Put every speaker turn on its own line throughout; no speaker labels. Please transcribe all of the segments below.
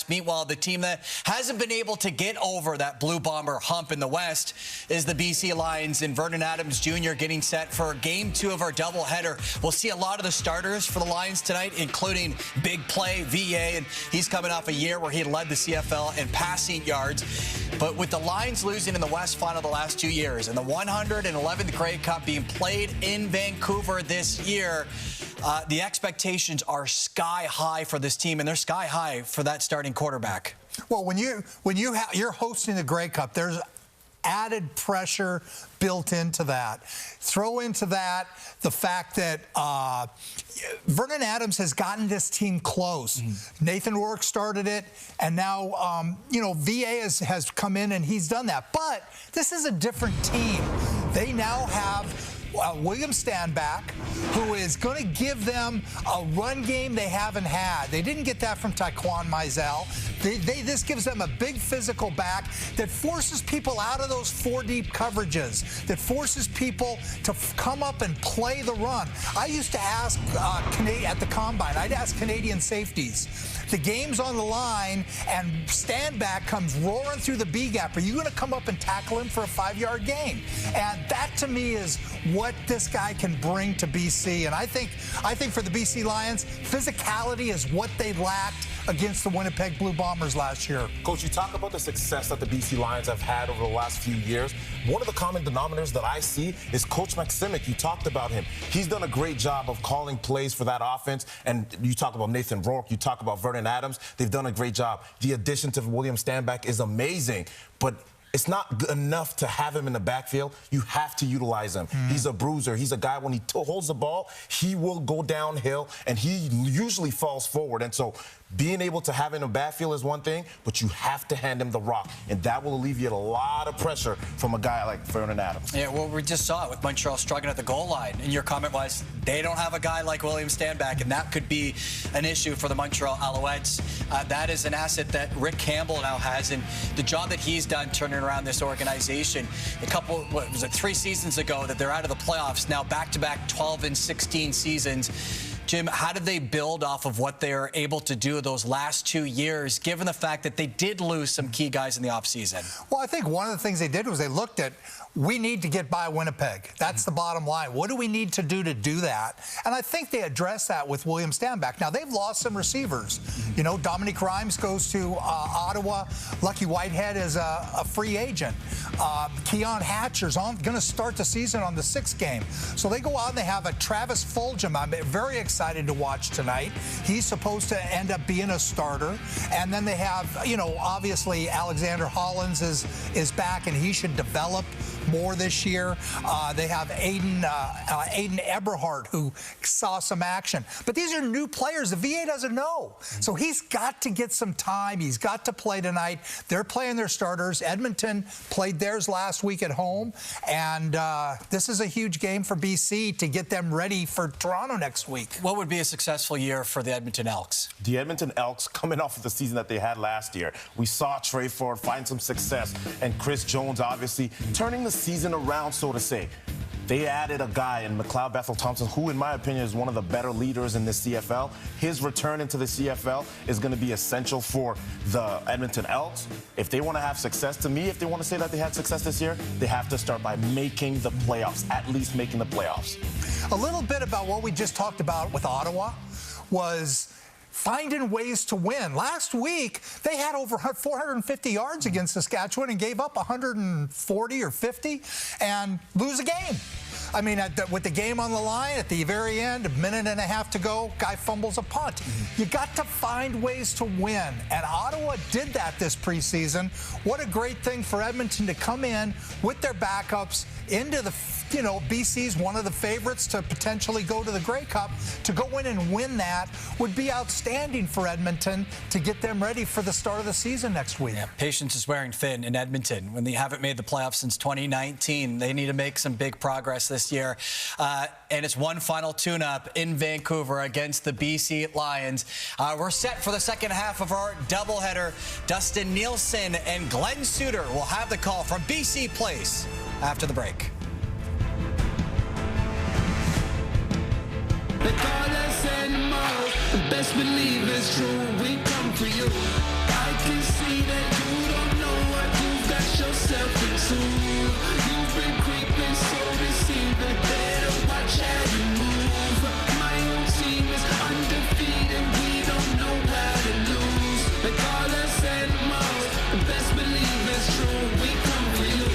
Meanwhile, the team that hasn't been able to get over that Blue Bomber hump in the West is the BC Lions, and Vernon Adams Jr. getting set for Game 2 of our doubleheader. We'll see a lot of the starters for the Lions tonight, including big play VA, and he's coming off a year where he led the CFL in passing yards. But with the Lions losing in the West Final the last 2 years and the 111th Grey Cup being played in Vancouver this year, the expectations are sky high for this team, and they're sky high for that starting quarterback.
Well, when you're hosting the Grey Cup, there's added pressure built into that. Throw into that the fact that Vernon Adams has gotten this team close. Nathan Rourke started it, and now VA has come in and he's done that. But this is a different team. They now have William Stanback, who is going to give them a run game they haven't had. They didn't get that from Taquan Mizell. This gives them a big physical back that forces people out of those 4-deep coverages, that forces people to come up and play the run. I used to ask at the Combine, I'd ask Canadian safeties, the game's on the line and Stanback comes roaring through the B-gap. Are you going to come up and tackle him for a 5-yard gain? And that, to me, is what this guy can bring to BC. And I think for the BC Lions, physicality is what they lacked against the Winnipeg Blue Bombers last year.
Coach, you talk about the success that the BC Lions have had over the last few years. One of the common denominators that I see is Coach Maksimic. You talked about him. He's done a great job of calling plays for that offense. And you talk about Nathan Rourke. You talk about Vernon Adams. They've done a great job. The addition to William Stanback is amazing. But it's not enough to have him in the backfield. You have to utilize him. He's a bruiser. He's a guy, when he holds the ball, he will go downhill, and he usually falls forward. And so being able to have him in the backfield is one thing, but you have to hand him the rock, and that will alleviate a lot of pressure from a guy like Vernon Adams.
Yeah, well, we just saw it with Montreal struggling at the goal line, and your comment was they don't have a guy like William Stanback, and that could be an issue for the Montreal Alouettes. That is an asset that Rick Campbell now has, and the job that he's done turning around this organization. What was it, 3 seasons ago that they're out of the playoffs, now back-to-back 12 and 16 seasons. Jim, how did they build off of what they were able to do those last 2 years, given the fact that they did lose some key guys in the offseason?
Well, I think one of the things they did was they looked at, we need to get by Winnipeg. That's the bottom line. What do we need to do that? And I think they addressed that with William Stanback. Now, they've lost some receivers. You know, Dominic Rhymes goes to Ottawa. Lucky Whitehead is a free agent. Keon Hatcher's going to start the season on the 6th game. So they go out and they have a Travis Fulgham. I'm very excited to watch tonight. He's supposed to end up being a starter. And then they have, obviously Alexander Hollins is back, and he should develop more this year. They have Aiden Eberhardt, who saw some action. But these are new players the VA doesn't know. So he's got to get some time. He's got to play tonight. They're playing their starters. Edmonton played theirs last week at home. And this is a huge game for BC to get them ready for Toronto next week.
What would be a successful year for the Edmonton Elks?
The Edmonton Elks, coming off of the season that they had last year, we saw Trey Ford find some success, and Chris Jones obviously turning the season around, so to say. They added a guy in McLeod Bethel-Thompson, who, in my opinion, is one of the better leaders in the CFL. His return into the CFL is going to be essential for the Edmonton Elks. If they want to have success, to me, if they want to say that they had success this year, they have to start by making the playoffs, at least making the playoffs.
A little bit about what we just talked about with Ottawa was finding ways to win. Last week, they had over 450 yards against Saskatchewan and gave up 140 or 50 and lose a game. I mean, with the game on the line, at the very end, a minute and a half to go, guy fumbles a punt. You got to find ways to win, and Ottawa did that this preseason. What a great thing for Edmonton to come in with their backups into the, BC's one of the favorites to potentially go to the Grey Cup. To go in and win that would be outstanding for Edmonton to get them ready for the start of the season next week.
Yeah, patience is wearing thin in Edmonton. When they haven't made the playoffs since 2019, they need to make some big progress this year. And it's one final tune-up in Vancouver against the BC Lions. We're set for the second half of our doubleheader. Dustin Nielsen and Glenn Suter will have the call from BC Place after the break.
They call us animals. Best believe it's true, we come for you. I can see that you don't know what you've got yourself into. You've been creeping, so deceiving. Better watch how you move. My own team is undefeated, we don't know how to lose. They call us animals. Best believe it's true, we come for you.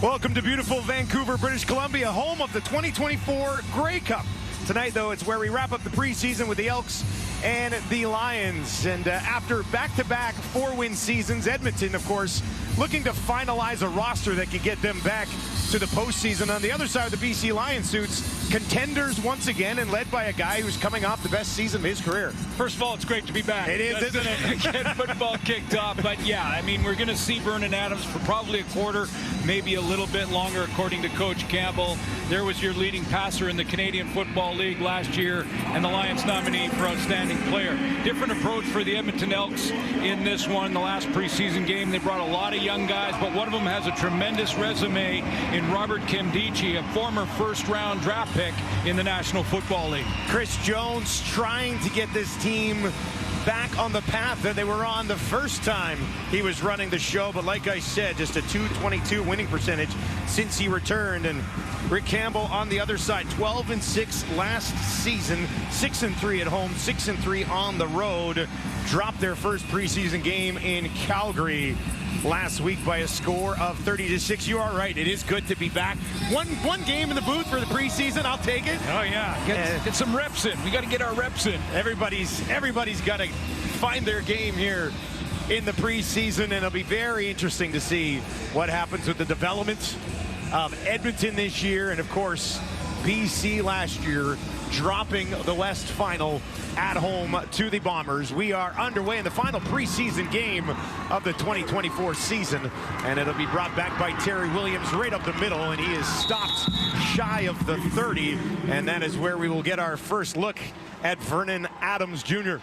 Welcome to beautiful Vancouver, British Columbia, home of the 2024 Grey Cup. Tonight, though, it's where we wrap up the preseason with the Elks and the Lions. And after back-to-back 4-win seasons, Edmonton, of course, looking to finalize a roster that can get them back to the postseason. On the other side of the BC Lions suits, contenders once again, and led by a guy who's coming off the best season of his career.
First of all, it's great to be back.
It is, isn't it?
Get football kicked off. But yeah, I mean, we're going to see Vernon Adams for probably a quarter, maybe a little bit longer, according to Coach Campbell. There was your leading passer in the Canadian Football League last year, and the Lions nominee for outstanding player. Different approach for the Edmonton Elks in this one. The last preseason game, they brought a lot of young guys, but one of them has a tremendous resume in Robert Kimdichi, a former first-round draft pick in the National Football League.
Chris Jones trying to get this team back on the path that they were on the first time he was running the show. But like I said, just a .222 winning percentage since he returned. And Rick Campbell on the other side, 12-6 last season, 6-3 at home, 6-3 on the road. Dropped their first preseason game in Calgary last week by a score of 30-6. You are right. It is good to be back. One game in the booth for the preseason. I'll take it.
Oh yeah, get some reps in. We got to get our reps in.
Everybody's got to find their game here in the preseason, and it'll be very interesting to see what happens with the development of Edmonton this year, and of course BC last year dropping the West Final at home to the Bombers. We are underway in the final preseason game of the 2024 season, and it'll be brought back by Terry Williams right up the middle, and he is stopped shy of the 30, and that is where we will get our first look at Vernon Adams Jr.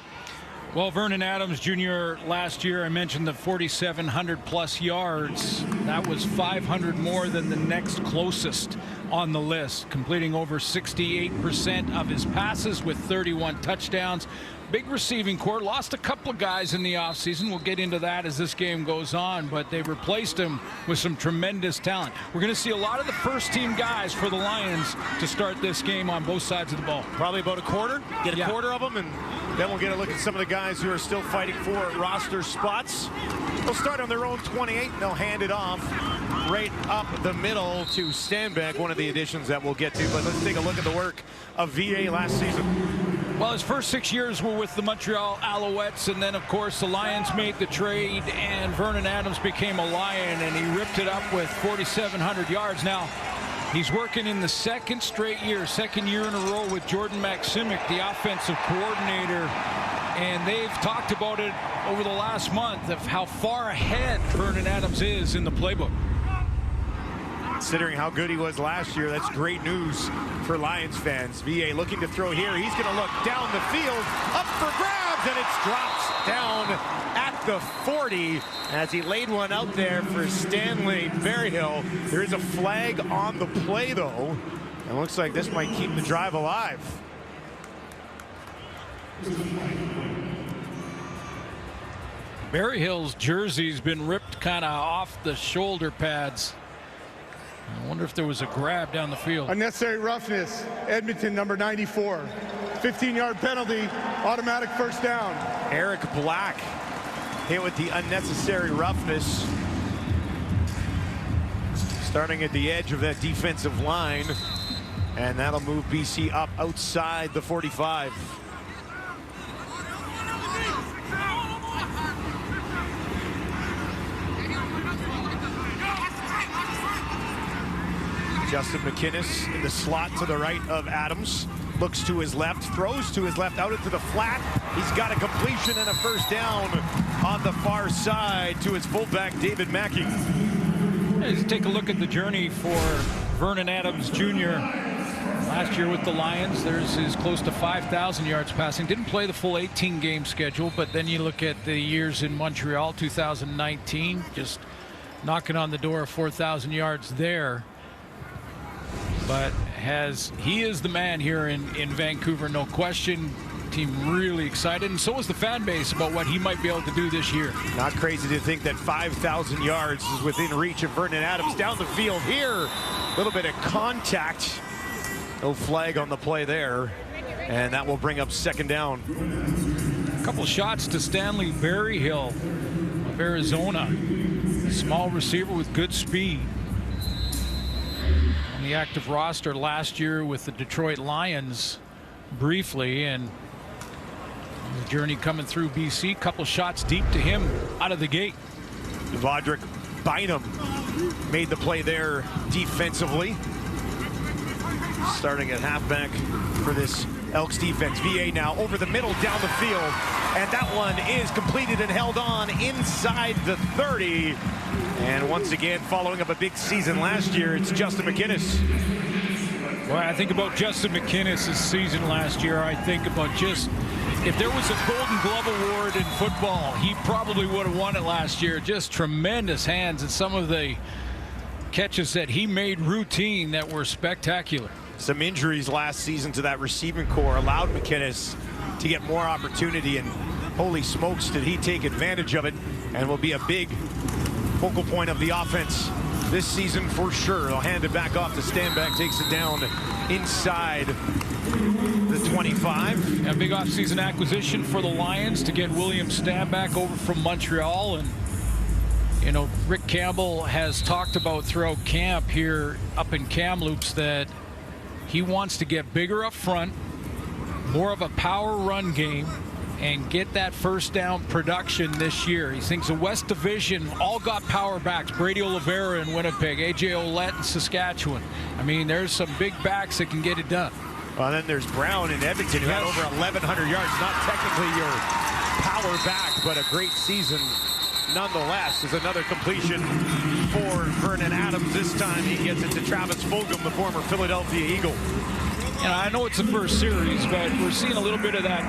Well, Vernon Adams Jr. last year, I mentioned the 4,700 plus yards. That was 500 more than the next closest on the list, completing over 68% of his passes with 31 touchdowns. Big receiving corps. Lost a couple of guys in the offseason. We'll get into that as this game goes on, but they replaced him with some tremendous talent. We're going to see a lot of the first-team guys for the Lions to start this game on both sides of the ball.
Probably about a quarter. Get a quarter of them, and then we'll get a look at some of the guys who are still fighting for roster spots. They'll start on their own 28, and they'll hand it off right up the middle to Stanback, one of the additions that we'll get to. But let's take a look at the work of VA last season.
Well, his first 6 years were with the Montreal Alouettes, and then, of course, the Lions made the trade, and Vernon Adams became a Lion, and he ripped it up with 4,700 yards. Now, he's working in the second year in a row with Jordan Maksimic, the offensive coordinator, and they've talked about it over the last month of how far ahead Vernon Adams is in the playbook.
Considering how good he was last year, that's great news for Lions fans. VA looking to throw here. He's going to look down the field, up for grabs, and it's dropped down at the 40 as he laid one out there for Stanley Berryhill. There is a flag on the play, though. It looks like this might keep the drive alive.
Berryhill's jersey's been ripped kind of off the shoulder pads. I wonder if there was a grab down the field.
Unnecessary roughness, Edmonton, number 94. 15-yard penalty, automatic first down.
Eric Black hit with the unnecessary roughness. Starting at the edge of that defensive line. And that'll move BC up outside the 45. Justin McInnes in the slot to the right of Adams. Looks to his left, throws to his left, out into the flat. He's got a completion and a first down on the far side to his fullback, David Mackey.
Let's take a look at the journey for Vernon Adams Jr. Last year with the Lions, there's his close to 5,000 yards passing. Didn't play the full 18-game schedule, but then you look at the years in Montreal, 2019, just knocking on the door of 4,000 yards there. but he is the man here in Vancouver, no question. Team really excited, and so is the fan base about what he might be able to do this year.
Not crazy to think that 5,000 yards is within reach of Vernon Adams. Down the field here, a little bit of contact. No flag on the play there, and that will bring up second down.
A couple shots to Stanley Berryhill of Arizona. Small receiver with good speed. On the active roster last year with the Detroit Lions briefly, and the journey coming through BC. Couple shots deep to him out of the gate.
Vodrick Bynum made the play there defensively. Starting at halfback for this Elks defense. VA now over the middle down the field, and that one is completed and held on inside the 30. And once again, following up a big season last year, it's Justin McInnes.
Well, I think about Justin McInnes' season last year. I think about just, if there was a Golden Glove Award in football, he probably would have won it last year. Just tremendous hands, and some of the catches that he made routine that were spectacular.
Some injuries last season to that receiving core allowed McInnes to get more opportunity, and holy smokes did he take advantage of it, and will be a big focal point of the offense this season for sure. They'll hand it back off to Stanback, takes it down inside the 25.
A big offseason acquisition for the Lions to get William Stanback over from Montreal. And you know, Rick Campbell has talked about throughout camp here up in Kamloops that he wants to get bigger up front, more of a power run game, and get that first down production this year. He thinks the West Division all got power backs. Brady Oliveira in Winnipeg, AJ Ouellette in Saskatchewan. I mean, there's some big backs that can get it done.
Well, then there's Brown in Edmonton, who had over 1,100 yards. Not technically your power back, but a great season nonetheless. Is another completion for Vernon Adams. This time he gets it to Travis Fulgham, the former Philadelphia Eagle.
You know, I know it's the first series, but we're seeing a little bit of that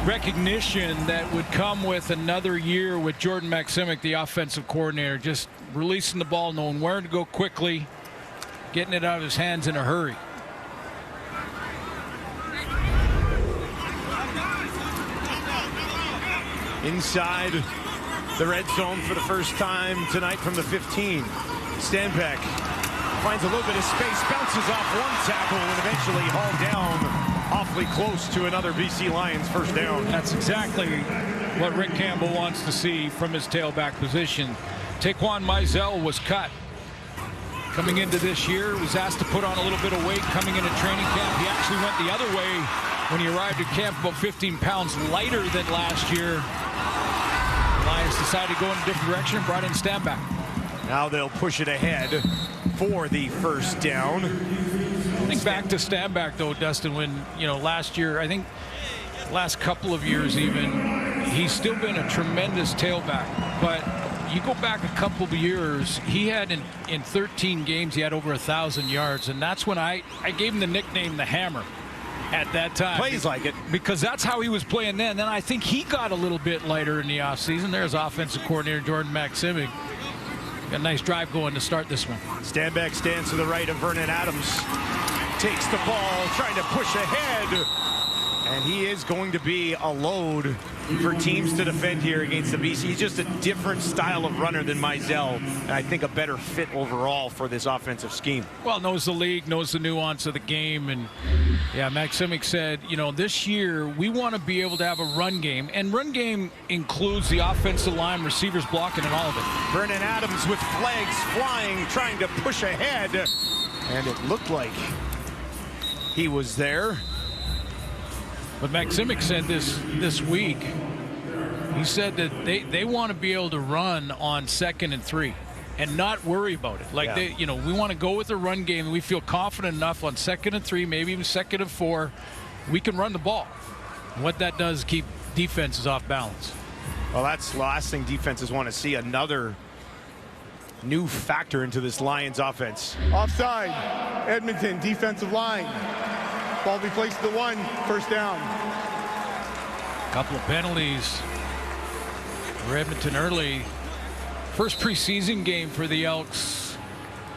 recognition that would come with another year with Jordan Maksimic, the offensive coordinator, just releasing the ball, knowing where to go quickly, getting it out of his hands in a hurry.
Inside the red zone for the first time tonight from the 15. Stanback finds a little bit of space, bounces off one tackle, and eventually hauled down awfully close to another BC Lions first down.
That's exactly what Rick Campbell wants to see from his tailback position. Taquan Mizell was cut coming into this year, was asked to put on a little bit of weight coming into training camp. He actually went the other way when he arrived at camp, about 15 pounds lighter than last year. The Lions decided to go in a different direction and brought in Stanback.
Now they'll push it ahead for the first down.
I think back to Stanback, though, Dustin, when, you know, last year, I think last couple of years even, he's still been a tremendous tailback. But you go back a couple of years, he had in 13 games, he had over 1,000 yards. And that's when I gave him the nickname the Hammer at that time.
Plays like it.
Because that's how he was playing then. Then I think he got a little bit lighter in the offseason. There's offensive coordinator Jordan Maksimic. Got a nice drive going to start this one.
Stanback stands to the right of Vernon Adams. Takes the ball, trying to push ahead. And he is going to be a load for teams to defend here against the BC. He's just a different style of runner than Mizell, and I think a better fit overall for this offensive scheme.
Well, knows the league, knows the nuance of the game, and yeah, Maksimic said, you know, this year we want to be able to have a run game, and run game includes the offensive line, receivers blocking, and all of it.
Vernon Adams with flags flying, trying to push ahead, and it looked like he was there.
But Maksimic said this week, he said that they want to be able to run on 2nd and 3 and not worry about it. Like, they, you know, we want to go with the run game, and we feel confident enough on 2nd and 3, maybe even 2nd and 4, we can run the ball. And what that does is keep defenses off balance.
Well, that's the last thing defenses want to see, another new factor into this Lions offense.
Offside, Edmonton, defensive line. Ball be placed to the 1, first down.
Couple of penalties for Edmonton early. First preseason game for the Elks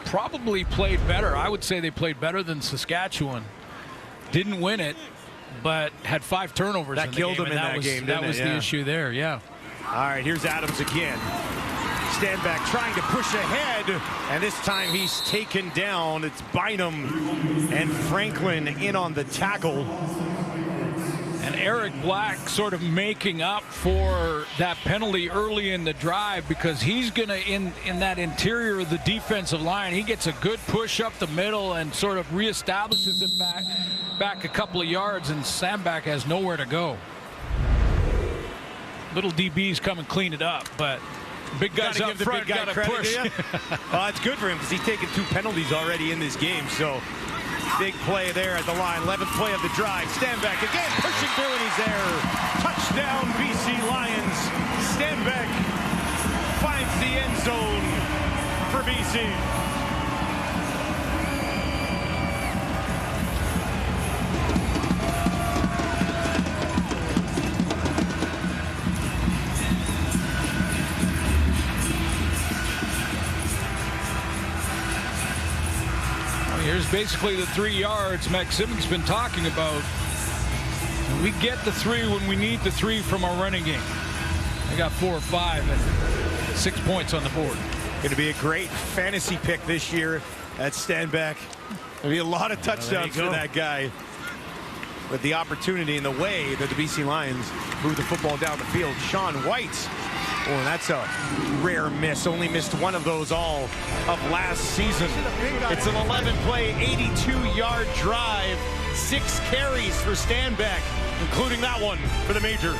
probably played better. I would say they played better than Saskatchewan. Didn't win it, but had 5 turnovers.
That killed them in that game.
That was the issue there, yeah.
All right, here's Adams again. Stanback trying to push ahead, and this time he's taken down. It's Bynum and Franklin in on the tackle.
And Eric Black sort of making up for that penalty early in the drive, because he's going to, in that interior of the defensive line, he gets a good push up the middle and sort of reestablishes it back a couple of yards, and Stanback has nowhere to go. Little DBs come and clean it up, but big guys up front got to push.
Well, it's good for him because he's taken 2 penalties already in this game. So big play there at the line. 11th play of the drive. Stanback again pushing through, and he's there. Touchdown, BC Lions. Stanback finds the end zone for BC.
Here's basically the 3 yards McSimmon's been talking about. We get the 3 when we need the 3 from our running game. They got 4 or 5 and 6 points on the board.
Going to be a great fantasy pick this year at Stanback. There'll be a lot of touchdowns for that guy. With the opportunity and the way that the BC Lions move the football down the field. Sean White. Oh, that's a rare miss. Only missed 1 of those all of last season. It's an 11-play, 82-yard drive. 6 carries for Stanback, including that one for the Major.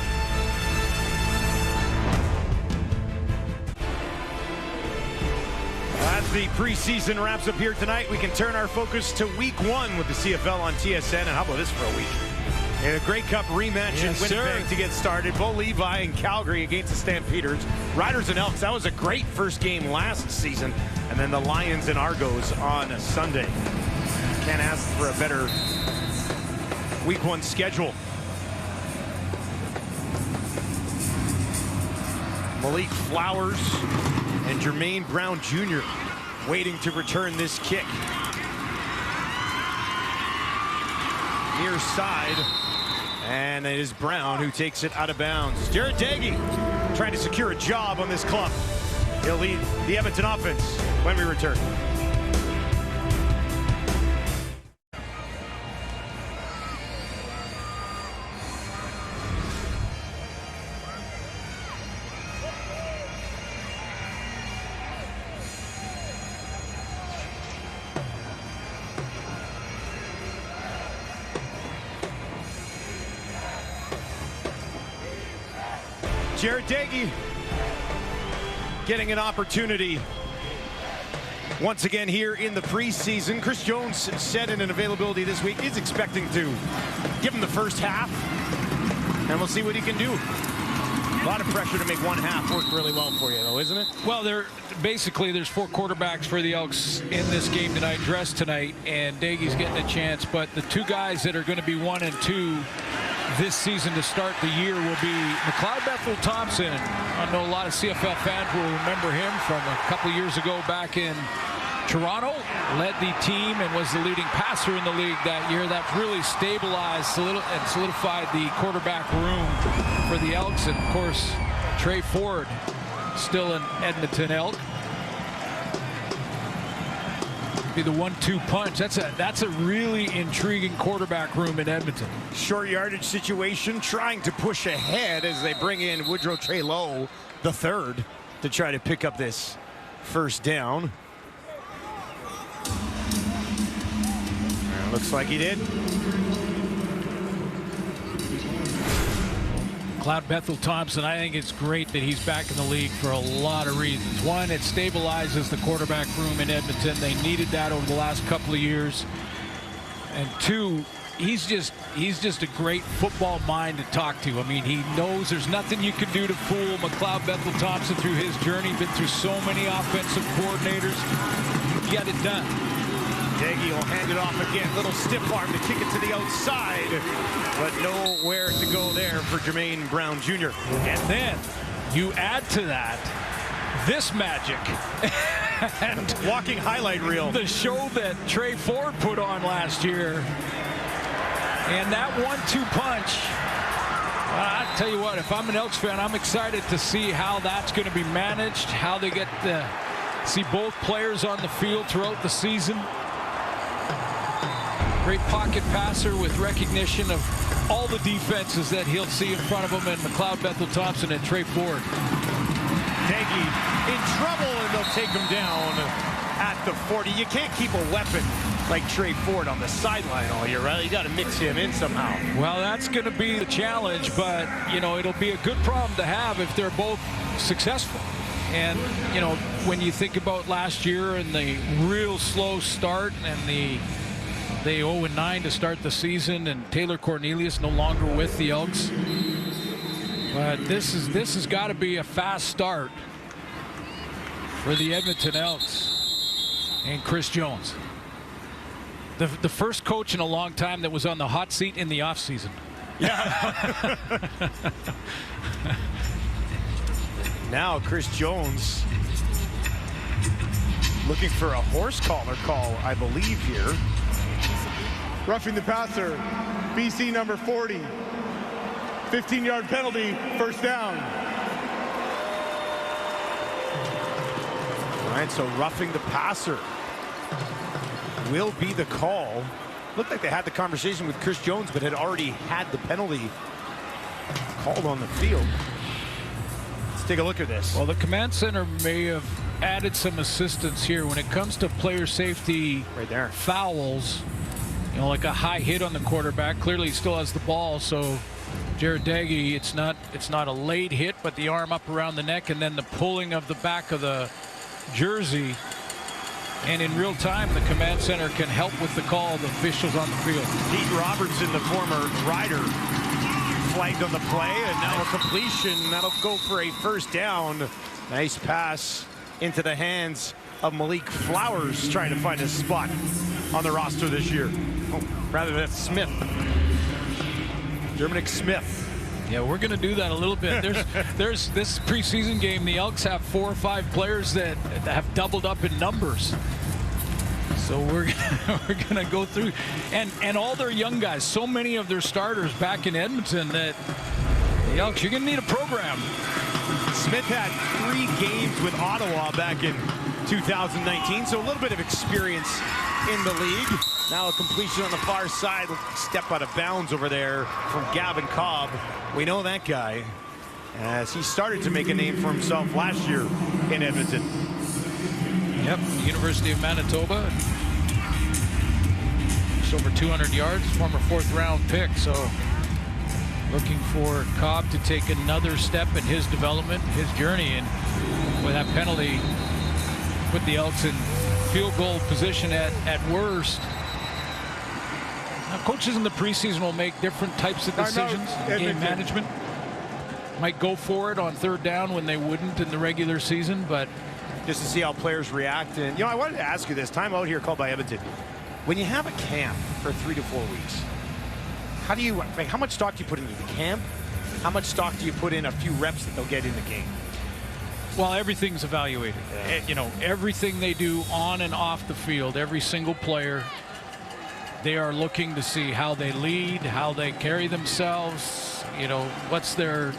As the preseason wraps up here tonight, we can turn our focus to week 1 with the CFL on TSN. And how about this for a week? And a Grey Cup rematch in Winnipeg to get started. Bo Levi in Calgary against the Stampeders. Riders and Elks, that was a great first game last season. And then the Lions and Argos on Sunday. Can't ask for a better week 1 schedule. Malik Flowers and Jermaine Brown Jr. waiting to return this kick. Near side. And it is Brown who takes it out of bounds. Jared Daggy trying to secure a job on this club. He'll lead the Edmonton offense when we return. Jared Daggy getting an opportunity once again here in the preseason. Chris Jones said in an availability this week he's expecting to give him the first half, and we'll see what he can do. A lot of pressure to make one half work really well for you, though, isn't it?
Well, there's 4 quarterbacks for the Elks in this game tonight, dressed tonight, and Daggy's getting a chance. But the 2 guys that are going to be 1 and 2 this season to start the year will be McLeod Bethel-Thompson. I know a lot of CFL fans will remember him from a couple years ago back in Toronto. Led the team and was the leading passer in the league that year. That's really stabilized and solidified the quarterback room for the Elks. And, of course, Trey Ford, still an Edmonton Elk. Be the 1-2 punch. That's a really intriguing quarterback room in Edmonton.
Short yardage situation, trying to push ahead as they bring in Woodrow Trelo, the 3rd, to try to pick up this first down. And looks like he did.
McLeod Bethel-Thompson, I think it's great that he's back in the league for a lot of reasons. 1, it stabilizes the quarterback room in Edmonton. They needed that over the last couple of years. And 2, he's just a great football mind to talk to. I mean, he knows there's nothing you can do to fool McLeod Bethel-Thompson through his journey. Been through so many offensive coordinators. He got it done.
Daggy will hand it off again. Little stiff arm to kick it to the outside, but nowhere to go there for Jermaine Brown Jr.
And then you add to that this magic. And
walking highlight reel.
the show that Trey Ford put on last year. And that 1-2 punch. I tell you what, if I'm an Elks fan, I'm excited to see how that's going to be managed, how they get to see both players on the field throughout the season. Great pocket passer with recognition of all the defenses that he'll see in front of him, and McLeod, Bethel Thompson, and Trey Ford.
Nagy in trouble, and they'll take him down at the 40. You can't keep a weapon like Trey Ford on the sideline all year, right? You got to mix him in somehow.
Well, that's going to be the challenge, but, you know, it'll be a good problem to have if they're both successful. And, you know, when you think about last year and the real slow start and the 0-9 to start the season, and Taylor Cornelius no longer with the Elks. But this has got to be a fast start for the Edmonton Elks and Chris Jones. The first coach in a long time that was on the hot seat in the offseason.
Yeah. Now Chris Jones looking for a horse collar call, I believe, here.
Roughing the passer, BC number 40. 15-yard penalty, first down.
All right, so roughing the passer will be the call. Looked like they had the conversation with Chris Jones, but had already had the penalty called on the field. Let's take a look at this.
Well, the command center may have added some assistance here when it comes to player safety
right there.
fouls. You know, like a high hit on the quarterback. Clearly, he still has the ball, so Jared Daggy, it's not a late hit, but the arm up around the neck and then the pulling of the back of the jersey. And in real time, the command center can help with the call, the officials on the field.
Pete Robertson, the former Rider, flagged on the play, and now a completion. That'll go for a first down. Nice pass into the hands of Malik Flowers, trying to find a spot on the roster this year. Oh, rather than Smith. Dominic Smith.
Yeah, we're going to do that a little bit. There's this preseason game. The Elks have 4 or 5 players that have doubled up in numbers. So we're going to go through, and all their young guys. So many of their starters back in Edmonton that the Elks, you're going to need a program.
Smith had 3 games with Ottawa back in 2019, so a little bit of experience in the league. Now a completion on the far side, step out of bounds over there from Gavin Cobb. We know that guy as he started to make a name for himself last year in Edmonton.
Yep, University of Manitoba. Just over 200 yards, former 4th round pick. So looking for Cobb to take another step in his development, his journey, and with that penalty, put the Elks in field goal position at worst. Now, coaches in the preseason will make different types of decisions. Game management might go for it on 3rd down when they wouldn't in the regular season, but
just to see how players react. And you know, I wanted to ask you this. Time out here called by Edmonton. When you have a camp for 3 to 4 weeks, how much stock do you put into the camp? How much stock do you put in a few reps that they'll get in the game?
Well, everything's evaluated. Yeah. You know, everything they do on and off the field, every single player, they are looking to see how they lead, how they carry themselves. You know, what's their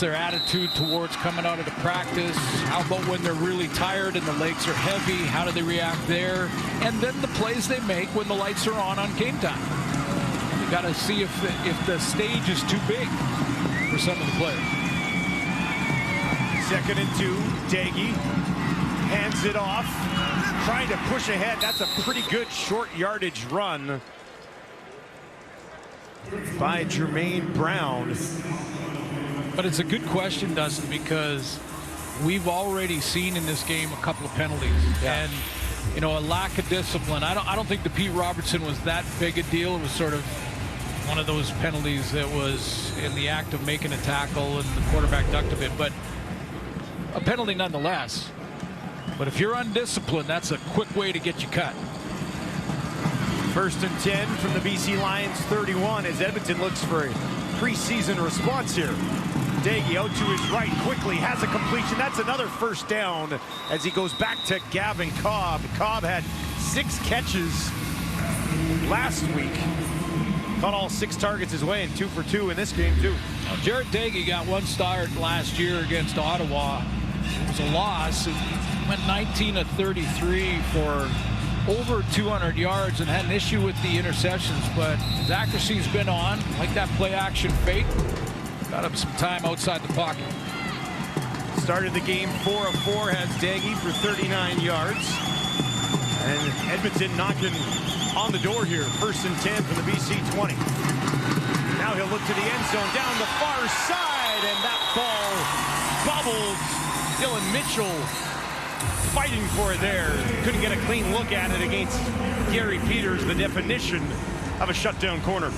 attitude towards coming out of the practice? How about when they're really tired and the legs are heavy? How do they react there? And then the plays they make when the lights are on game time. You got to see if the stage is too big for some of the players.
2nd and 2, Daggy hands it off, trying to push ahead. That's a pretty good short yardage run by Jermaine Brown.
But it's a good question, Dustin, because we've already seen in this game a couple of penalties. Yeah. And, you know, a lack of discipline. I don't think the Pete Robertson was that big a deal. It was sort of one of those penalties that was in the act of making a tackle and the quarterback ducked a bit. But a penalty nonetheless. But if you're undisciplined, that's a quick way to get you cut.
1st and 10 from the BC Lions 31 as Edmonton looks for a preseason response here. Daigie out to his right quickly, has a completion. That's another first down as he goes back to Gavin Cobb. Cobb had 6 catches last week. Caught all 6 targets his way and 2 for 2 in this game too.
Well, Jared Daigie got 1 start last year against Ottawa. It was a loss. It went 19 of 33 for over 200 yards and had an issue with the interceptions, but his accuracy's been on, like that play action fake. Got him some time outside the pocket.
Started the game 4 of 4, has Daigie for 39 yards. And Edmonton knocking on the door here. 1st and 10 from the BC 20. Now he'll look to the end zone down the far side, and that ball bobbled. Dylan Mitchell fighting for it there. Couldn't get a clean look at it against Gary Peters, the definition of a shutdown corner.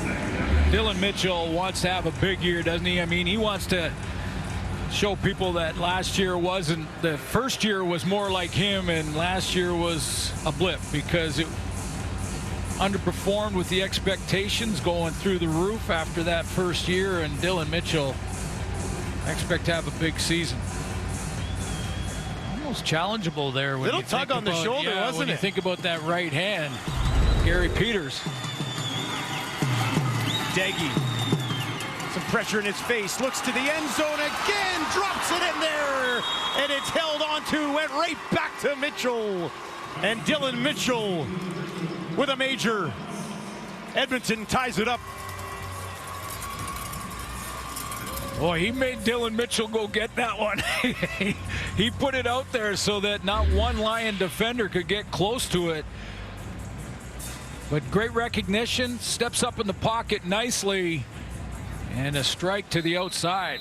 Dylan Mitchell wants to have a big year, doesn't he? I mean, he wants to show people that last year wasn't, the first year was more like him and last year was a blip because it underperformed with the expectations going through the roof after that first year. And Dylan Mitchell, I expect to have a big season. Almost challengeable there.
Little tug on the shoulder, wasn't
when
it?
you think about that right hand. Gary Peters.
Daigie, some pressure in his face, looks to the end zone again, drops it in there, and it's held onto, went right back to Mitchell. And Dylan Mitchell with a major. Edmonton ties it up.
Boy, he made Dylan Mitchell go get that one. He put it out there so that not one Lion defender could get close to it. But great recognition, steps up in the pocket nicely, and a strike to the outside.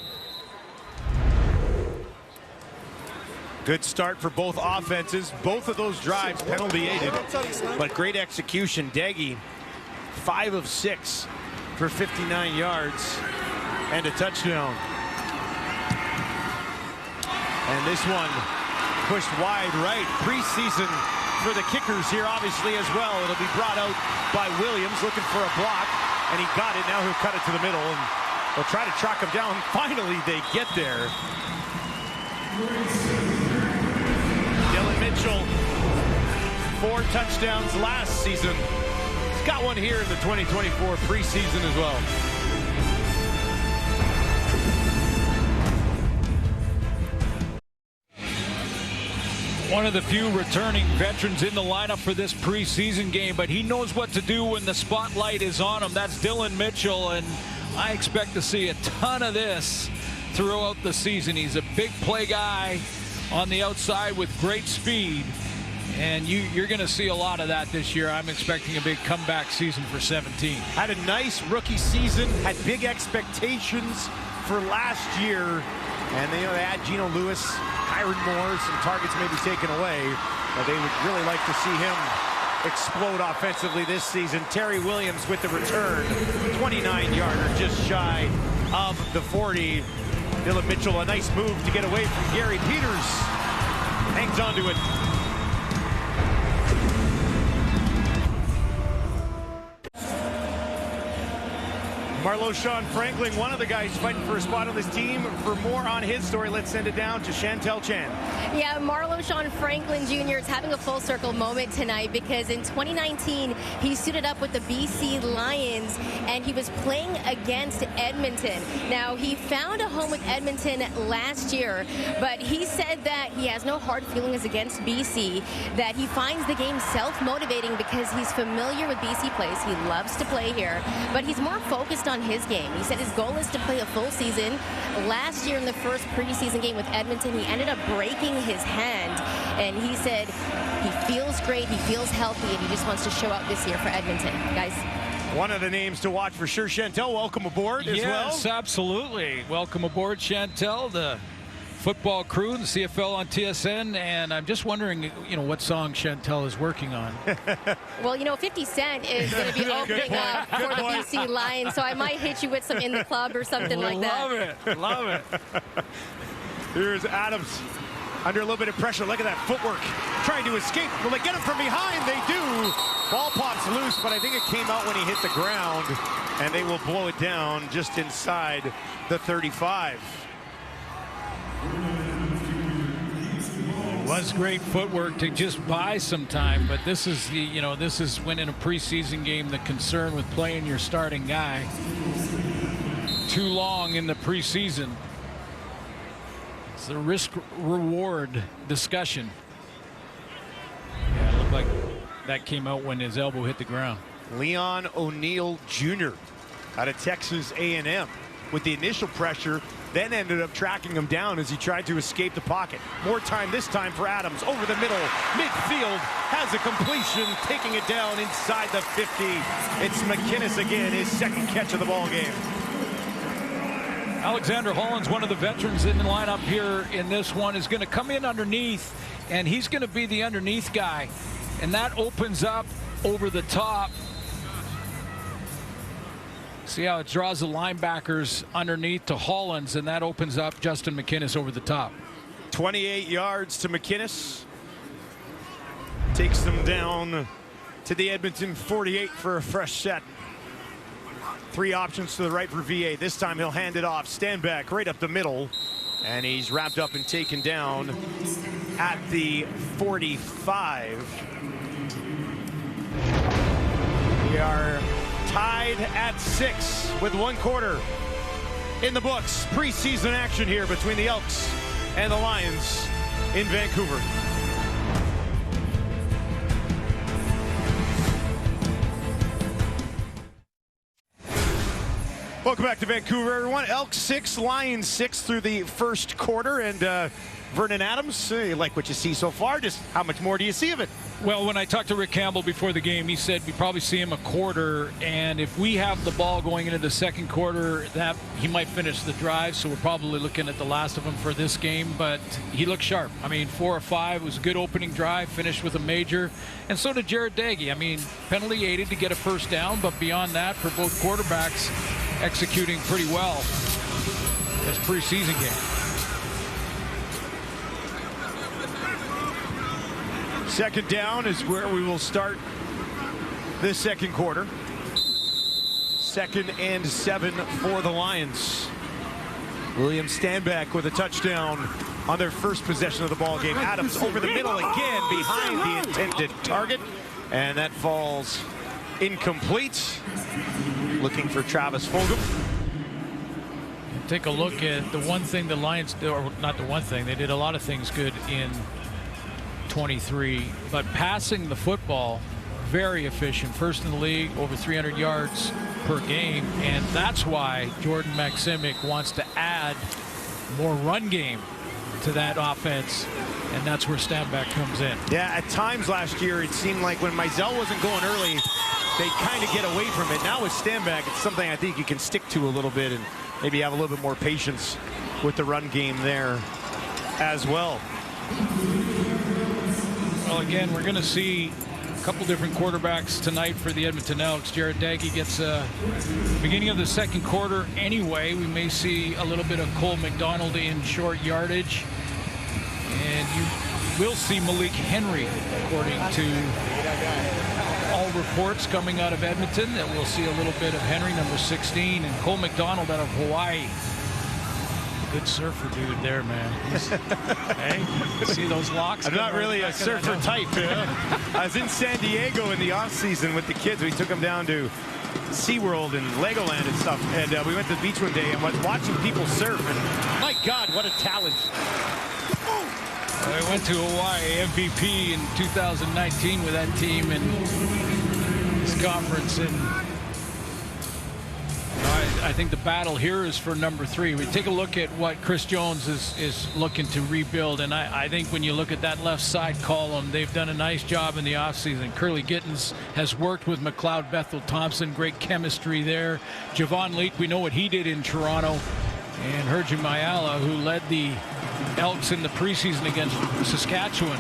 Good start for both offenses. Both of those drives penalty aided, but great execution. Daigie, 5 of 6 for 59 yards and a touchdown. And this one pushed wide right. Preseason for the kickers here, obviously, as well. It'll be brought out by Williams, looking for a block, and he got it. Now he'll cut it to the middle, and they'll try to track him down. Finally, they get there. Dylan Mitchell, 4 touchdowns last season. He's got one here in the 2024 preseason as well.
One of the few returning veterans in the lineup for this preseason game, but he knows what to do when the spotlight is on him. That's Dylan Mitchell, and I expect to see a ton of this throughout the season. He's a big play guy on the outside with great speed, and you're going to see a lot of that this year. I'm expecting a big comeback season for 17.
Had a nice rookie season, had big expectations for last year, and they had Geno Lewis, Kyron Moore, some targets maybe taken away, but they would really like to see him explode offensively this season. Terry Williams with the return, 29-yarder, just shy of the 40. Dylan Mitchell, a nice move to get away from Gary Peters. Hangs on to it. Marlo-Sean Franklin, one of the guys fighting for a spot on this team. For more on his story, let's send it down to Chantel Chan.
Yeah, Marlo-Sean Franklin Jr. is having a full circle moment tonight because in 2019, he suited up with the BC Lions and he was playing against Edmonton. Now, he found a home with Edmonton last year, but he said that he has no hard feelings against BC, that he finds the game self-motivating because he's familiar with BC plays. He loves to play here, but he's more focused on his game. He said his goal is to play a full season. Last year in the first preseason game with Edmonton, he ended up breaking his hand, and he said he feels great, he feels healthy, and he just wants to show out this year for Edmonton. Guys.
One of the names to watch for sure. Chantel, welcome aboard as well.
Yes, absolutely. Welcome aboard, Chantel, the football crew, the CFL on TSN, and I'm just wondering, what song Chantel is working on.
Well, 50 Cent is going to be opening up for the BC Lions, so I might hit you with some In the Club or something like that.
Love it.
Here's Adams under a little bit of pressure. Look at that footwork, trying to escape. Will they get him from behind? They do. Ball pops loose, but I think it came out when he hit the ground, and they will blow it down just inside the 35.
It was great footwork to just buy some time, but this is this is when in a preseason game the concern with playing your starting guy too long in the preseason. It's the risk-reward discussion. Yeah, it looked like that came out when his elbow hit the ground.
Leon O'Neal Jr. out of Texas A&M with the initial pressure, then ended up tracking him down as he tried to escape the pocket. More time this time for Adams over the middle. Midfield has a completion, taking it down inside the 50. It's McInnes again, his second catch of the ball game.
Alexander Holland's one of the veterans in the lineup here in this one, is going to come in underneath, and he's going to be the underneath guy. And that opens up over the top. See how it draws the linebackers underneath to Hollins, and that opens up Justin McInnes over the top.
28 yards to McInnes. Takes them down to the Edmonton 48 for a fresh set. 3 options to the right for VA. This time he'll hand it off. Stand back right up the middle. And he's wrapped up and taken down at the 45. We are tied at 6 with 1 quarter in the books. Preseason action here between the Elks and the Lions in Vancouver. Welcome back to Vancouver, everyone. Elks 6, Lions 6 through the first quarter. And Vernon Adams, you like what you see so far? Just how much more do you see of it?
Well, when I talked to Rick Campbell before the game, he said we probably see him a quarter, and if we have the ball going into the second quarter, that he might finish the drive, so we're probably looking at the last of him for this game, but he looked sharp. I mean, 4 or 5 was a good opening drive, finished with a major, and so did Jared Daggy. I mean, penalty aided to get a first down, but beyond that, for both quarterbacks, executing pretty well this preseason game.
Second down is where we will start this second quarter. 2nd and 7 for the Lions. William Stanback with a touchdown on their first possession of the ball game. Adams over the middle again behind the intended target, and that falls incomplete. Looking for Travis Fulgham.
Take a look at the one thing the Lions, or not the one thing, they did a lot of things good in 23, but passing the football, very efficient. First in the league, over 300 yards per game, and that's why Jordan Maksimic wants to add more run game to that offense, and that's where Stanback comes in.
Yeah, at times last year, it seemed like when Mizell wasn't going early, they kind of get away from it. Now with Stanback, it's something I think you can stick to a little bit and maybe have a little bit more patience with the run game there as well.
Well, again, we're going to see a couple different quarterbacks tonight for the Edmonton Elks. Jared Daggy gets beginning of the second quarter anyway. We may see a little bit of Cole McDonald in short yardage. And you will see Malik Henry, according to all reports coming out of Edmonton, that we'll see a little bit of Henry, number 16, and Cole McDonald out of Hawaii. Good surfer dude there, man. Hey, see those locks?
I'm not really a surfer type. I was in San Diego in the off-season with the kids. We took them down to SeaWorld and Legoland and stuff. And we went to the beach one day and was watching people surf. And my God, what a talent.
I went to Hawaii, MVP in 2019 with that team in this conference. And I think the battle here is for number 3. We take a look at what Chris Jones is looking to rebuild, and I think when you look at that left side column, they've done a nice job in the offseason. Curly Gittins has worked with McLeod Bethel Thompson, great chemistry there. Javon Leake, we know what he did in Toronto, and Herji Mayala, who led the Elks in the preseason against Saskatchewan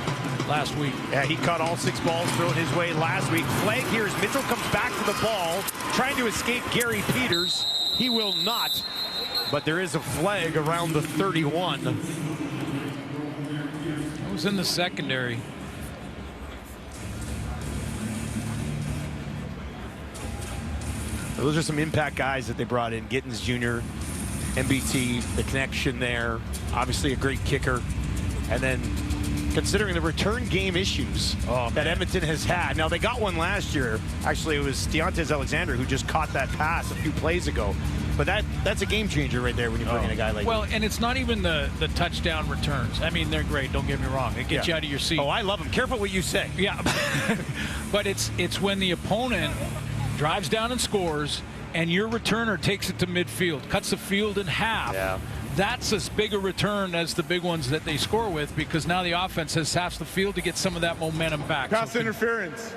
last week.
Yeah, he caught all 6 balls thrown his way last week. Flag here as Mitchell comes back to the ball, trying to escape Gary Peters. He will not, but there is a flag around the 31.
It was in the secondary.
Those are some impact guys that they brought in. Gittins Jr., MBT, the connection there, obviously a great kicker. And then considering the return game issues that Edmonton has had. Now, they got one last year. Actually, it was Deontay Alexander who just caught that pass a few plays ago. But that's a game changer right there when you bring in a guy like
Well, and it's not even the touchdown returns. I mean, they're great, don't get me wrong. It gets you out of your seat.
Oh, I love them. Careful what you say.
Yeah. But it's when the opponent drives down and scores, and your returner takes it to midfield, cuts the field in half.
Yeah.
That's as big a return as the big ones that they score with, because now the offense has half the field to get some of that momentum back.
Pass interference.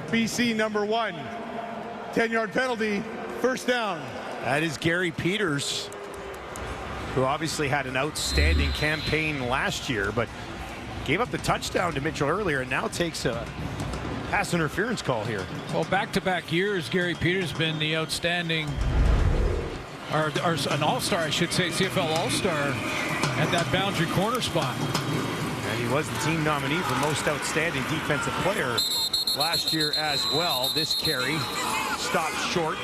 BC number 1. 10-yard penalty. First down.
That is Gary Peters, who obviously had an outstanding campaign last year, but gave up the touchdown to Mitchell earlier and now takes a pass interference call here.
Well, back-to-back years, Gary Peters has been the outstanding, or an all-star, I should say, CFL all-star at that boundary corner spot.
And he was the team nominee for most outstanding defensive player last year as well. This carry stopped short.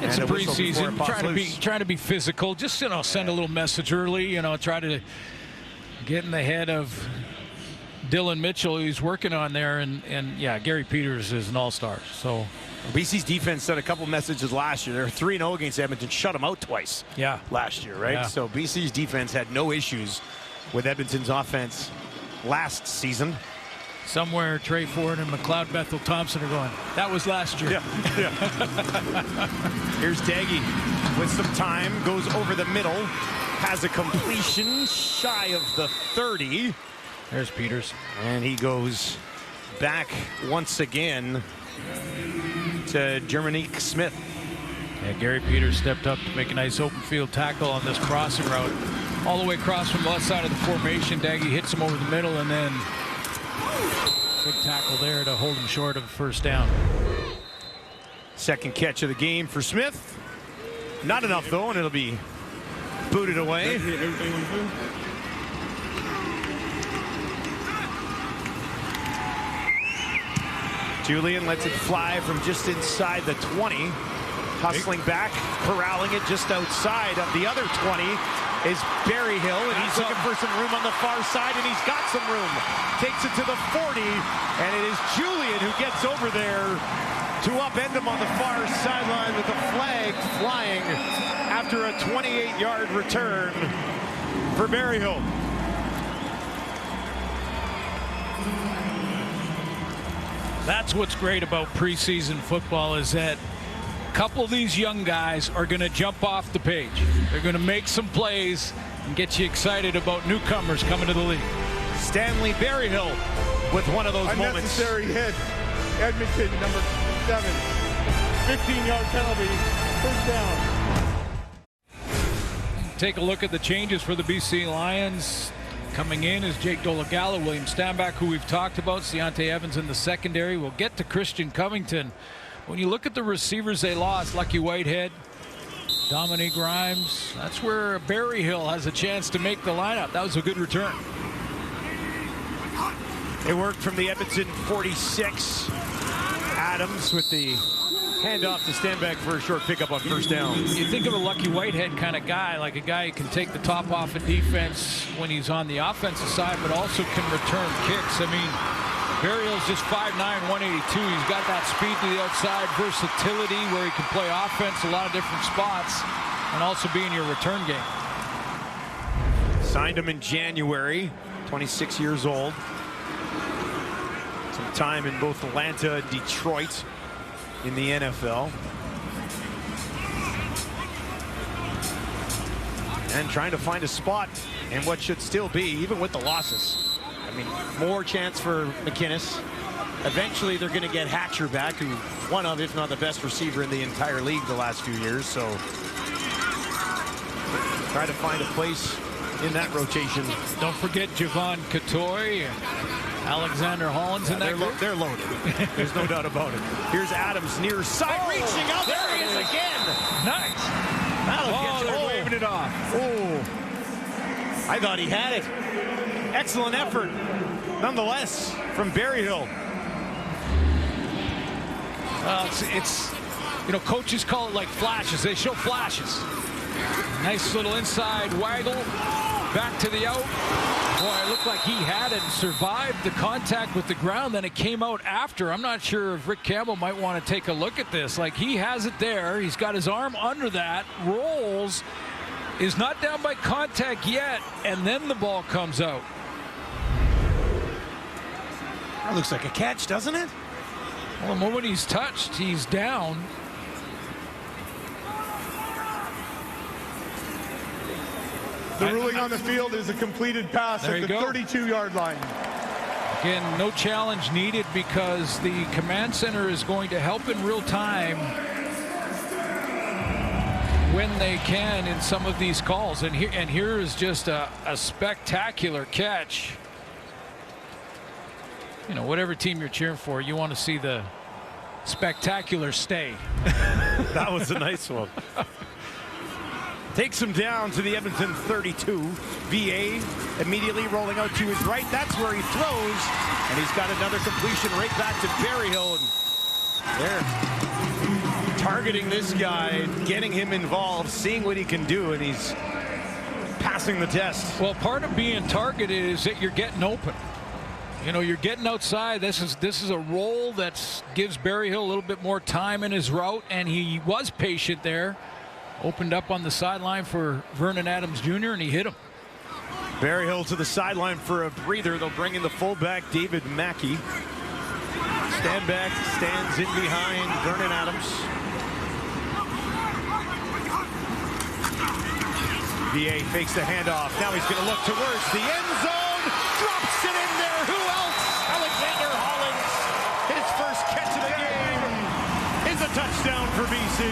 It's a preseason, trying to be physical. Just, send a little message early, try to get in the head of Dylan Mitchell, who's working on there. And yeah, Gary Peters is an all-star. So
BC's defense sent a couple messages last year. They're 3-0 against Edmonton, shut them out twice last year, right?
Yeah.
So BC's defense had no issues with Edmonton's offense last season.
Somewhere Trey Ford and McLeod Bethel Thompson are going, that was last year.
Yeah. Here's Daggy with some time, goes over the middle, has a completion shy of the 30.
There's Peters.
And he goes back once again to Germanique Smith.
Yeah, Gary Peters stepped up to make a nice open field tackle on this crossing route. All the way across from the left side of the formation. Daggy hits him over the middle, and then big tackle there to hold him short of a first down.
Second catch of the game for Smith. Not enough, though, and it'll be booted away. Julian lets it fly from just inside the 20. Hustling back, corralling it just outside of the other 20 is Berryhill, and he's looking for some room on the far side, and he's got some room. Takes it to the 40, and it is Julian who gets over there to upend him on the far sideline with the flag flying after a 28-yard return for Berryhill.
That's what's great about preseason football, is that a couple of these young guys are going to jump off the page. They're going to make some plays and get you excited about newcomers coming to the league.
Stanley Berryhill with one of those moments.
Unnecessary hit. Edmonton, number 7. 15-yard penalty. First down.
Take a look at the changes for the BC Lions. Coming in is Jake Dolagala, William Stanback, who we've talked about, Deontay Evans in the secondary. We'll get to Christian Covington. When you look at the receivers they lost, Lucky Whitehead, Dominique Grimes, that's where Berryhill has a chance to make the lineup. That was a good return.
It worked from the Edmonton 46. Adams with the handoff to Stanback for a short pickup on first down.
You think of a Lucky Whitehead kind of guy, like a guy who can take the top off of defense when he's on the offensive side, but also can return kicks. I mean, Berryhill's just 5'9", 182. He's got that speed to the outside, versatility where he can play offense a lot of different spots and also be in your return game.
Signed him in January, 26 years old. Some time in both Atlanta and Detroit in the NFL. And trying to find a spot in what should still be, even with the losses. I mean, more chance for McInnes. Eventually, they're going to get Hatcher back, who one of, if not the best receiver in the entire league the last few years. So try to find a place in that rotation.
Don't forget Javon Katoy, Alexander Hollins in that group.
They're loaded. There's no doubt about it. Here's Adams near side, reaching up. There he is again.
Nice.
They're waving it off. Oh, I thought he had it. Excellent effort, nonetheless, from Berryhill.
It's coaches call it like flashes. They show flashes. Nice little inside waggle. Back to the out. Boy, it looked like he had it and survived the contact with the ground. Then it came out after. I'm not sure if Rick Campbell might want to take a look at this. Like, he has it there. He's got his arm under that. Rolls. Is not down by contact yet. And then the ball comes out.
That looks like a catch, doesn't it?
Well, the moment he's touched, he's down.
The ruling on the field is a completed pass at the 32-yard line.
Again, no challenge needed because the command center is going to help in real time when they can in some of these calls. And here is just a spectacular catch. You know, whatever team you're cheering for, you want to see the spectacular stay.
That was a nice one. Takes him down to the Edmonton 32. VA immediately rolling out to his right. That's where he throws. And he's got another completion right back to Berryhill. And they're targeting this guy, getting him involved, seeing what he can do, and he's passing the test.
Well, part of being targeted is that you're getting open. You know, you're getting outside. This is a roll that gives Berryhill a little bit more time in his route, and he was patient there. Opened up on the sideline for Vernon Adams Jr., and he hit him.
Berryhill to the sideline for a breather. They'll bring in the fullback, David Mackey. Stand back, stands in behind Vernon Adams. VA fakes the handoff. Now he's going to look towards the end zone. Drops it in there. Who else? Alexander Hollins. His first catch of the game is a touchdown for BC.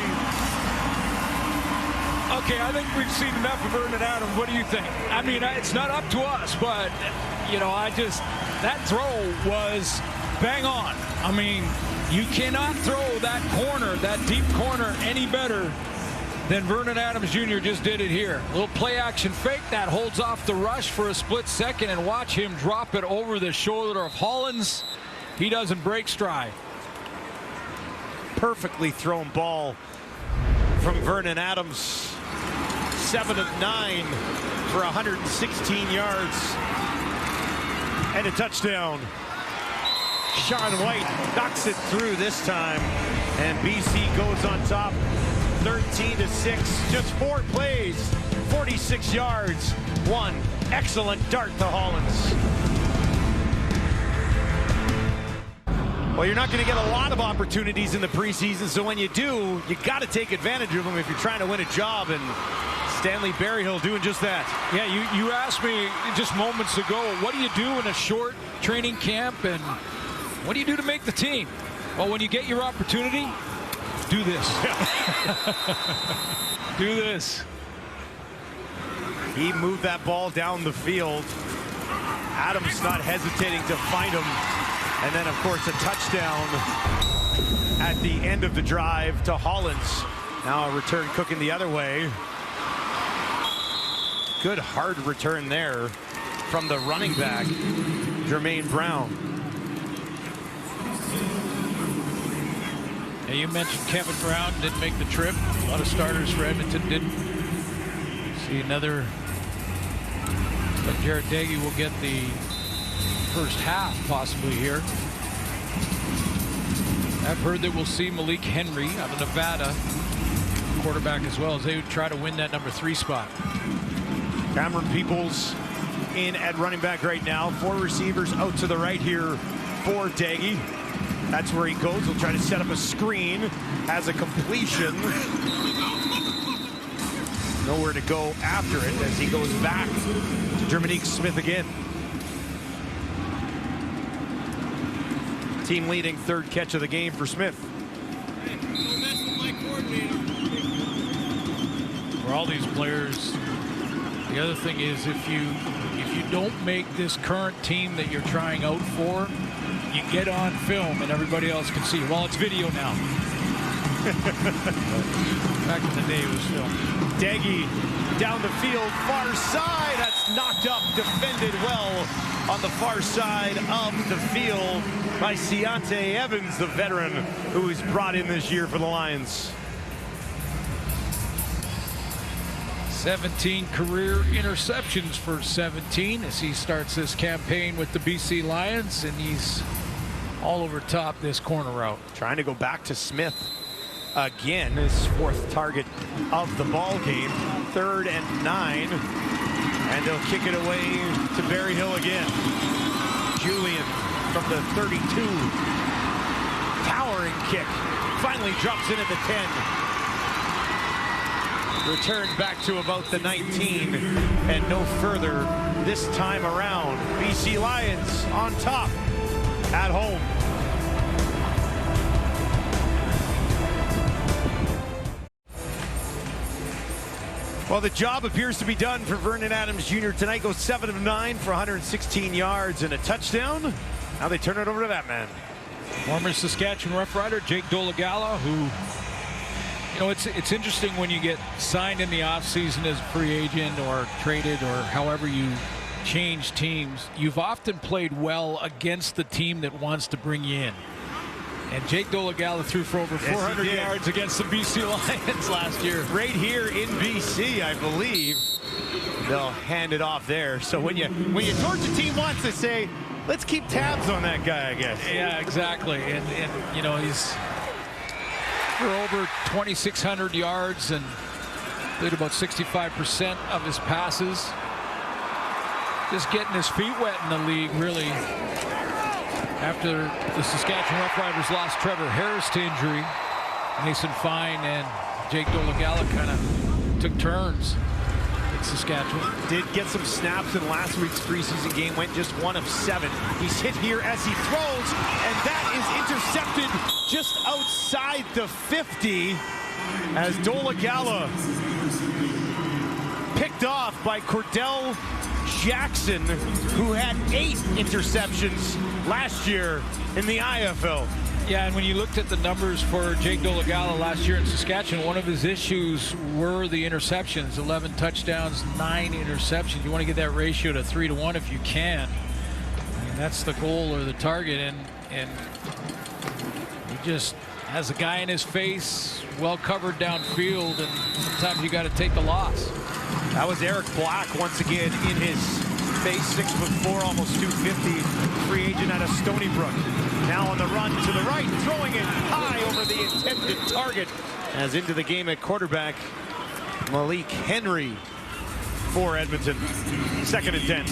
Okay, I think we've seen enough of Vernon Adams. What do you think? I mean, it's not up to us, but, you know, that throw was bang on. I mean, you cannot throw that corner, that deep corner, any better than Vernon Adams Jr. just did it here. A little play action fake that holds off the rush for a split second, and watch him drop it over the shoulder of Hollins. He doesn't break stride.
Perfectly thrown ball from Vernon Adams. 7 of 9 for 116 yards and a touchdown. Sean White knocks it through this time, and BC goes on top 13-6. Just 4 plays, 46 yards, 1 excellent dart to Hollins. Well, you're not going to get a lot of opportunities in the preseason, so when you do, you got to take advantage of them if you're trying to win a job, and Stanley Berryhill doing just that.
Yeah, you asked me just moments ago, what do you do in a short training camp, and what do you do to make the team? Well, when you get your opportunity, do this. Do this.
He moved that ball down the field. Adams not hesitating to find him. And then, of course, a touchdown at the end of the drive to Hollins. Now a return cooking the other way. Good hard return there from the running back, Jermaine Brown.
Yeah, you mentioned Kevin Brown didn't make the trip. A lot of starters for Edmonton didn't. See another. But Jared Daggy will get the first half possibly here. I've heard that we'll see Malik Henry out of Nevada, quarterback as well, as they would try to win that number 3 spot.
Cameron Peoples in at running back right now. 4 receivers out to the right here for Daggy. That's where he goes. He'll try to set up a screen. Has a completion. Nowhere to go after it as he goes back to Jermanique Smith again. Team leading 3rd catch of the game for Smith.
For all these players, the other thing is if you don't make this current team that you're trying out for, you get on film and everybody else can see. Well, it's video now. Back in the day, it was film.
Daggy down the field, far side. That's knocked up, defended well on the far side of the field by Ciante Evans, the veteran who was brought in this year for the Lions.
17 career interceptions for 17 as he starts this campaign with the BC Lions, and he's all over top this corner route.
Trying to go back to Smith again, his 4th target of the ball game. 3rd and 9, and they'll kick it away to Berryhill again. Julian from the 32, towering kick, finally drops in at the 10. Returned back to about the 19 and no further this time around. BC Lions on top at home. Well, the job appears to be done for Vernon Adams Jr. tonight. Goes 7 of 9 for 116 yards and a touchdown. Now they turn it over to that man.
Former Saskatchewan Rough Rider Jake Dolegala, who, you know, it's interesting when you get signed in the offseason as a free agent or traded or however you change teams. You've often played well against the team that wants to bring you in. And Jake Dolegala threw for over 400 yards against the BC Lions last year.
Right here in BC, I believe. They'll hand it off there. So when your Georgia team wants to say, let's keep tabs on that guy, I guess.
Yeah, exactly. And you know, he's for over 2,600 yards and did about 65% of his passes. Just getting his feet wet in the league, really. After the Saskatchewan Roughriders lost Trevor Harris to injury, Mason Fine and Jake Dolegala kind of took turns in Saskatchewan.
Did get some snaps in last week's preseason game, went just 1 of 7. He's hit here as he throws, and that is intercepted just outside the 50 as Dolegala picked off by Cordell Jackson, who had 8 interceptions last year in the IFL.
Yeah, and when you looked at the numbers for Jake Dolegala last year in Saskatchewan, one of his issues were the interceptions. 11 touchdowns, 9 interceptions. You want to get that ratio to 3 to 1 if you can. I mean, that's the goal or the target, and he just has a guy in his face, well covered downfield, and sometimes you got to take the loss.
That was Eric Black once again in his face, 6'4", almost 250, free agent out of Stony Brook. Now on the run to the right, throwing it high over the intended target. As into the game at quarterback, Malik Henry for Edmonton. 2nd and 10.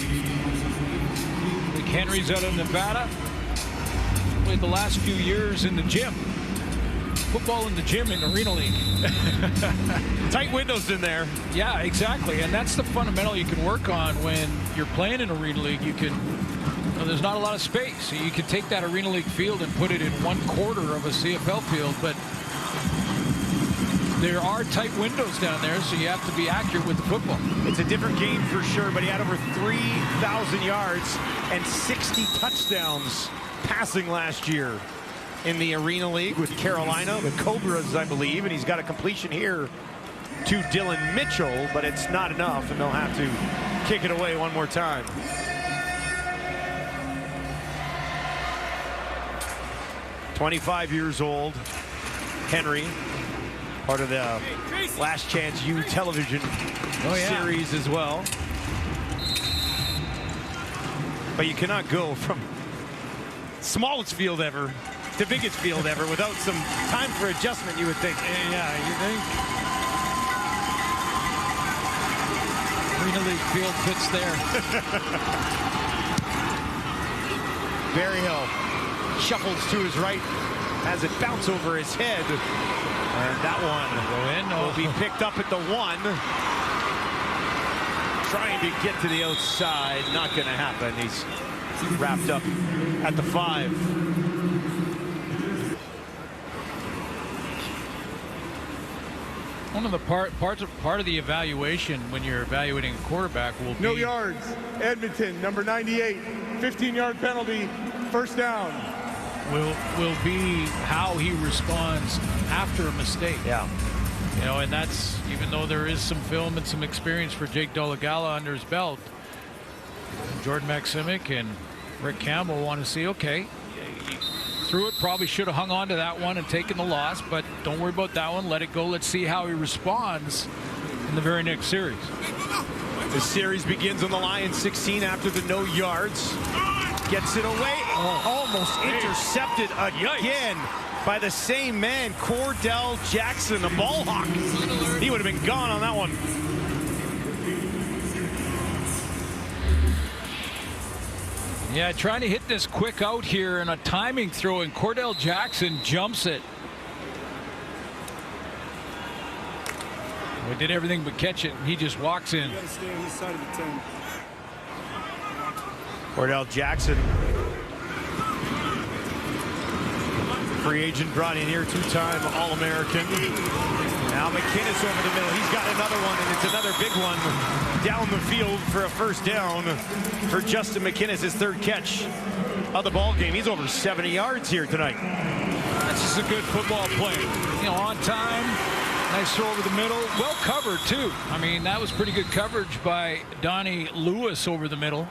Malik Henry's out of Nevada. Played the last few years in the gym. Football in the gym in Arena League.
Tight windows in there.
Yeah, exactly. And that's the fundamental you can work on when you're playing in Arena League. You can, there's not a lot of space. So you can take that Arena League field and put it in 1/4 of a CFL field, but there are tight windows down there, so you have to be accurate with the football.
It's a different game for sure, but he had over 3,000 yards and 60 touchdowns passing last year in the Arena League with Carolina, the Cobras, I believe, and he's got a completion here to Dylan Mitchell, but it's not enough, and they'll have to kick it away one more time. "25 years old, Henry, part of the Last Chance U television series as well. But you cannot go from smallest field ever to biggest field ever without some time for adjustment, you would think.
Yeah, you think? Arena League field fits there.
Berryhill shuffles to his right, has it bounce over his head. And that one will be picked up at the 1. Trying to get to the outside, not going to happen. He's wrapped up at the 5.
One of the part of the evaluation when you're evaluating a quarterback will be
No yards. Edmonton, number 98, 15-yard penalty, 1st down.
will be how he responds after a mistake.
Yeah.
You know, and that's, even though there is some film and some experience for Jake Dolegala under his belt, Jordan Maximic and Rick Campbell want to see, okay, threw it, probably should have hung on to that one and taken the loss, but don't worry about that one, let it go, let's see how he responds in the very next series.
The series begins on the Lions 16 after the no yards. Gets it away. Almost intercepted again by the same man, Cordell Jackson, the ball hawk. He would have been gone on that one.
Yeah, trying to hit this quick out here and a timing throw, and Cordell Jackson jumps it. We did everything but catch it, and he just walks in.
Cordell Jackson, free agent, brought in here, two-time All-American. Now McInnes over the middle. He's got another one, and it's another big one down the field for a first down for Justin McInnes, his third catch of the ball game. He's over 70 yards here tonight.
That's just a good football play. You know, on time, nice throw over the middle. Well covered, too. I mean, that was pretty good coverage by Donnie Lewis over the middle.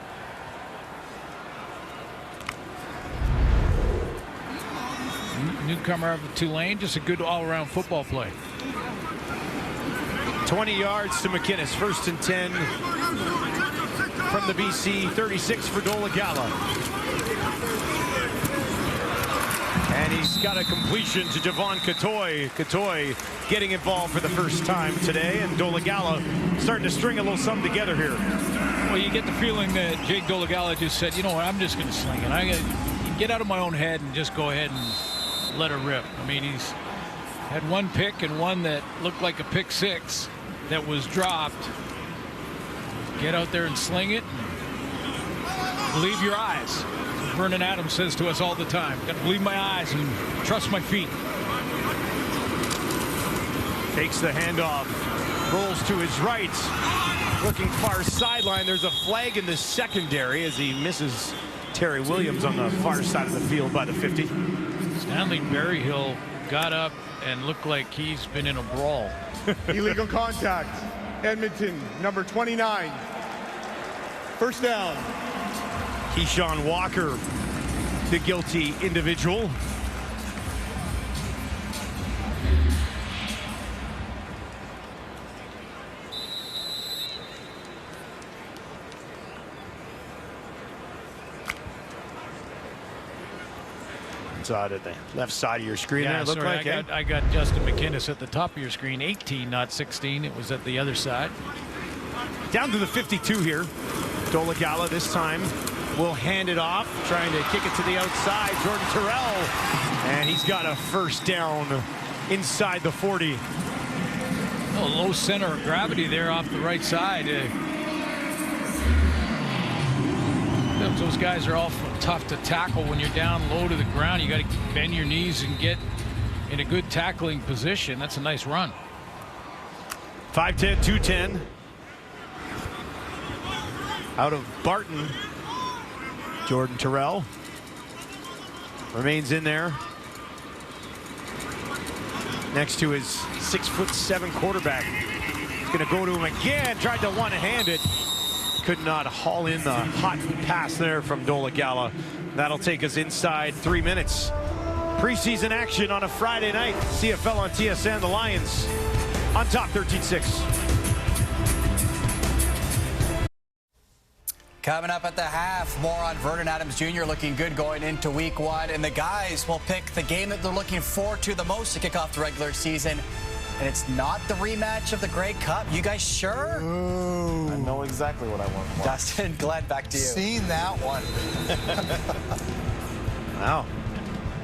Newcomer of Tulane, just a good all-around football play.
20 yards to McInnes, 1st and 10 from the BC 36 for Dolegala. And he's got a completion to Javon Catoy. Catoy getting involved for the first time today, and Dolegala starting to string a little something together here.
Well, you get the feeling that Jake Dolegala just said, you know what, I'm just going to sling it. I got to get out of my own head and just go ahead and let her rip. I mean, he's had one pick and one that looked like a pick six that was dropped. Get out there and sling it. And believe your eyes. Vernon Adams says to us all the time, got to believe my eyes and trust my feet.
Takes the handoff, rolls to his right, looking far sideline. There's a flag in the secondary as he misses Terry Williams on the far side of the field by the 50.
Stanley Berryhill got up and looked like he's been in a brawl.
Illegal contact. Edmonton, number 29. First down.
Keyshawn Walker, the guilty individual. At the left side of your screen.
Yeah,
there, looked
sorry,
like
I got Justin McInnes at the top of your screen, 18, not 16. It was at the other side.
Down to the 52 here. Dolegala this time will hand it off, trying to kick it to the outside. Jordan Terrell, and he's got a first down inside the 40.
A low center of gravity there off the right side. Those guys are all tough to tackle when you're down low to the ground. You got to bend your knees and get in a good tackling position. That's a nice run.
5'10", 210. Out of Barton, Jordan Terrell remains in there next to his 6'7" quarterback. He's going to go to him again. Tried to one-hand it. Could not haul in the hot pass there from Dolegala. That'll take us inside 3 minutes. Preseason action on a Friday night. CFL on TSN. The Lions on top, 13-6.
Coming up at the half, more on Vernon Adams Jr. looking good going into week one. And the guys will pick the game that they're looking forward to the most to kick off the regular season. And it's not the rematch of the Grey Cup. You guys sure?
I know exactly what I want.
Dustin, Glenn, back to you.
Seen that one.
Wow.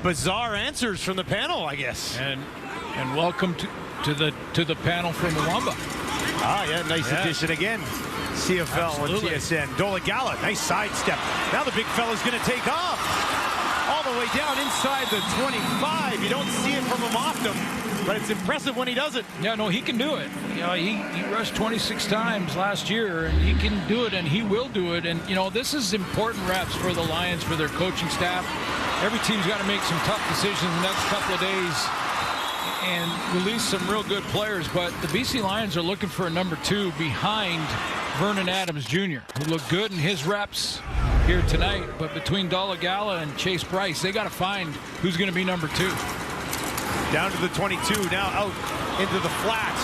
Bizarre answers from the panel, I guess.
And welcome to the panel from Mwamba.
Ah, yeah, nice addition again. CFL
Absolutely.
and TSN. Dolegala, nice sidestep. Now the big fella's going to take off. All the way down inside the 25. You don't see it from him often, but it's impressive when he does it.
Yeah, no, he can do it. You know, he rushed 26 times last year, and he can do it, and he will do it. And, you know, this is important reps for the Lions, for their coaching staff. Every team's got to make some tough decisions in the next couple of days and release some real good players. But the BC Lions are looking for a number 2 behind Vernon Adams Jr., who looked good in his reps here tonight. But between Dolegala and Chase Bryce, they got to find who's going to be number 2.
Down to the 22, now out into the flat.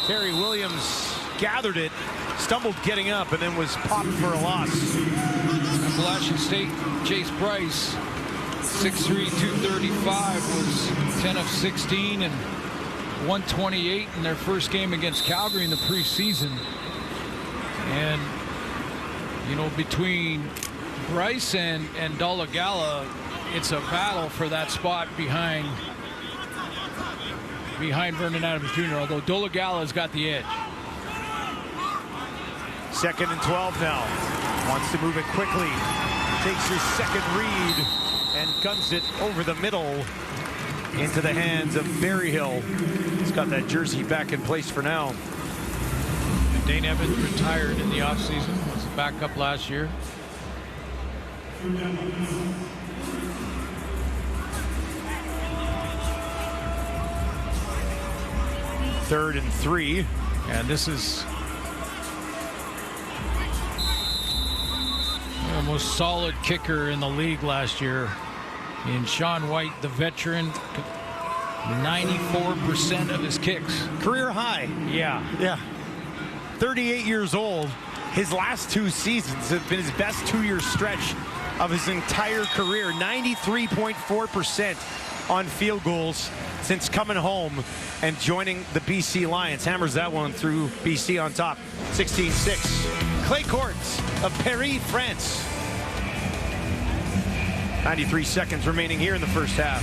Terry Williams gathered it, stumbled getting up, and then was popped for a loss.
Appalachian State, Chase Bryce, 6'3", 235, was 10 of 16 and 128 in their first game against Calgary in the preseason. And, you know, between Bryce and Dolegala, it's a battle for that spot behind Vernon Adams Jr., although Dolegala's got the edge.
2nd and 12 now. Wants to move it quickly. Takes his second read and guns it over the middle into the hands of Berryhill. He's got that jersey back in place for now.
Dane Evans retired in the offseason. Was a backup last year.
Third and 3.
And this is the most solid kicker in the league last year. In Sean White, the veteran, 94% of his kicks.
Career high.
Yeah.
38 years old. His last 2 seasons have been his best 2-year stretch of his entire career. 93.4% on field goals since coming home and joining the BC Lions. Hammers that one through BC on top. 16-6. Clay courts of Paris, France. 93 seconds remaining here in the first half.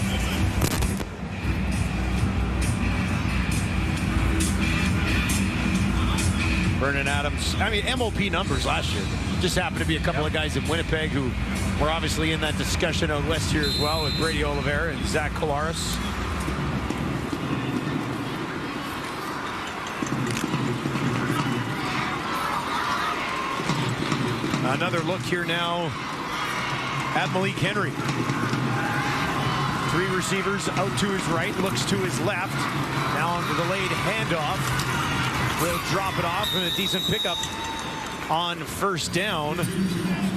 Vernon Adams, MOP numbers last year. Just happened to be a couple of guys in Winnipeg who were obviously in that discussion out west here as well, with Brady Oliveira and Zach Collaros. Another look here now at Malik Henry. 3 receivers out to his right, looks to his left. Now on the delayed handoff. Will drop it off, and a decent pickup on first down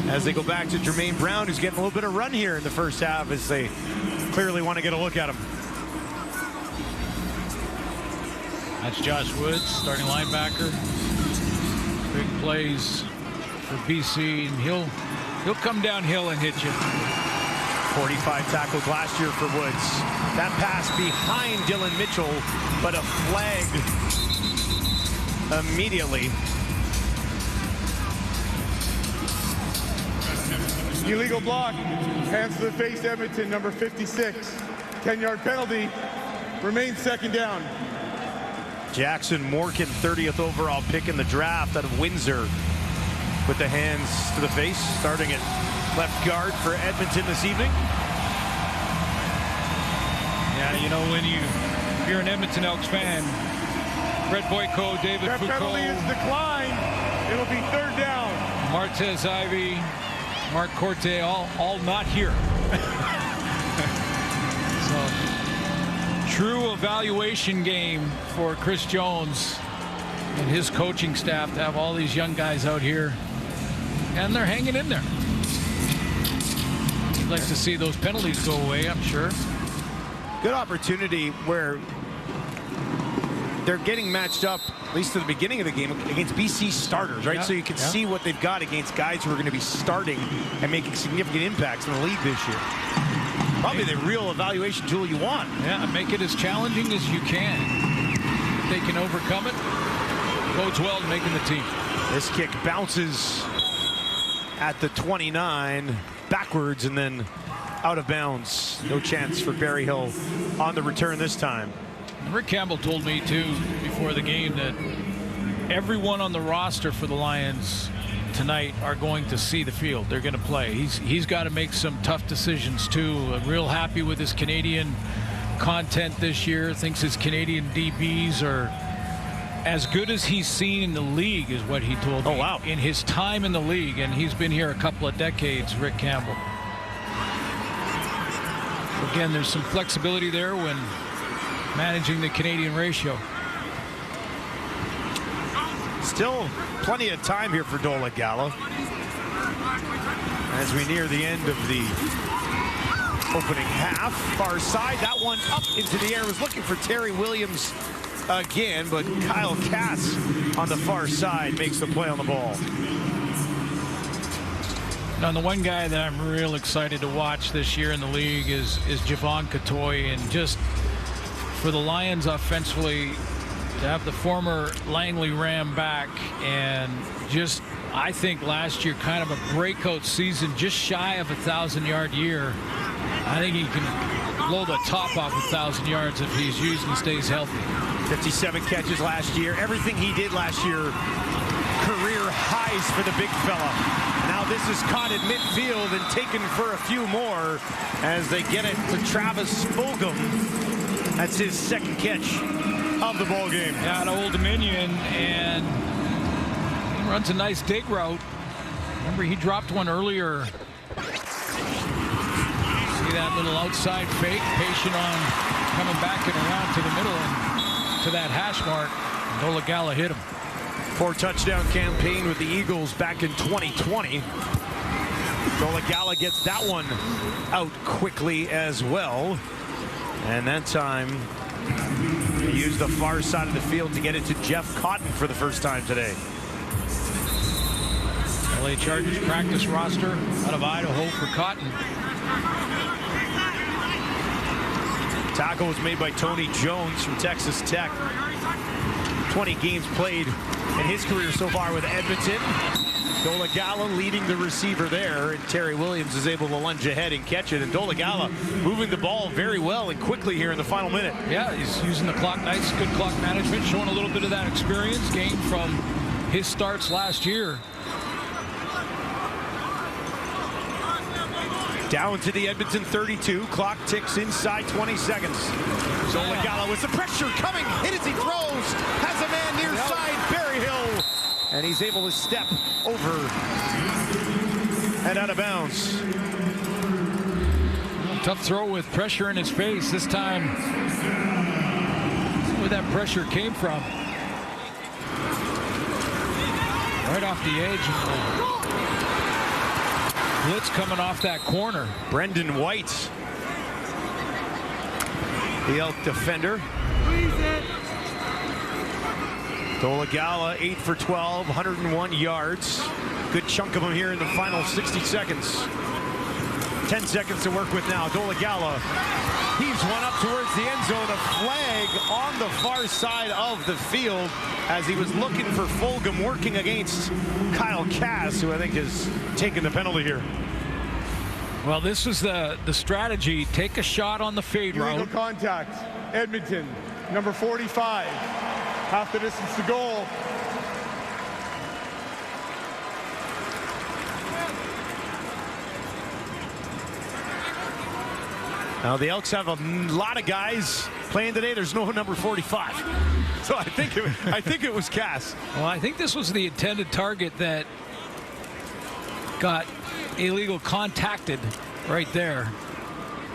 as they go back to Jermaine Brown, who's getting a little bit of run here in the first half as they clearly want to get a look at him.
That's Josh Woods, starting linebacker. Big plays for BC, and he'll come downhill and hit you.
45 tackles last year for Woods. That pass behind Dylan Mitchell, but a flag immediately.
Illegal block. Hands to the face, Edmonton, number 56. 10-yard penalty. Remains 2nd down.
Jackson Morgan, 30th overall pick in the draft out of Windsor, with the hands to the face, starting at left guard for Edmonton this evening.
Yeah, you know, if you're an Edmonton Elks fan, Brett Boyko, David
That
Foucault,
penalty is declined. It'll be 3rd down.
Martez Ivy, Mark Corte, all not here. So, true evaluation game for Chris Jones and his coaching staff to have all these young guys out here, and they're hanging in there. He'd like to see those penalties go away, I'm sure.
Good opportunity where they're getting matched up, at least at the beginning of the game, against BC starters, right?
Yeah,
So you can see what they've got against guys who are going to be starting and making significant impacts in the league this year. Probably the real evaluation tool you want.
Yeah, make it as challenging as you can. If they can overcome it, bodes well to making the team.
This kick bounces at the 29, backwards, and then out of bounds. No chance for Berryhill on the return this time.
Rick Campbell told me, too, before the game that everyone on the roster for the Lions tonight are going to see the field. They're going to play. He's got to make some tough decisions, too. Real happy with his Canadian content this year. Thinks his Canadian DBs are as good as he's seen in the league, is what he told me.
Oh, wow.
In his time in the league, and he's been here a couple of decades, Rick Campbell. Again, there's some flexibility there when managing the Canadian ratio.
Still plenty of time here for Dolegala as we near the end of the opening half. Far side, that one up into the air, was looking for Terry Williams again, but Kyle Cass on the far side makes the play on the ball.
Now, the one guy that I'm real excited to watch this year in the league is Javon Catoy, and just for the Lions offensively to have the former Langley Ram back, and just I think last year kind of a breakout season, just shy of 1,000-yard year. I think he can blow the top off 1,000 yards if he's used and stays healthy.
57 catches last year. Everything he did last year, career highs for the big fella. Now this is caught at midfield and taken for a few more as they get it to Travis Fulgham. That's his second catch of the ball game.
Yeah, at Old Dominion, and he runs a nice dig route. Remember, he dropped one earlier. See that little outside fake, patient on coming back and around to the middle and to that hash mark. Dolagala hit him.
4-touchdown campaign with the Eagles back in 2020. Dolagala gets that one out quickly as well. And that time, he used the far side of the field to get it to Jeff Cotton for the first time today.
LA Chargers practice roster out of Idaho for Cotton.
Tackle was made by Tony Jones from Texas Tech. 20 games played in his career so far with Edmonton. Dolagala leading the receiver there, and Terry Williams is able to lunge ahead and catch it. And Dolagala moving the ball very well and quickly here in the final minute.
Yeah, he's using the clock nice, good clock management, showing a little bit of that experience gained from his starts last year.
Down to the Edmonton 32. Clock ticks inside 20 seconds. Dolagala with the pressure coming. Hit as he throws. Has a man near side. Berryhill. And he's able to step over and out of bounds.
Tough throw with pressure in his face. This time, where that pressure came from. Right off the edge. Blitz coming off that corner.
Brendan White, the Elk defender. Dolagala 8 for 12, 101 yards. Good chunk of them here in the final 60 seconds. 10 seconds to work with now. Dolagala heaves one up towards the end zone. A flag on the far side of the field as he was looking for Fulgham, working against Kyle Cass, who I think has taken the penalty here.
Well, this was the strategy. Take a shot on the fade route.
Illegal contact. Edmonton, number 45. Half the distance to goal.
Now the Elks have a lot of guys playing today. There's no number 45. So I think it was Cass.
Well, I think this was the intended target that got illegal contacted right there.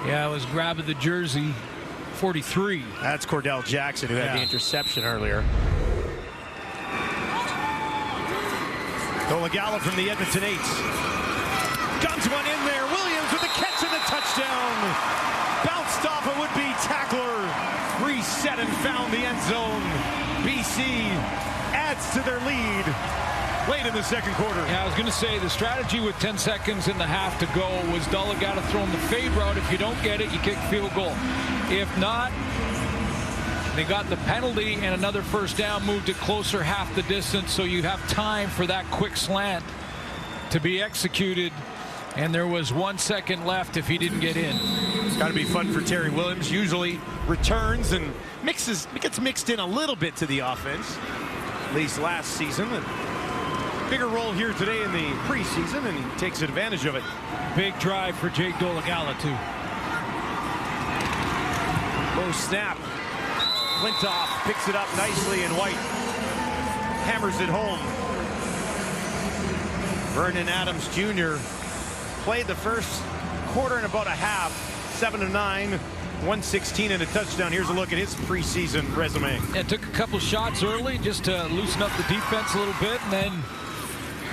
Yeah, it was grabbing the jersey 43.
That's Cordell Jackson, who had the interception earlier. Dolagala from the Edmonton 8. Guns one in there. Williams with the catch and the touchdown. Bounced off a would-be tackler. Reset and found the end zone. BC adds to their lead late in the second quarter.
Yeah, I was going to say the strategy with 10 seconds in the half to go was Dolagala throwing the fade route. If you don't get it, you kick field goal. If not, they got the penalty and another first down, moved it closer half the distance, so you have time for that quick slant to be executed. And there was 1 second left if he didn't get in.
It's got to be fun for Terry Williams. Usually returns and gets mixed in a little bit to the offense, at least last season. Bigger role here today in the preseason, and he takes advantage of it.
Big drive for Jake Dolagala, too.
Low snap. Flintoff picks it up nicely, and White hammers it home. Vernon Adams Jr. played the first quarter and about a half. 7 of 9, 116 and a touchdown. Here's a look at his preseason resume.
Yeah, took a couple shots early just to loosen up the defense a little bit, and then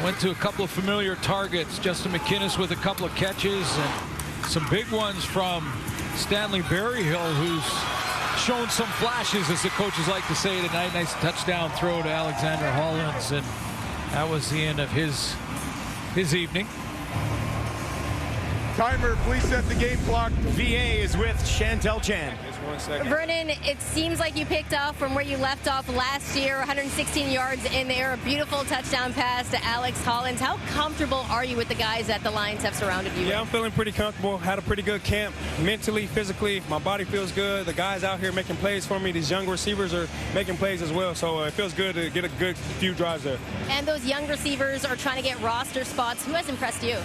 went to a couple of familiar targets. Justin McInnes with a couple of catches and some big ones from Stanley Berryhill, who's shown some flashes, as the coaches like to say tonight. Nice touchdown throw to Alexander Hollins, and that was the end of his evening.
Timer, please set the game clock.
VA is with Chantel Chan.
Just 1 second.
Vernon, it seems like you picked off from where you left off last year, 116 yards in there, a beautiful touchdown pass to Alex Hollins. How comfortable are you with the guys that the Lions have surrounded you with?
Yeah, I'm feeling pretty comfortable. Had a pretty good camp, mentally, physically. My body feels good. The guys out here making plays for me. These young receivers are making plays as well, so it feels good to get a good few drives there.
And those young receivers are trying to get roster spots. Who has impressed you?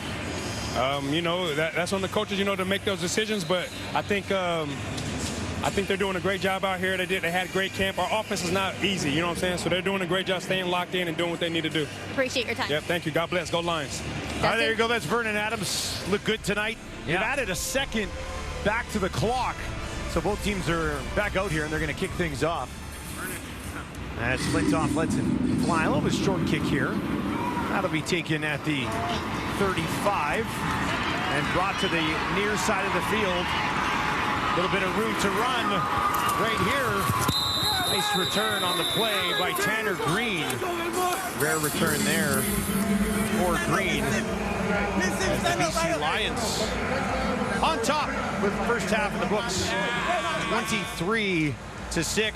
You know, that's on the coaches, you know, to make those decisions, but I think they're doing a great job out here. They had a great camp. Our offense is not easy, you know what I'm saying? So they're doing a great job staying locked in and doing what they need to do.
Appreciate your time.
Yep, thank you. God bless. Go Lions.
All right, there you go. That's Vernon Adams. Look good tonight. You've added a second back to the clock. So both teams are back out here, and they're going to kick things off. As Flintoff lets him fly. A little bit short kick here. That'll be taken at the 35 and brought to the near side of the field. A little bit of room to run right here. Nice return on the play by Tanner Green. Rare return there for Green. As the BC Lions on top with the first half of the books. 23-6.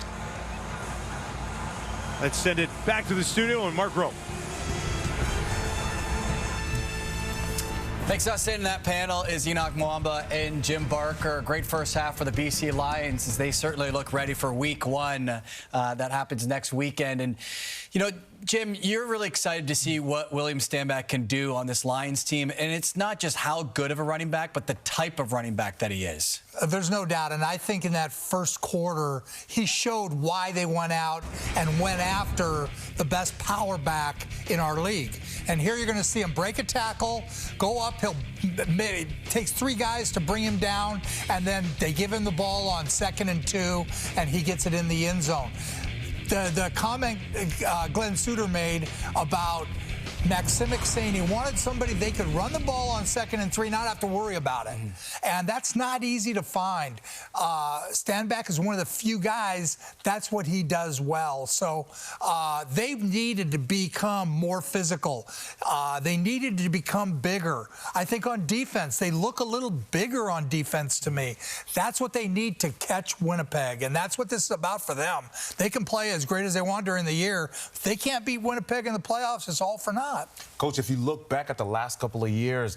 Let's send it back to the studio and Mark Rowe.
Thanks to us in that panel is Enoch Mwamba and Jim Barker. Great first half for the BC Lions as they certainly look ready for week one. That happens next weekend. And, you know, Jim, you're really excited to see what William Stanback can do on this Lions team. And it's not just how good of a running back, but the type of running back that he is.
There's no doubt. And I think in that first quarter, he showed why they went out and went after the best power back in our league. And here you're going to see him break a tackle, go uphill. It takes 3 guys to bring him down, and then they give him the ball on 2nd and 2, and he gets it in the end zone. The comment Glenn Suter made about Maximic saying he wanted somebody they could run the ball on 2nd and 3, not have to worry about it. And that's not easy to find. Stanback is one of the few guys, that's what he does well. So they've needed to become more physical. They needed to become bigger. I think on defense, they look a little bigger on defense to me. That's what they need to catch Winnipeg, and that's what this is about for them. They can play as great as they want during the year. If they can't beat Winnipeg in the playoffs, it's all for naught.
Coach, if you look back at the last couple of years,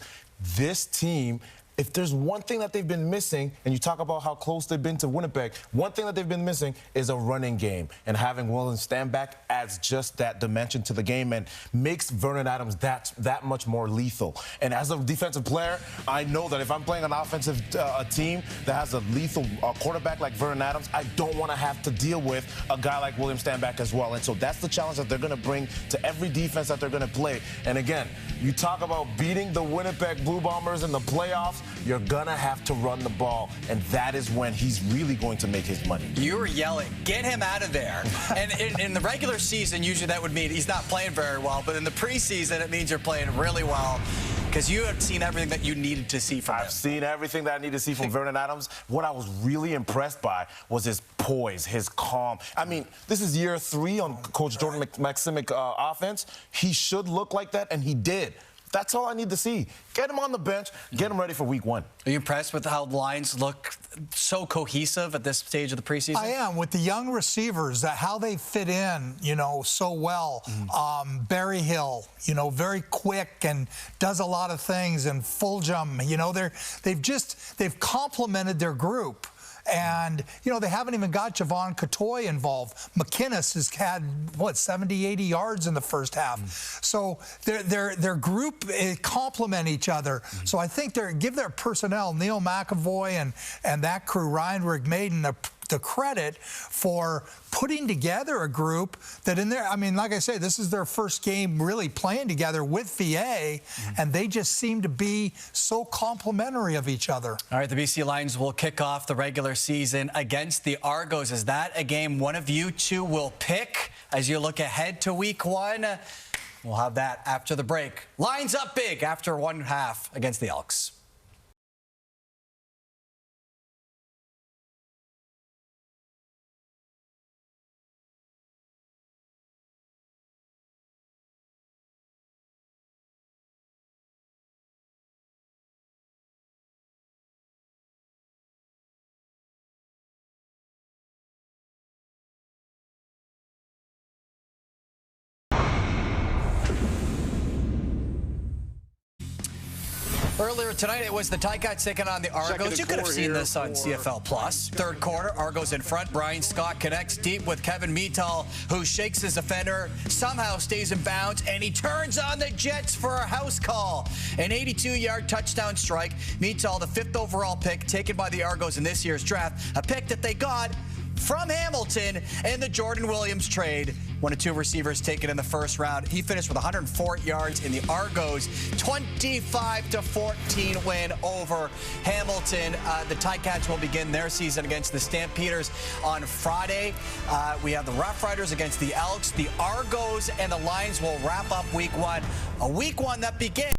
this team, if there's one thing that they've been missing, and you talk about how close they've been to Winnipeg, one thing that they've been missing is a running game. And having William Stanback adds just that dimension to the game and makes Vernon Adams that much more lethal. And as a defensive player, I know that if I'm playing an offensive team that has a lethal quarterback like Vernon Adams, I don't want to have to deal with a guy like William Stanback as well. And so that's the challenge that they're going to bring to every defense that they're going to play. And again, you talk about beating the Winnipeg Blue Bombers in the playoffs, you're going to have to run the ball, and that is when he's really going to make his money.
You were yelling, get him out of there. And in the regular season, usually that would mean he's not playing very well, but in the preseason, it means you're playing really well because you have seen everything that you needed to see from him.
I've seen everything that I need to see from Vernon Adams. What I was really impressed by was his poise, his calm. I mean, this is year 3 on Coach Jordan Maximic offense. He should look like that, and he did. That's all I need to see. Get him on the bench, get him ready for week 1.
Are you impressed with how the Lions look so cohesive at this stage of the preseason?
I am, with the young receivers, how they fit in, you know, so well. Barry Hill, you know, very quick and does a lot of things, and Fulgham, you know, they've complemented their group. And, you know, they haven't even got Javon Catoy involved. McInnes has had, 70, 80 yards in the first half. So their group complement each other. So I think give their personnel, Neil McAvoy and that crew, Ryan Rigmaiden, the credit for putting together a group that in there, I mean, like I say, this is their first game really playing together with VA, and they just seem to be so complimentary of each other.
All right, the BC Lions will kick off the regular season against the Argos. Is that a game one of you two will pick as you look ahead to week 1? We'll have that after the break. Lions up big after 1/2 against the Elks. Earlier tonight, it was the Ticats taking on the Argos. You could have seen this on CFL Plus. Third quarter, Argos in front. Brian Scott connects deep with Kevin Meatal, who shakes his defender, somehow stays in bounds, and he turns on the Jets for a house call. An 82-yard touchdown strike. Meatal, the 5th overall pick, taken by the Argos in this year's draft, a pick that they got from Hamilton in the Jordan Williams trade. One of 2 receivers taken in the first round. He finished with 104 yards in the Argos' 25-14 win over Hamilton. The Ticats will begin their season against the Stampeders on Friday. We have the Rough Riders against the Elks. The Argos and the Lions will wrap up week 1. A week 1 that begins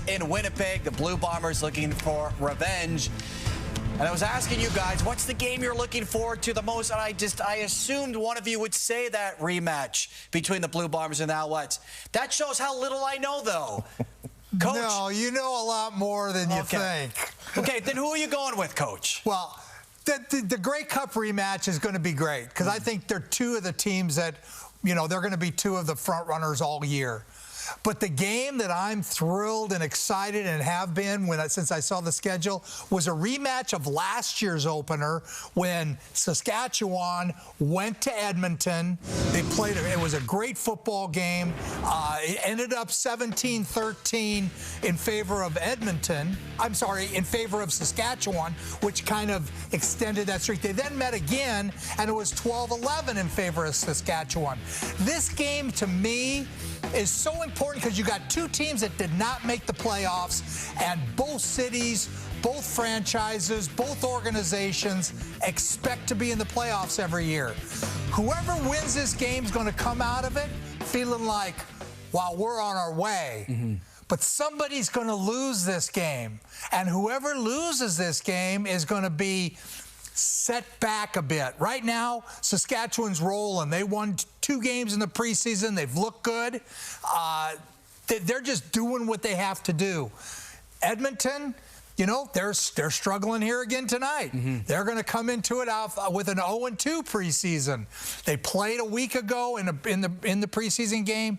in Winnipeg. The Blue Bombers looking for revenge. And I was asking you guys, what's the game you're looking forward to the most? And I assumed one of you would say that rematch between the Blue Bombers and the Alouettes. That shows how little I know, though. Coach?
No, you know a lot more than you think.
Okay, then who are you going with, Coach?
Well, the Grey Cup rematch is going to be great because I think they're 2 of the teams that, they're going to be 2 of the front runners all year. But the game that I'm thrilled and excited and have been since I saw the schedule was a rematch of last year's opener when Saskatchewan went to Edmonton. They played it was a great football game. It ended up 17-13 in favor of Edmonton. I'm sorry, in favor of Saskatchewan, which kind of extended that streak. They then met again, and it was 12-11 in favor of Saskatchewan. This game, to me, is so important because you got 2 teams that did not make the playoffs, and both cities, both franchises, both organizations expect to be in the playoffs every year. Whoever wins this game is going to come out of it feeling like, wow, we're on our way. But somebody's going to lose this game, and whoever loses this game is going to be set back a bit. Right now, Saskatchewan's rolling. They won 2 games in the preseason. They've looked good. They're just doing what they have to do. Edmonton, they're struggling here again tonight. They're going to come into it with an 0-2 preseason. They played a week ago in the preseason game.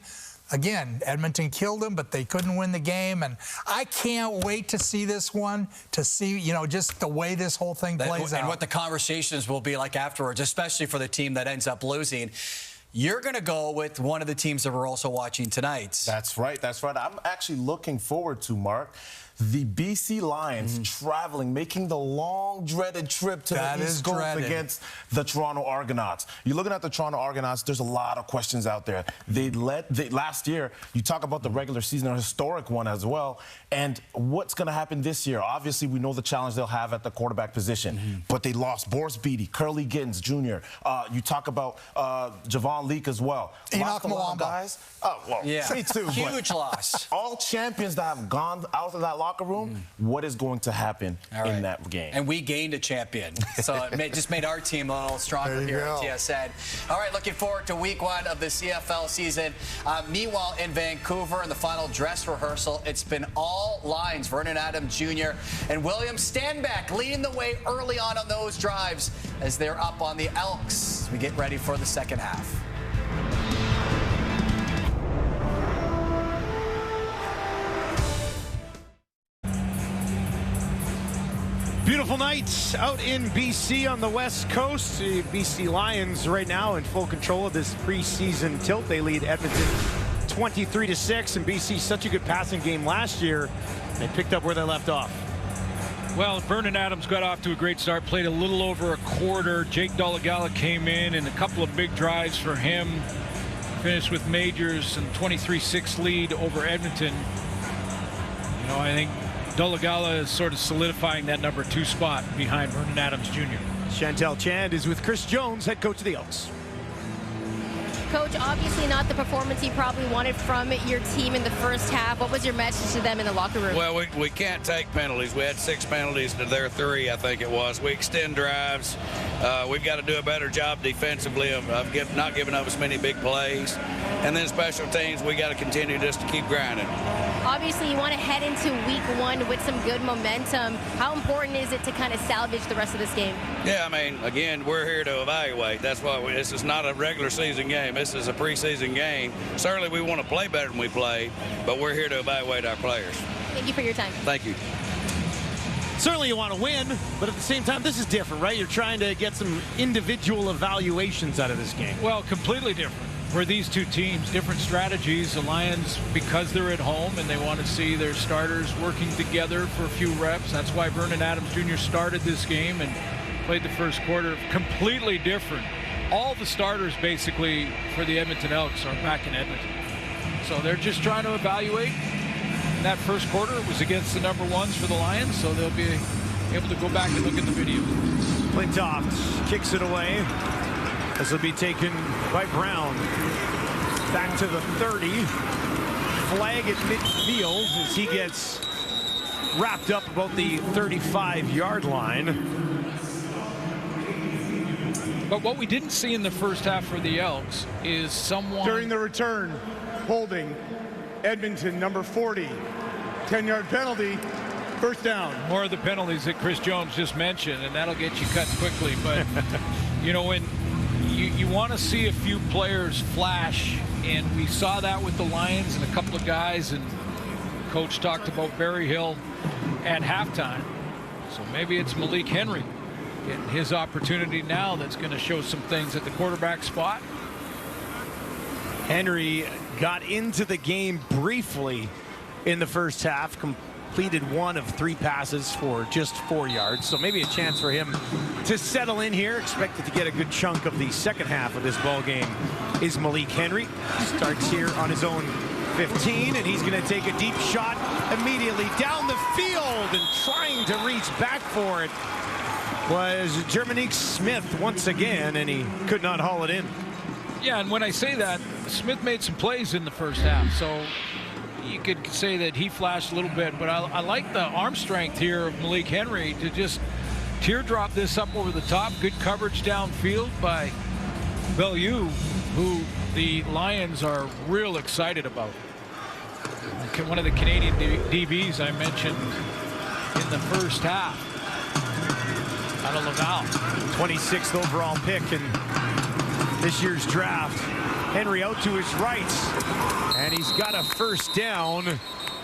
Again, Edmonton killed them, but they couldn't win the game. And I can't wait to see this one, to see, just the way this whole thing plays out. And
what the conversations will be like afterwards, especially for the team that ends up losing. You're going to go with one of the teams that we're also watching tonight.
That's right. That's right. I'm actually looking forward to, Mark, the BC Lions traveling, making the long dreaded trip to the East Coast against the Toronto Argonauts. You're looking at the Toronto Argonauts, there's a lot of questions out there. Last year, you talk about the regular season, a historic one as well. And what's going to happen this year? Obviously, we know the challenge they'll have at the quarterback position. But they lost Boris Beatty, Curly Gittins Jr. You talk about Javon Leake as well.
Enoch Mwamba.
Guys. Oh, well, me too.
Huge loss.
All champions that have gone out of that locker room, what is going to happen in that game?
And we gained a champion. So it just made our team a little stronger here at TSN. All right, looking forward to week 1 of the CFL season. Meanwhile, in Vancouver, in the final dress rehearsal, it's been all lines. Vernon Adams Jr. and William Stanback leading the way early on those drives as they're up on the Elks. We get ready for the second half.
Beautiful night out in BC on the West Coast. The BC Lions right now in full control of this preseason tilt. They lead Edmonton 23-6, and BC such a good passing game last year. They picked up where they left off.
Well, Vernon Adams got off to a great start, played a little over a quarter. Jake Dolegala came in and a couple of big drives for him. Finished with Majors and 23-6 lead over Edmonton. I think Dolegala is sort of solidifying that number 2 spot behind Vernon Adams Jr.
Chantel Chand is with Chris Jones, head coach of the Elks.
Coach, obviously not the performance you probably wanted from your team in the first half. What was your message to them in the locker room?
Well, we can't take penalties. We had 6 penalties to their 3, I think it was. We extend drives. We've got to do a better job defensively of not giving up as many big plays. And then special teams, we got to continue just to keep grinding.
Obviously, you want to head into week 1 with some good momentum. How important is it to kind of salvage the rest of this game?
Yeah, I mean, again, we're here to evaluate. That's why this is not a regular season game. This is a preseason game. Certainly, we want to play better than we played, but we're here to evaluate our players.
Thank you for your time.
Thank you.
Certainly you want to win, but at the same time, this is different, right? You're trying to get some individual evaluations out of this game.
Well, completely different. For these two teams, different strategies. The Lions, because they're at home and they want to see their starters working together for a few reps. That's why Vernon Adams Jr. started this game and played the first quarter. Completely different. All the starters, basically, for the Edmonton Elks are back in Edmonton. So they're just trying to evaluate. That first quarter was against the number ones for the Lions, so they'll be able to go back and look at the video.
Flintoff kicks it away. This will be taken by Brown. Back to the 30. Flag at midfield as he gets wrapped up about the 35-yard line.
But what we didn't see in the first half for the Elks is someone...
During the return, holding Edmonton, number 40. 10-yard penalty, first down.
More of the penalties that Chris Jones just mentioned, and that'll get you cut quickly. But, you know, when you want to see a few players flash, and we saw that with the Lions and a couple of guys, and Coach talked about Barry Hill at halftime. So maybe it's Malik Henry getting his opportunity now that's going to show some things at the quarterback spot.
Henry got into the game briefly in the first half, completed 1 of 3 passes for just 4 yards. So maybe a chance for him to settle in here. Expected to get a good chunk of the second half of this ball game is Malik Henry. Starts here on his own 15, and he's going to take a deep shot immediately down the field, and trying to reach back for it was Jermanique Smith once again, and he could not haul it in.
Yeah, and when I say that, Smith made some plays in the first half, so you could say that he flashed a little bit, but I like the arm strength here of Malik Henry to just teardrop this up over the top. Good coverage downfield by Bellew, who the Lions are real excited about. One of the Canadian DBs I mentioned in the first half out of Laval.
26th overall pick in this year's draft. Henry out to his right, and he's got a first down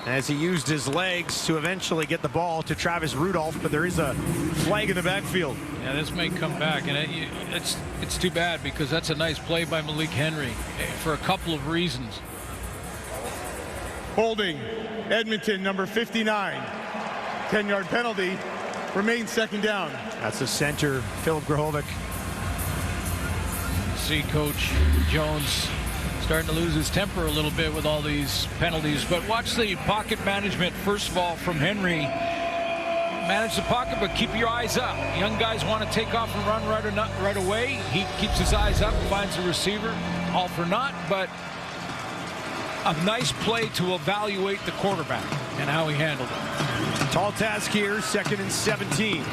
as he used his legs to eventually get the ball to Travis Rudolph, but there is a flag in the backfield.
Yeah, this may come back, and it's too bad because that's a nice play by Malik Henry for a couple of reasons.
Holding Edmonton, number 59. 10-yard penalty, remains second down.
That's the center, Philip Grahovic.
See Coach Jones starting to lose his temper a little bit with all these penalties, but watch the pocket management first of all from Henry. Manage the pocket, but keep your eyes up. Young guys want to take off and run right away. He keeps his eyes up, finds the receiver, all for naught, but a nice play to evaluate the quarterback and how he handled it.
Tall task here, 2nd and 17.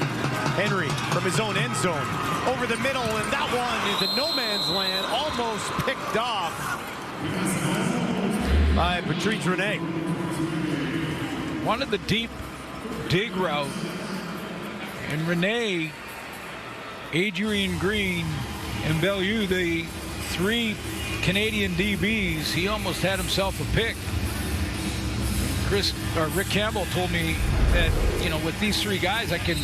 Henry from his own end zone over the middle, and that one is a no man's land, almost picked off by Patrice Rene.
Wanted the deep dig route, and Rene, Adrian Green, and Bellew, the 3 Canadian DBs, he almost had himself a pick. Rick Campbell told me that, you know, with these 3 guys, I can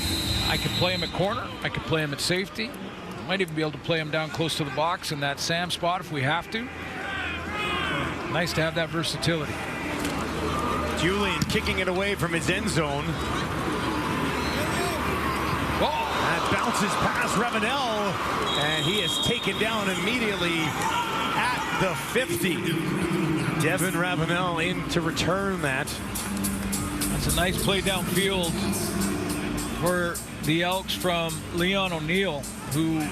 play him at corner, I can play him at safety, I might even be able to play him down close to the box in that Sam spot if we have to. Nice to have that versatility.
Julian kicking it away from his end zone. That bounces past Ravenel, and he is taken down immediately at the 50. Devin Ravenel in to return that.
That's a nice play downfield for the Elks from Leon O'Neill, who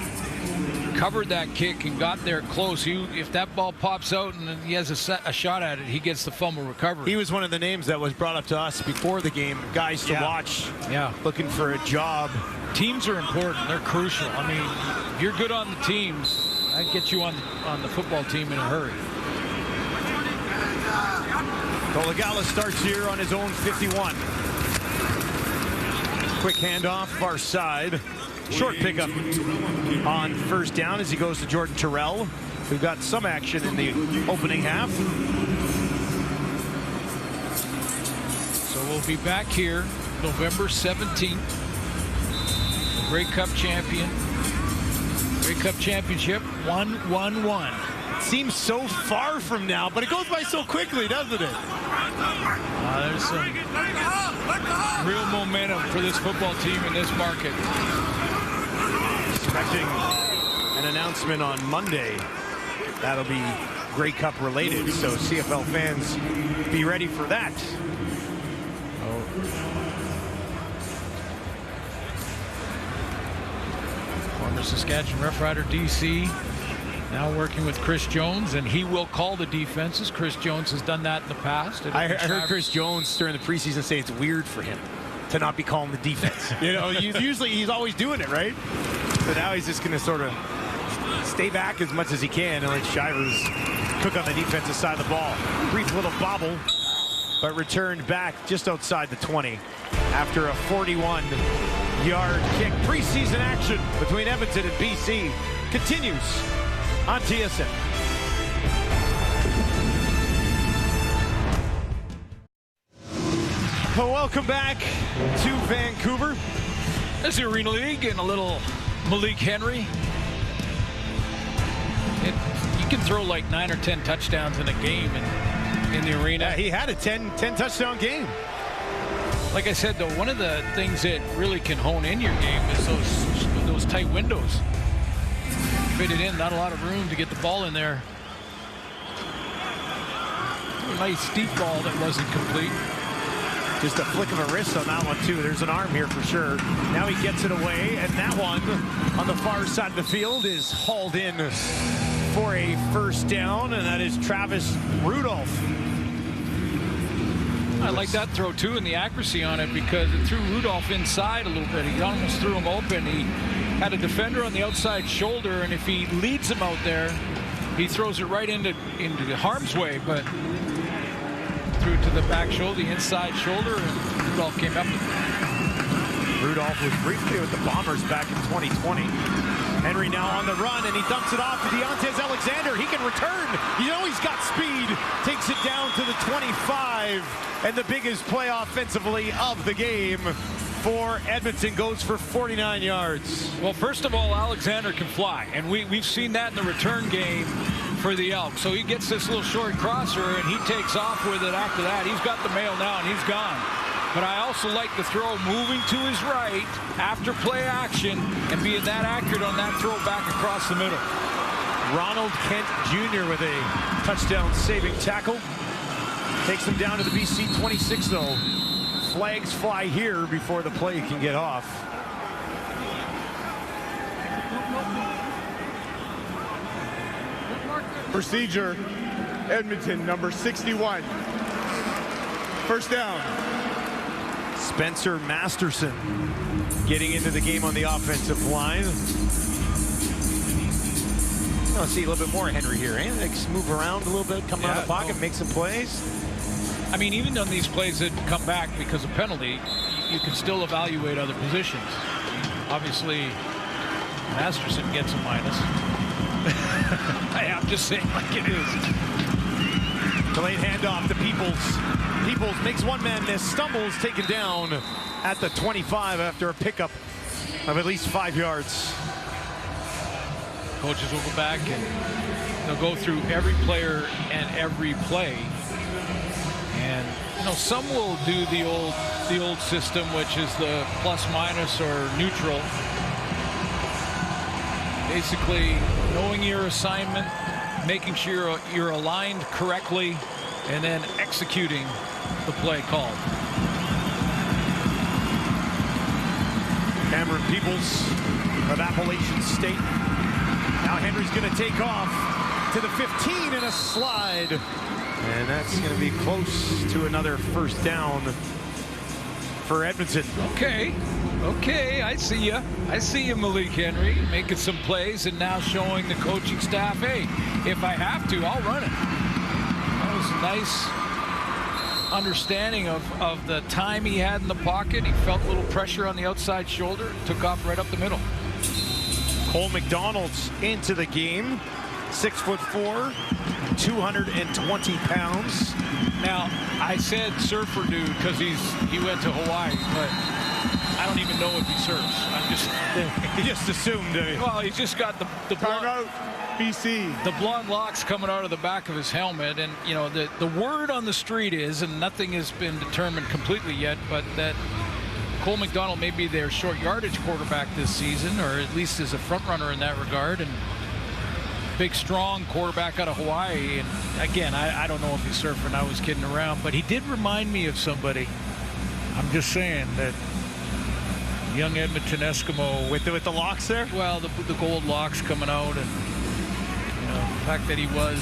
covered that kick and got there close. If that ball pops out and he has a shot at it, he gets the fumble recovery.
He was one of the names that was brought up to us before the game. Guys to watch.
Yeah.
Looking for a job.
Teams are important. They're crucial. I mean, if you're good on the team, that gets you on the football team in a hurry.
Dolegala starts here on his own 51. Quick handoff, far side. Short pickup on first down as he goes to Jordan Terrell, who got some action in the opening half.
So we'll be back here November 17th. Grey Cup champion. Grey Cup championship 1-1-1.
Seems so far from now, but it goes by so quickly, doesn't it?
There's some real momentum for this football team in this market.
Expecting an announcement on Monday. That'll be Grey Cup related, so CFL fans be ready for that.
Former Saskatchewan Rough Rider DC now working with Chris Jones, and he will call the defenses. Chris Jones has done that in the past.
I heard Chris Jones during the preseason say it's weird for him to not be calling the defense. You know, usually he's always doing it, right? So now he's just going to sort of stay back as much as he can and let Shivers cook on the defensive side of the ball. Brief little bobble, but returned back just outside the 20 after a 41-yard kick. Preseason action between Edmonton and BC continues on TSN. Well, welcome back to Vancouver.
This is the Arena League and a little Malik Henry. You can throw like 9 or 10 touchdowns in a game in the arena.
Yeah, he had a 10 touchdown game.
Like I said, though, one of the things that really can hone in your game is those tight windows. Fit it in, not a lot of room to get the ball in there. A nice deep ball that wasn't complete.
Just a flick of a wrist on that one, too. There's an arm here for sure. Now he gets it away, and that one on the far side of the field is hauled in for a first down, and that is Travis Rudolph.
I like that throw, too, and the accuracy on it, because it threw Rudolph inside a little bit. He almost threw him open. He had a defender on the outside shoulder, and if he leads him out there, he throws it right into the harm's way, but threw it to the back shoulder, the inside shoulder, and Rudolph came up.
Rudolph was briefly with the Bombers back in 2020. Henry now on the run, and he dumps it off to Deontez Alexander. He can return. You know he's got speed. Takes it down to the 25, and the biggest play offensively of the game for Edmonton goes for 49 yards.
Well, first of all, Alexander can fly, and we've seen that in the return game for the Elks. So he gets this little short crosser, and he takes off with it after that. He's got the mail now, and he's gone. But I also like the throw moving to his right after play action and being that accurate on that throw back across the middle.
Ronald Kent Jr. with a touchdown-saving tackle. Takes him down to the BC 26, though. Flags fly here before the play can get off.
Procedure, Edmonton, number 61. First down.
Spencer Masterson getting into the game on the offensive line. I'll see a little bit more Henry here, eh? Like move around a little bit, come out of the pocket, make some plays.
I mean, even on these plays that come back because of penalty, you can still evaluate other positions. Obviously, Masterson gets a minus. I'm just saying like it is.
Delayed handoff to Peoples. Peoples makes one man miss, stumbles, taken down at the 25 after a pickup of at least 5 yards.
Coaches will go back and they'll go through every player and every play. And you know, some will do the old system, which is the plus minus or neutral. Basically, knowing your assignment, making sure you're aligned correctly, and then executing the play called.
Cameron Peoples of Appalachian State. Now Henry's going to take off to the 15 and a slide. And that's going to be close to another first down for Edmonton.
Okay, I see you. I see you, Malik Henry, making some plays and now showing the coaching staff, hey, if I have to, I'll run it. That was a nice understanding of the time he had in the pocket. He felt a little pressure on the outside shoulder, took off right up the middle.
Cole McDonald's into the game. 6'4", 220 pounds.
Now, I said surfer dude because he went to Hawaii, but I don't even know if he surfs.
He just assumed.
Well, he's just got the
Timeout, BC.
the blonde locks coming out of the back of his helmet, and you know the word on the street is, and nothing has been determined completely yet, but that Cole McDonald may be their short yardage quarterback this season, or at least is a front runner in that regard. And big, strong quarterback out of Hawaii. And again, I don't know if he's surfing. I was kidding around, but he did remind me of somebody. I'm just saying that young Edmonton Eskimo
With the locks there?
well, the gold locks coming out, and you know, the fact that he was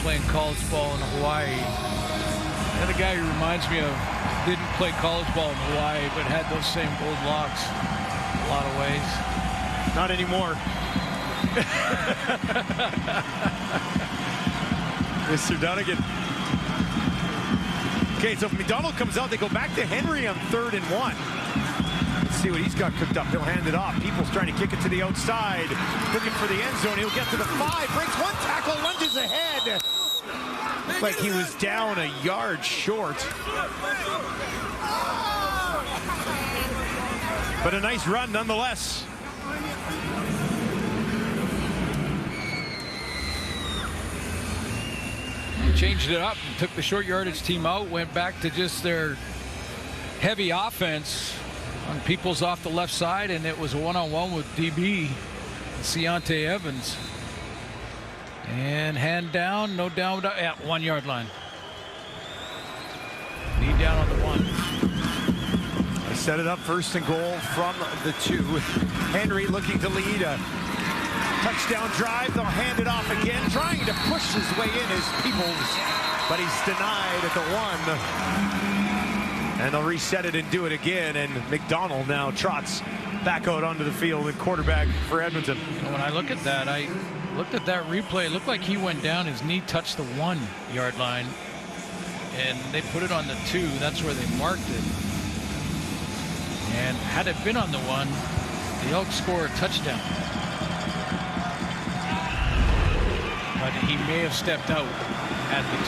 playing college ball in Hawaii. The other guy who reminds me of didn't play college ball in Hawaii, but had those same gold locks in a lot of ways.
Not anymore. Mr. Dunnigan. Okay, so if McDonald comes out, they go back to Henry on 3rd and 1. Let's see what he's got cooked up. He'll hand it off. People's trying to kick it to the outside. Looking for the end zone. He'll get to the 5. Breaks one tackle. Lunges ahead. Like he was down a yard short. But a nice run nonetheless.
Changed it up and took the short yardage team out, went back to just their heavy offense on Peoples off the left side, and it was a one-on-one with DB Ciante Evans. And hand down, no down, at 1 yard line. Knee down on the 1.
They set it up 1st and goal from the 2. Henry looking to lead a touchdown drive. They'll hand it off again, trying to push his way in as Peoples, but he's denied at the 1. And they'll reset it and do it again. And McDonald now trots back out onto the field at quarterback for Edmonton.
And when I look at that, I looked at that replay. It looked like he went down. His knee touched the 1 yard line. And they put it on the 2. That's where they marked it. And had it been on the 1, the Elks score a touchdown. But he may have stepped out at the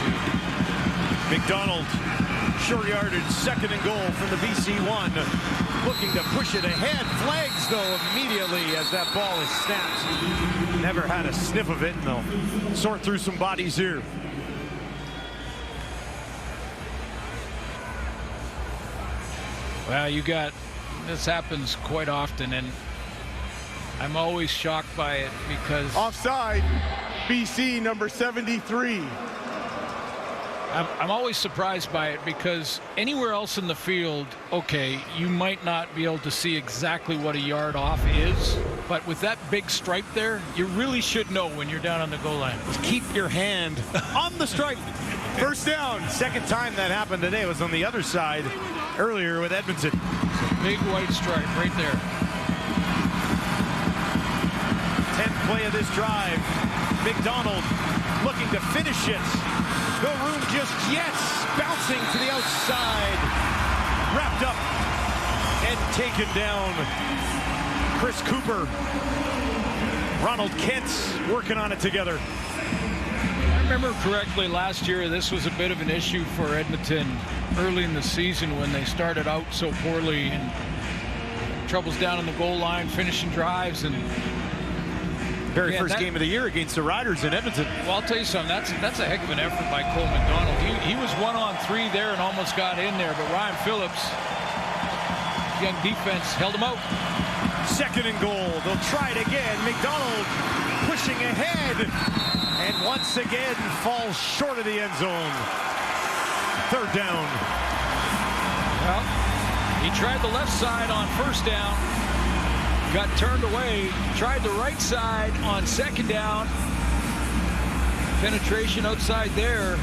2.
McDonald, short yardage, 2nd and goal from the BC 1. Looking to push it ahead. Flags, though, immediately as that ball is snapped. Never had a sniff of it, and they'll sort through some bodies here.
Well, this happens quite often, and I'm always shocked by it because
Offside, BC number 73.
I'm always surprised by it because anywhere else in the field, okay, you might not be able to see exactly what a yard off is, but with that big stripe there, you really should know when you're down on the goal line.
Just keep your hand on the stripe. 1st down. 2nd time that happened today was on the other side earlier with Edmonton.
Big white stripe right there.
10th play of this drive. McDonald looking to finish it. No room just yet. Bouncing to the outside. Wrapped up and taken down. Chris Cooper. Ronald Kent working on it together.
I remember correctly last year, this was a bit of an issue for Edmonton early in the season when they started out so poorly and troubles down on the goal line, finishing drives, and
very first game of the year against the Riders in Edmonton.
Well, I'll tell you something. That's a heck of an effort by Cole McDonald. He was 1-on-3 there and almost got in there, but Ryan Phillips, young defense, held him out.
2nd and goal. They'll try it again. McDonald pushing ahead, and once again falls short of the end zone. 3rd down.
Well, he tried the left side on 1st down. Got turned away, tried the right side on 2nd down. Penetration outside there.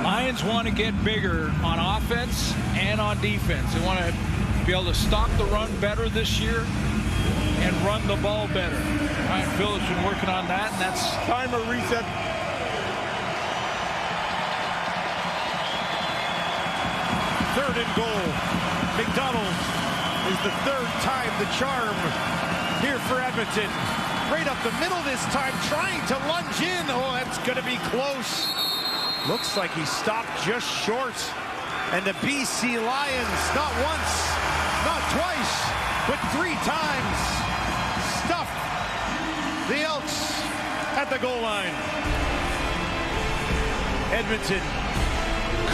Lions want to get bigger on offense and on defense. They want to be able to stop the run better this year and run the ball better. Ryan Phillips been working on that, and that's
Timer reset.
3rd and goal. McDonald is the 3rd time the charm here for Edmonton. Right up the middle this time, trying to lunge in. Oh, that's going to be close. Looks like he stopped just short. And the BC Lions, not once, not twice, but 3 times, stuff the Elks at the goal line. Edmonton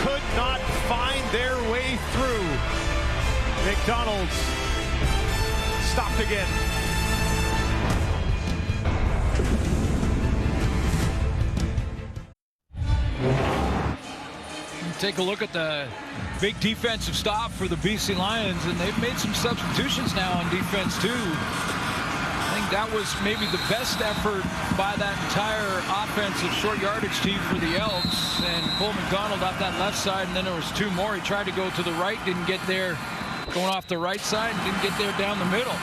could not find their way through. McDonald's stopped again.
Take a look at the big defensive stop for the BC Lions, and they've made some substitutions now on defense too. I think that was maybe the best effort by that entire offensive short yardage team for the Elks. And Cole McDonald off that left side, and then there was 2 more. He tried to go to the right, didn't get there going off the right side, and didn't get there down the middle.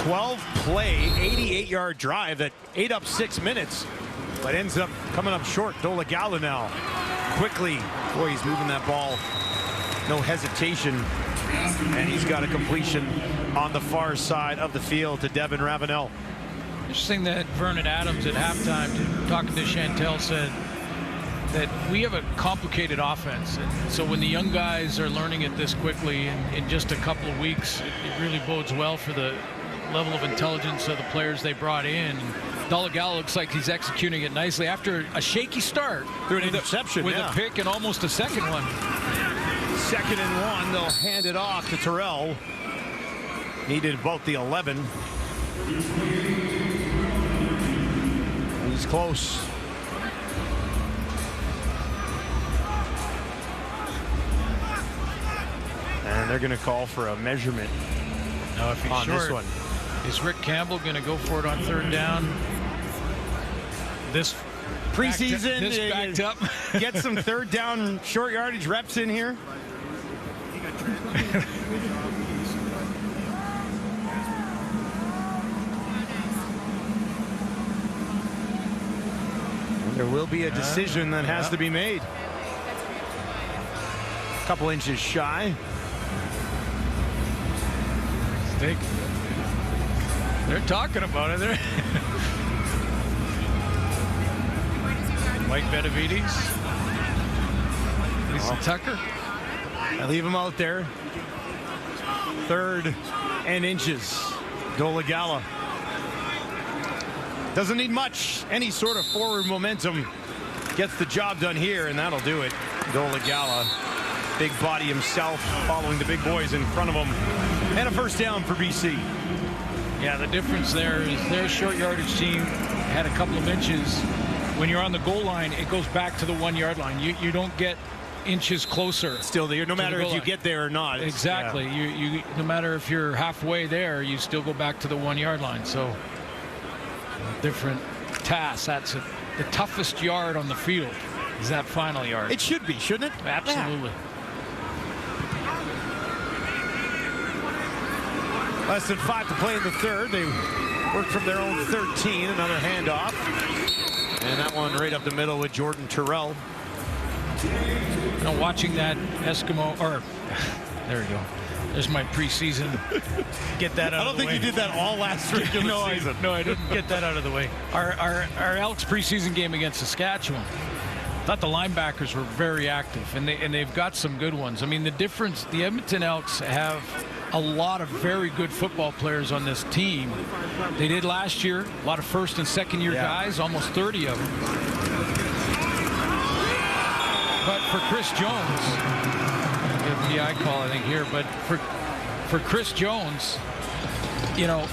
12-play, 88-yard drive that ate up 6 minutes, but ends up coming up short. Dolagala now. Quickly, boy, he's moving that ball, no hesitation, and he's got a completion on the far side of the field to Devin Ravenel.
Interesting that Vernon Adams at halftime, talking to Chantel, said that we have a complicated offense, and so when the young guys are learning it this quickly in just a couple of weeks, it really bodes well for the level of intelligence of the players they brought in. Dolagala looks like he's executing it nicely after a shaky start.
Through an interception,
with a pick and almost a second one.
2nd and 1, they'll hand it off to Terrell. Needed about the 11. He's close. And they're going to call for a measurement
now, if he's
on
short,
this one.
Is Rick Campbell going to go for it on 3rd down? This
preseason,
backed up.
Get some 3rd down short yardage reps in here. There will be a decision that has to be made. A couple inches shy.
They're talking about it. Mike Benavides. Lisa Tucker.
I leave him out there. 3rd and inches. Dolagala. Doesn't need much. Any sort of forward momentum gets the job done here, and that'll do it. Dolagala. Big body himself, following the big boys in front of him. And a 1st down for BC.
Yeah, the difference there is their short yardage team had a couple of inches. When you're on the goal line, it goes back to the 1-yard line. You don't get inches closer.
Still there, no matter if you get there or not.
Exactly. Yeah. You no matter if you're halfway there, you still go back to the 1-yard line. So different task. That's the toughest yard on the field is that final yard.
It should be, shouldn't it?
Absolutely.
Yeah. Less than 5 to play in the 3rd. They work from their own 13. Another handoff. And that one right up the middle with Jordan Terrell.
You know, watching that Eskimo, or there we go. There's my preseason. Get that out of the way.
I don't think you did that all last regular season.
No, I didn't get that out of the way. Our Elks preseason game against Saskatchewan. I thought the linebackers were very active, and they've got some good ones. I mean, the difference, the Edmonton Elks have a lot of very good football players on this team. They did last year, a lot of 1st and 2nd year guys, almost 30 of them. But for Chris Jones, the eye call I think here, but for Chris Jones, you know,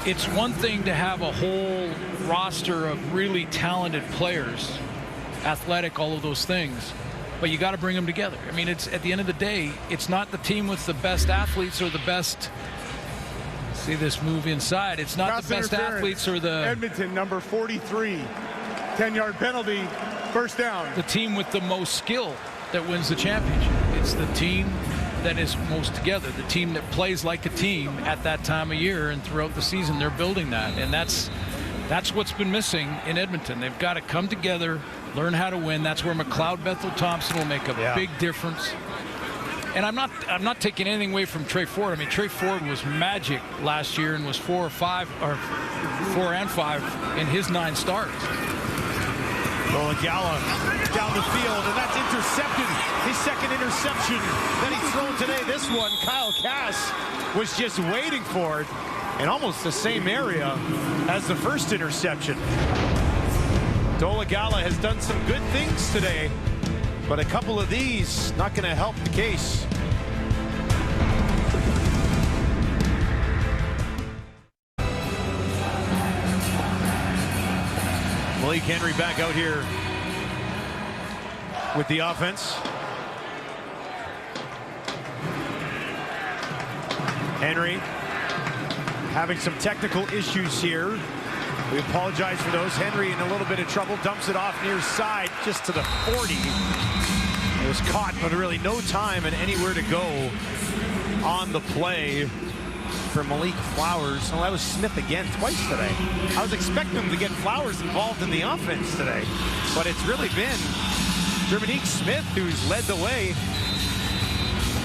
it's one thing to have a whole roster of really talented players, athletic, all of those things, but you got to bring them together. I mean, it's at the end of the day, it's not the team with the best athletes or the best. See this move inside. It's not the best athletes or the.
Edmonton, number 43, 10-yard penalty, 1st down.
The team with the most skill that wins the championship. It's the team that is most together, the team that plays like a team at that time of year, and throughout the season they're building that, and that's That's what's been missing in Edmonton. They've got to come together, learn how to win. That's where McLeod Bethel-Thompson will make a big difference. And I'm not taking anything away from Trey Ford. I mean, Trey Ford was magic last year and was 4 and 5 in his 9 starts.
Gala down the field, and that's intercepted. His second interception that he's thrown today. This one, Kyle Cass was just waiting for it, in almost the same area as the first interception. Gala has done some good things today, but a couple of these not going to help the case. Malik Henry back out here with the offense. Henry having some technical issues here. We apologize for those. Henry in a little bit of trouble, dumps it off near side just to the 40. It was caught, but really no time and anywhere to go on the play for Malik Flowers. Well, that was Smith again twice today. I was expecting him to get Flowers involved in the offense today, but it's really been Dominique Smith who's led the way.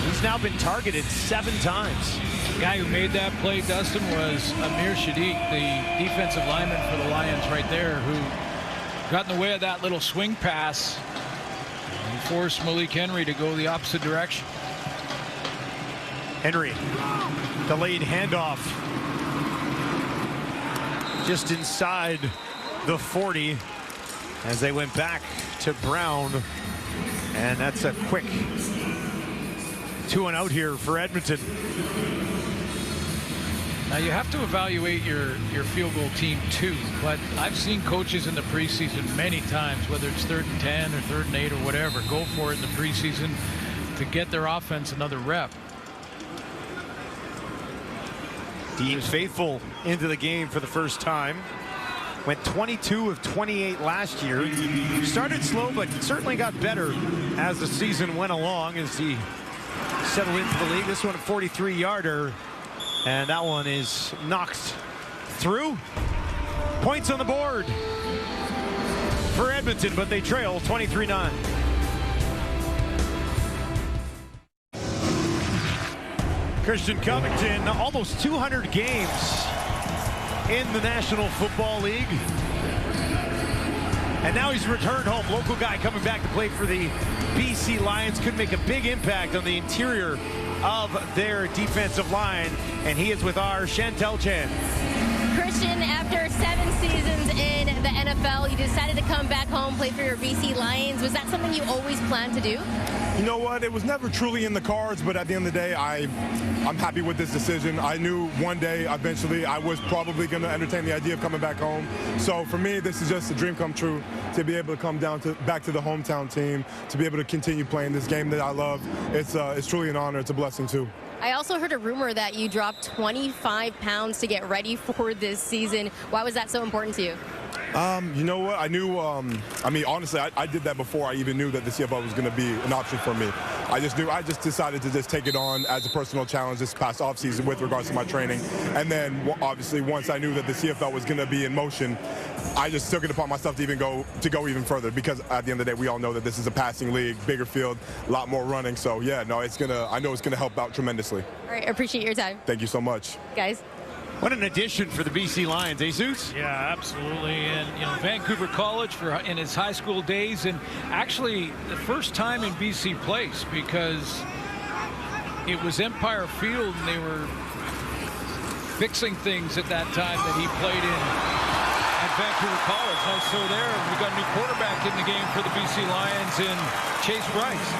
He's now been targeted 7 times.
The guy who made that play, Dustin, was Amir Shadiq, the defensive lineman for the Lions right there, who got in the way of that little swing pass and forced Malik Henry to go the opposite direction.
Henry, delayed handoff just inside the 40 as they went back to Brown, and that's a quick 2 and out here for Edmonton.
Now you have to evaluate your field goal team too, but I've seen coaches in the preseason many times, whether it's 3rd and 10 or 3rd and 8 or whatever, go for it in the preseason to get their offense another rep.
Dean Faithful into the game for the first time. Went 22 of 28 last year. Started slow, but certainly got better as the season went along as he settled into the league. This one a 43-yarder, and that one is knocked through. Points on the board for Edmonton, but they trail 23-9. Christian Covington, almost 200 games in the National Football League. And now he's returned home. Local guy coming back to play for the BC Lions. Could make a big impact on the interior of their defensive line. And he is with our Chantel Chan.
Christian, after 7 seasons in the NFL, you decided to come back home, play for your BC Lions. Was that something you always planned to do?
You know what? It was never truly in the cards, but at the end of the day, I'm happy with this decision. I knew one day, eventually, I was probably going to entertain the idea of coming back home. So for me, this is just a dream come true to be able to come back to the hometown team, to be able to continue playing this game that I love. It's truly an honor. It's a blessing, too.
I also heard a rumor that you dropped 25 pounds to get ready for this season. Why was that so important to you?
You know what? I knew, I mean, honestly, I did that before I even knew that the CFL was going to be an option for me. I just decided to just take it on as a personal challenge this past offseason with regards to my training. And then, obviously, once I knew that the CFL was going to be in motion, I just took it upon myself to go even further, because at the end of the day, we all know that this is a passing league, bigger field, a lot more running. So, yeah, no, I know it's going to help out tremendously.
All right, I appreciate your time.
Thank you so much.
Guys.
What an addition for the BC Lions, eh, Zeus?
Yeah, absolutely. And, you know, Vancouver College in his high school days, and actually the first time in BC Place, because it was Empire Field and they were fixing things at that time that he played in at Vancouver College. Now, so there, we got a new quarterback in the game for the BC Lions in Chase Bryce.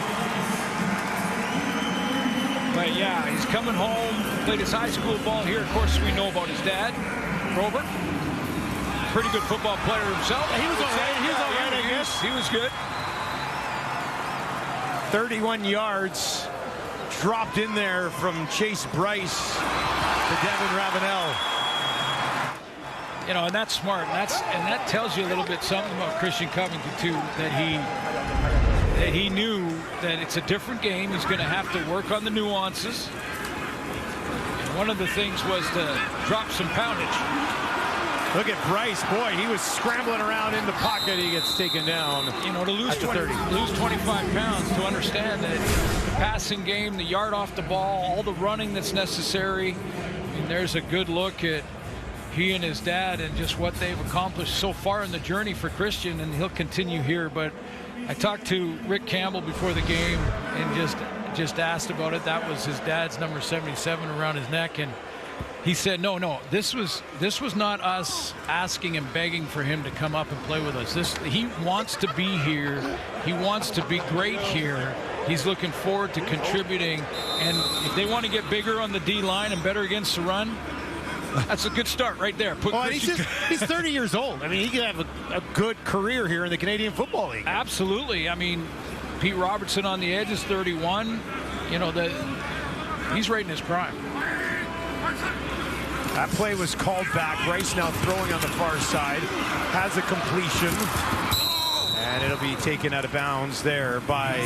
But yeah, he's coming home, played his high school ball here. Of course, we know about his dad, Robert. Pretty good football player himself.
He was all right. He was all right, I guess.
He was good.
31 yards dropped in there from Chase Bryce to Devin Ravenel.
You know, and that's smart. And that tells you a little bit something about Christian Covington too, that he knew that it's a different game. He's going to have to work on the nuances. And one of the things was to drop some poundage.
Look at Bryce. Boy, he was scrambling around in the pocket. He gets taken down.
You know, to lose 25 pounds, to understand that the passing game, the yard off the ball, all the running that's necessary. And there's a good look at he and his dad and just what they've accomplished so far in the journey for Christian, and he'll continue here. But I talked to Rick Campbell before the game and just asked about it. That was his dad's number 77 around his neck, and he said, no, this was not us asking and begging for him to come up and play with us. He wants to be here. He wants to be great here. He's looking forward to contributing, and if they want to get bigger on the D line and better against the run, that's a good start right there.
He's 30 years old. I mean, he could have a good career here in the Canadian Football League.
Absolutely. I mean, Pete Robertson on the edge is 31. You know, he's right in his prime.
That play was called back. Bryce now throwing on the far side. Has a completion. And it'll be taken out of bounds there by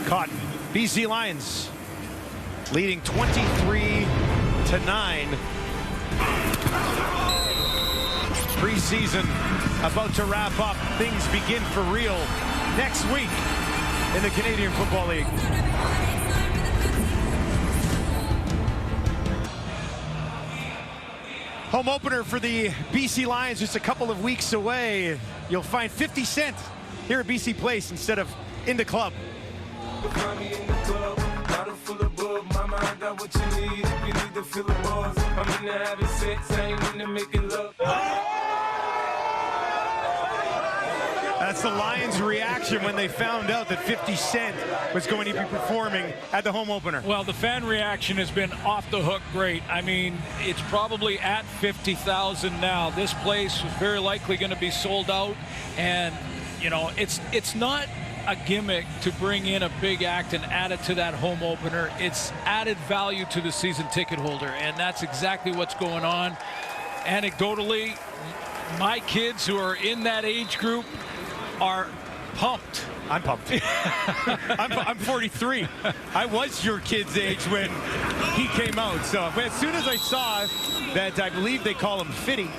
Cotton. BC Lions leading 23-9. Preseason about to wrap up. Things begin for real next week in the Canadian Football League. Home opener for the BC Lions just a couple of weeks away. You'll find 50 Cent here at BC Place instead of in the club. That's the Lions' reaction when they found out that 50 Cent was going to be performing at the home opener.
Well, the fan reaction has been off the hook great. I mean, it's probably at 50,000 now. This place is very likely going to be sold out. And, you know, it's not a gimmick to bring in a big act and add it to that home opener. It's added value to the season ticket holder, and that's exactly what's going on. Anecdotally, my kids who are in that age group are pumped.
I'm pumped. I'm 43. I was your kid's age when he came out. So as soon as I saw that, I believe they call him Fitty,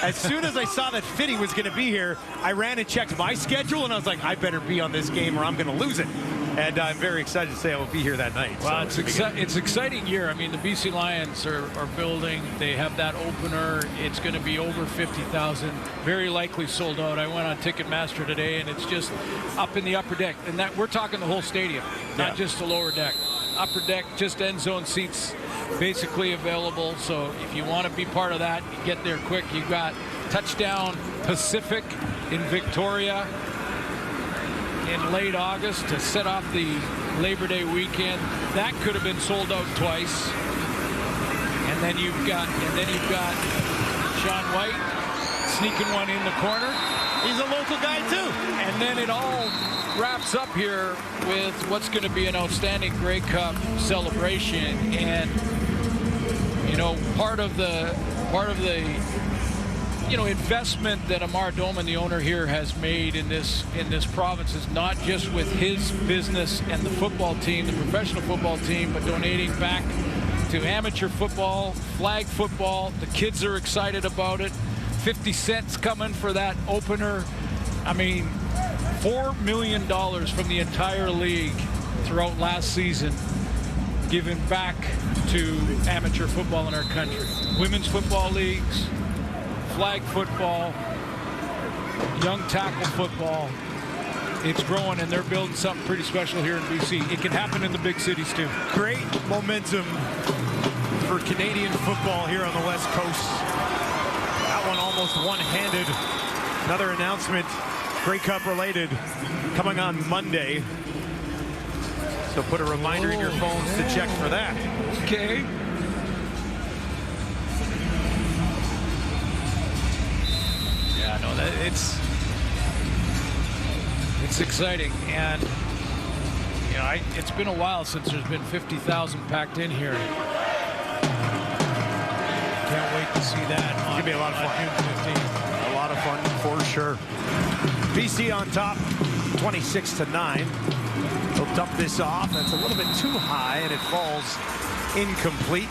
as soon as I saw that Fitty was going to be here, I ran and checked my schedule, and I was like, I better be on this game or I'm going to lose it. And I'm very excited to say I will be here that night.
Well,
so
it's an exciting year. I mean, the BC Lions are building. They have that opener. It's going to be over 50,000. Very likely sold out. I went on Ticketmaster today, and it's just up in the upper deck. And that we're talking the whole stadium, not just the lower deck. Upper deck, just end zone seats basically available. So if you want to be part of that, you get there quick. You've got Touchdown Pacific in Victoria in late August to set off the Labor Day weekend. That could have been sold out twice. And then you've got Sean White sneaking one in the corner.
He's a local guy too.
And then it all wraps up here with what's going to be an outstanding Grey Cup celebration. And you know, part of the investment that Amar Doman, the owner here, has made in this province is not just with his business and the football team, the professional football team, but donating back to amateur football, flag football. The kids are excited about it. 50 cents coming for that opener. I mean, $4 million from the entire league throughout last season given back to amateur football in our country. Women's football leagues, flag football, young tackle football. It's growing, and they're building something pretty special here in BC. It can happen in the big cities too.
Great momentum for Canadian football here on the West Coast. That one almost one-handed. Another announcement, Grey Cup related, coming on Monday. So put a reminder in your phones to check for that.
Okay. Yeah, no, it's exciting, and you know, it's been a while since there's been 50,000 packed in here. Can't wait to see that.
It's gonna be a lot of fun.
June 15th.
A lot of fun for sure. BC on top, 26-9. They'll dump this off. That's a little bit too high, and it falls incomplete.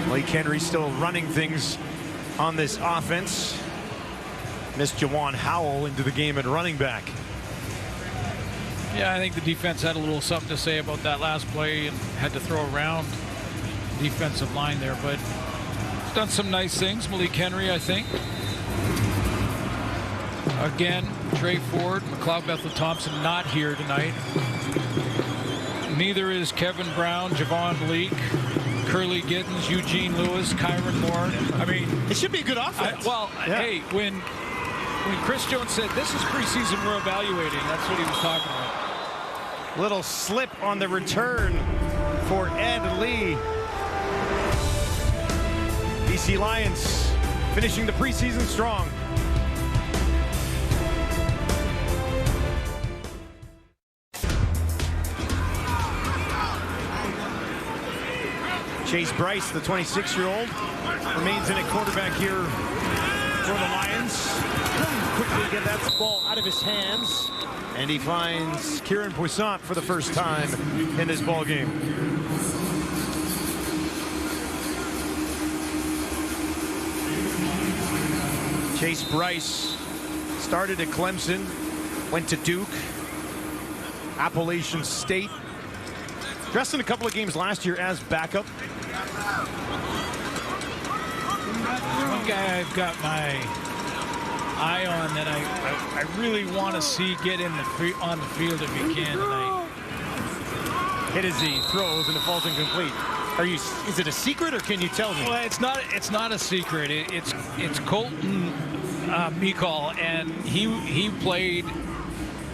Malik Henry still running things on this offense. Missed Jawan Howell into the game at running back.
Yeah, I think the defense had a little something to say about that last play and had to throw around the defensive line there, but he's done some nice things. Malik Henry, I think. Again, Trey Ford, McLeod Bethel-Thompson not here tonight. Neither is Kevin Brown, Javon Leake, Curly Giddens, Eugene Lewis, Kyron Moore. I mean,
it should be a good offense.
Hey, when Chris Jones said this is preseason, we're evaluating, that's what he was talking about.
Little slip on the return for Ed Lee. BC Lions finishing the preseason strong. Chase Bryce, the 26-year-old, remains in at quarterback here for the Lions. Quickly get that ball out of his hands. And he finds Kieran Poissant for the first time in this ball game. Chase Bryce started at Clemson, went to Duke, Appalachian State. Dressed in a couple of games last year as backup.
One guy I've got my eye on that I really want to see get on the field if he can tonight.
Hit as he throws and it falls incomplete. Is it a secret or can you tell me?
Well, it's not a secret. It's Colton Mikal, and he played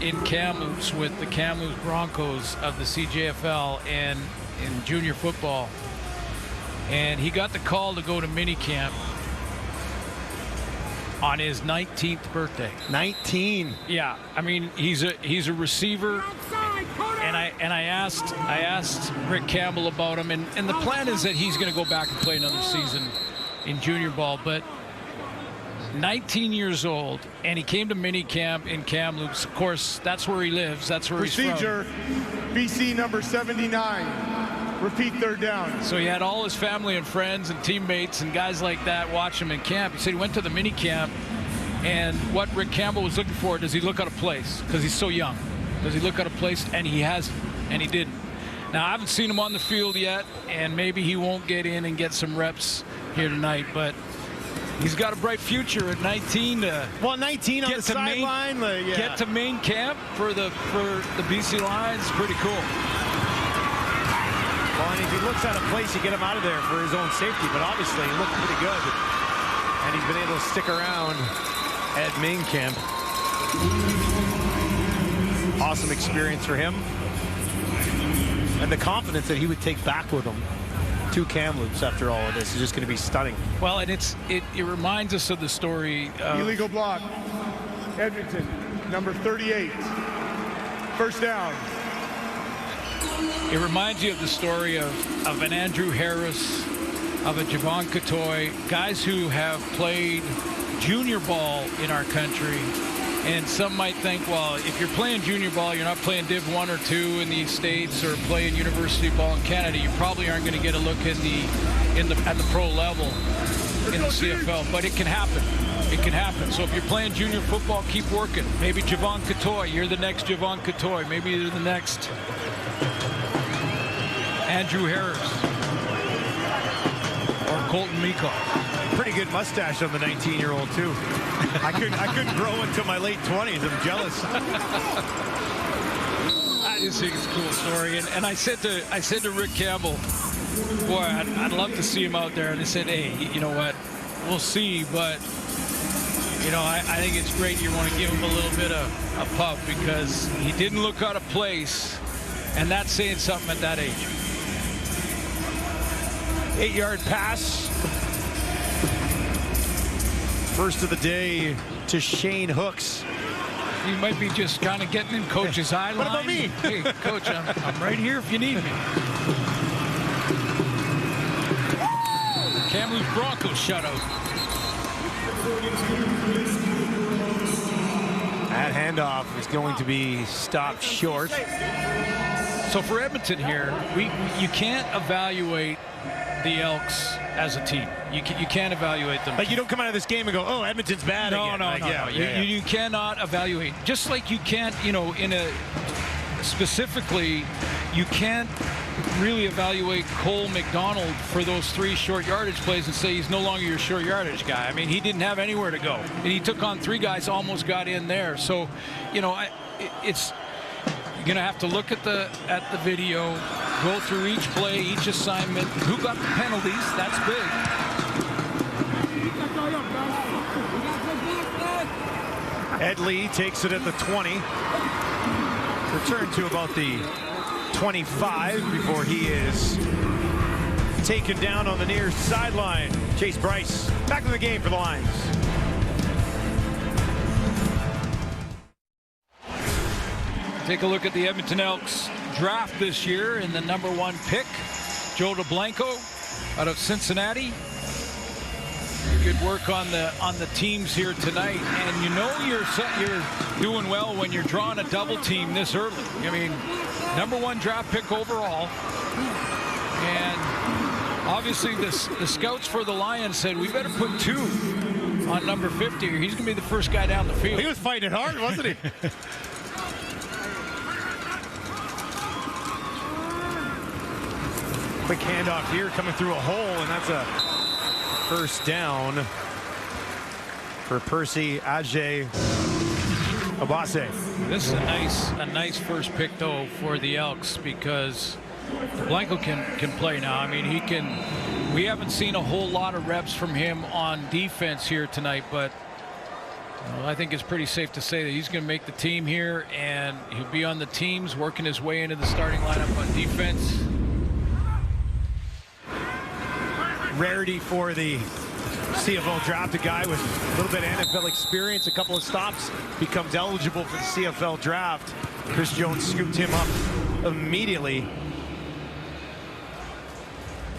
in Kamloops with the Kamloops Broncos of the CJFL and in junior football. And he got the call to go to minicamp on his 19th birthday.
19.
Yeah, I mean he's a receiver, and I asked Rick Campbell about him, and the plan is that he's going to go back and play another season in junior ball, but 19 years old, and he came to minicamp in Kamloops. Of course, that's where he lives. That's where he's from.
Procedure, BC number 79. Repeat third down.
So he had all his family and friends and teammates and guys like that watch him in camp. He said he went to the mini camp, and what Rick Campbell was looking for, does he look out of place? Because he's so young. Does he look out of place? And he hasn't, and he didn't. Now, I haven't seen him on the field yet, and maybe he won't get in and get some reps here tonight, but he's got a bright future at 19 to
19 on the sideline.
Get to main camp for the BC Lions. Pretty cool.
Well, and if he looks out of place, you get him out of there for his own safety. But obviously, he looked pretty good, and he's been able to stick around at main camp. Awesome experience for him, and the confidence that he would take back with him to Kamloops after all of this is just going to be stunning.
Well, and it reminds us of the story.
Illegal block. Edmonton, number 38. First down.
It reminds you of the story of an Andrew Harris, of a Javon Katoy, guys who have played junior ball in our country. And some might think, well, if you're playing junior ball, you're not playing Div 1 or 2 in the States or playing university ball in Canada, you probably aren't going to get a look at the pro level in the CFL. But it can happen. It can happen. So if you're playing junior football, keep working. Maybe Javon Katoy, you're the next Javon Katoy. Maybe you're the next Andrew Harris or Colton Mikal.
Pretty good mustache on the 19-year-old too. I couldn't grow until my late 20s. I'm jealous.
I just think it's a cool story, and I said to Rick Campbell, boy, I'd love to see him out there. And I said, hey, you know what? We'll see, but you know, I think it's great you want to give him a little bit of a pub because he didn't look out of place, and that's saying something at that age.
8-yard pass. First of the day to Shane Hooks.
You might be just kind of getting in Coach's eye line.
What about me?
Hey, Coach, I'm right here if you need me. Kamloops Broncos shutout.
That handoff is going to be stopped short.
So for Edmonton here, you can't evaluate the Elks as a team. You can't evaluate them.
Like, you don't come out of this game and go, oh, Edmonton's bad again.
No. You cannot evaluate. Just like you can't, specifically, you can't really evaluate Cole McDonald for those 3 short yardage plays and say he's no longer your short yardage guy. I mean, he didn't have anywhere to go. And he took on 3 guys, almost got in there. So, it's you're going to have to look at the video, go through each play, each assignment, who got the penalties. That's big.
Ed Lee takes it at the 20. Return to about the 25 before he is taken down on the near sideline. Chase Bryce back in the game for the Lions.
Take a look at the Edmonton Elks draft this year in the #1 pick. Joe DeBlanco out of Cincinnati. Good work on the teams here tonight, and you're doing well when you're drawing a double team this early. I mean, #1 draft pick overall, and obviously the scouts for the Lions said we better put 2 on number 50. He's going to be the first guy down the field.
He was fighting it hard, wasn't he? Quick handoff here, coming through a hole, and that's a first down for Percy Ajay Obase.
This is a nice first pick though for the Elks, because Blanco can play now. I mean, we haven't seen a whole lot of reps from him on defense here tonight, but I think it's pretty safe to say that he's going to make the team here, and he'll be on the teams, working his way into the starting lineup on defense.
Rarity for the CFL draft. A guy with a little bit of NFL experience, a couple of stops, becomes eligible for the CFL draft. Chris Jones scooped him up immediately.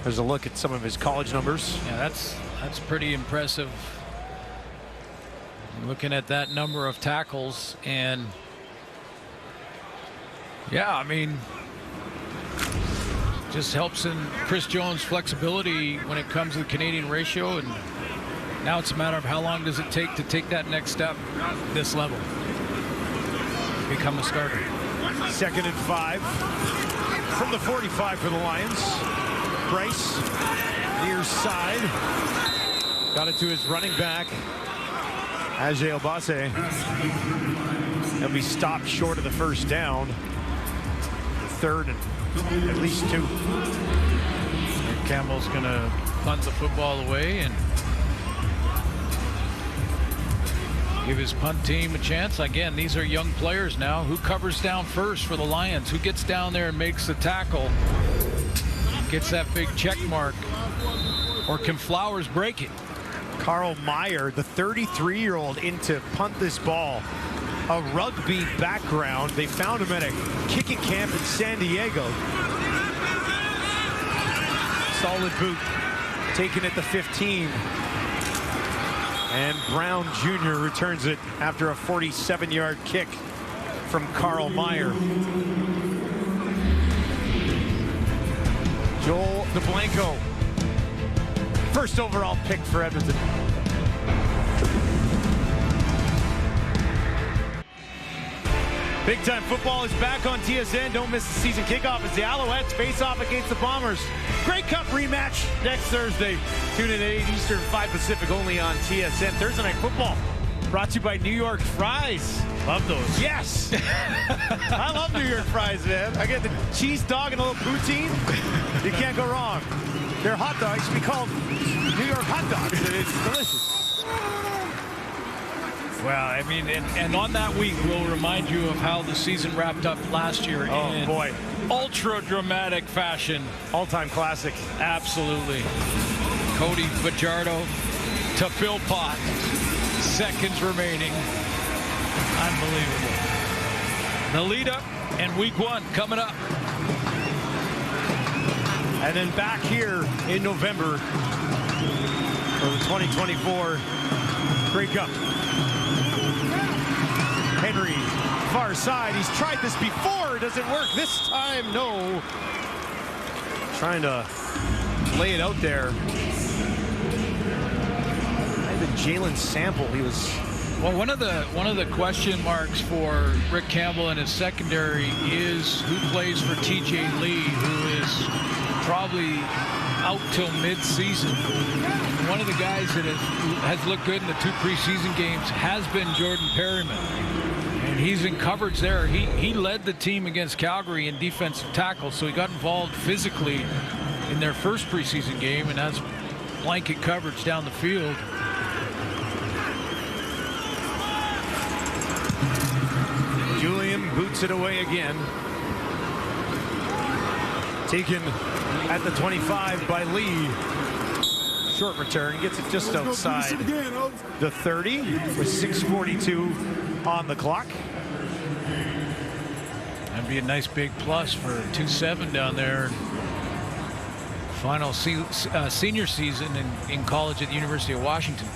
There's a look at some of his college numbers.
Yeah, that's pretty impressive. Looking at that number of tackles, and yeah, I mean, just helps in Chris Jones' flexibility when it comes to the Canadian ratio, and now it's a matter of how long does it take to take that next step this level, become a starter.
2nd and 5 from the 45 for the Lions. Bryce near side, got it to his running back Ajay Obase. He'll be stopped short of the first down. 3rd and at least 2.
And Campbell's going to punt the football away and give his punt team a chance. Again, these are young players now. Who covers down first for the Lions? Who gets down there and makes the tackle? Gets that big check mark? Or can Flowers break it?
Carl Meyer, the 33-year-old, in to punt this ball. A rugby background. They found him at a kicking camp in San Diego. Solid boot. Taken at the 15. And Brown Jr. returns it after a 47-yard kick from Carl Meyer. Joel DeBlanco, first overall pick for Edmonton. Big Time Football is back on TSN. Don't miss the season kickoff as the Alouettes face off against the Bombers. Grey Cup rematch next Thursday. Tune in at 8 Eastern, 5 Pacific, only on TSN. Thursday Night Football brought to you by New York Fries.
Love those.
Yes. I love New York Fries, man. I get the cheese dog and a little poutine. You can't go wrong. Their hot dogs should be called New York hot dogs. It's delicious.
Well, I mean, and on that week, we'll remind you of how the season wrapped up last year in
boy,
ultra dramatic fashion.
All-time classic.
Absolutely. Cody Fajardo to Philpott. Seconds remaining. Unbelievable. The lead up and week 1 coming up.
And then back here in November for the 2024 Grey Cup. Henry, far side. He's tried this before. Does it work this time? No. Trying to lay it out there. Jalen Sample. He was...
Well, one of the question marks for Rick Campbell and his secondary is who plays for TJ Lee, who is probably out till mid-season. One of the guys that has looked good in the 2 preseason games has been Jordan Perryman. And he's in coverage there. He led the team against Calgary in defensive tackle, so he got involved physically in their first preseason game and has blanket coverage down the field.
Julian boots it away again. Taken at the 25 by Lee. Short return, gets it just outside the 30 with 6:42 on the clock.
That'd be a nice big plus for 2-7 down there. Final senior season in college at the University of Washington.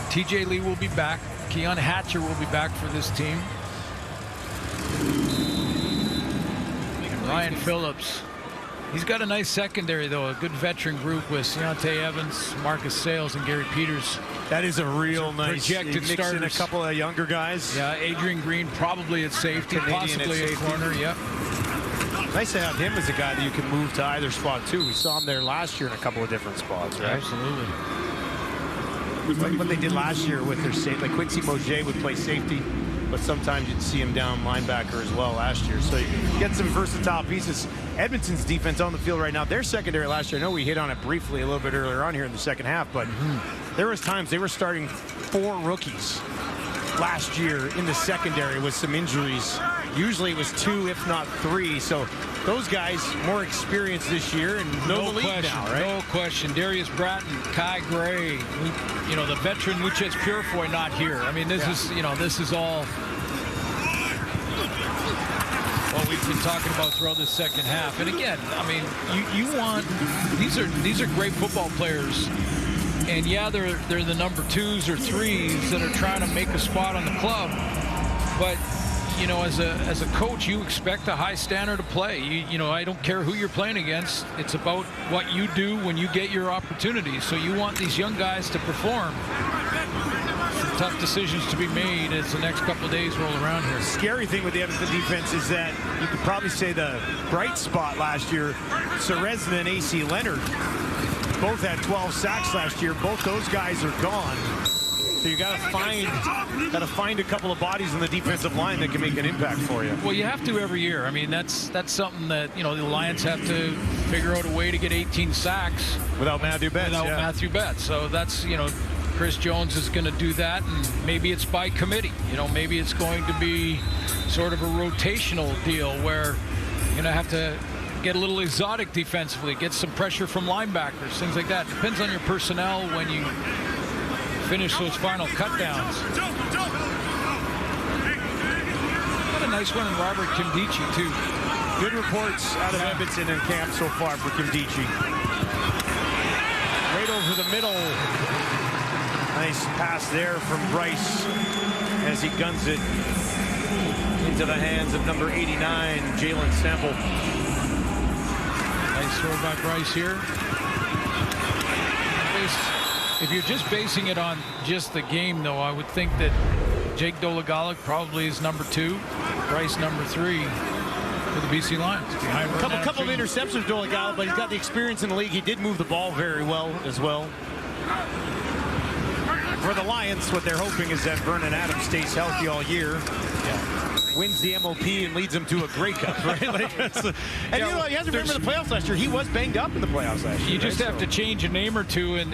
TJ Lee will be back. Keon Hatcher will be back for this team. And Ryan Phillips. He's got a nice secondary, though. A good veteran group with Deontay Evans, Marcus Sales, and Gary Peters.
That is a real nice
projected
mix in a couple of younger guys.
Yeah, Adrian Green probably at safety,
Canadian
possibly at corner. Yep.
Nice to have him as a guy that you can move to either spot, too. We saw him there last year in a couple of different spots, right?
Absolutely.
Like what they did last year with their safety. Like Quincy Moget would play safety, but sometimes you'd see him down linebacker as well last year. So you get some versatile pieces. Edmonton's defense on the field right now, their secondary last year, I know we hit on it briefly a little bit earlier on here in the second half, but there was times they were starting 4 rookies last year in the secondary with some injuries. Usually it was 2, if not 3. So those guys more experienced this year and no league
question,
now, right?
No question. Darius Bratton, Kai Gray, the veteran Lucas Purifoy not here. I mean, this is all what we've been talking about throughout the second half. And again, I mean, you want these are great football players. And yeah, they're the number 2s or 3s that are trying to make a spot on the club. But as a coach, you expect a high standard of play. I don't care who you're playing against. It's about what you do when you get your opportunities. So you want these young guys to perform. Some tough decisions to be made as the next couple of days roll around here.
Scary thing with the Edmonton defense is that you could probably say the bright spot last year, Serezna and A.C. Leonard both had 12 sacks last year. Both those guys are gone. So you got to find a couple of bodies in the defensive line that can make an impact for you.
Well, you have to every year. I mean, that's something that the Lions have to figure out a way to get 18 sacks
without Matthew Betts.
Matthew Betts. So that's Chris Jones is going to do that, and maybe it's by committee. Maybe it's going to be sort of a rotational deal where you're going to have to get a little exotic defensively, get some pressure from linebackers, things like that. Depends on your personnel when you finish those final cutdowns. What a nice one in Robert Kimdichie, too.
Good reports out of Edmonton and camp so far for Kimdichie. Right over the middle. Nice pass there from Bryce as he guns it into the hands of number 89, Jalen Sample.
Nice throw by Bryce here. If you're just basing it on just the game, though, I would think that Jake Dolegala probably is number 2, Bryce number 3 for the BC Lions.
A couple of interceptions, Dolegala, but he's got the experience in the league. He did move the ball very well as well. For the Lions, what they're hoping is that Vernon Adams stays healthy all year. Wins the MOP and leads them to a Grey Cup, right? He hasn't been in the playoffs last year. He was banged up in the playoffs last year.
You just have to change a name or two, and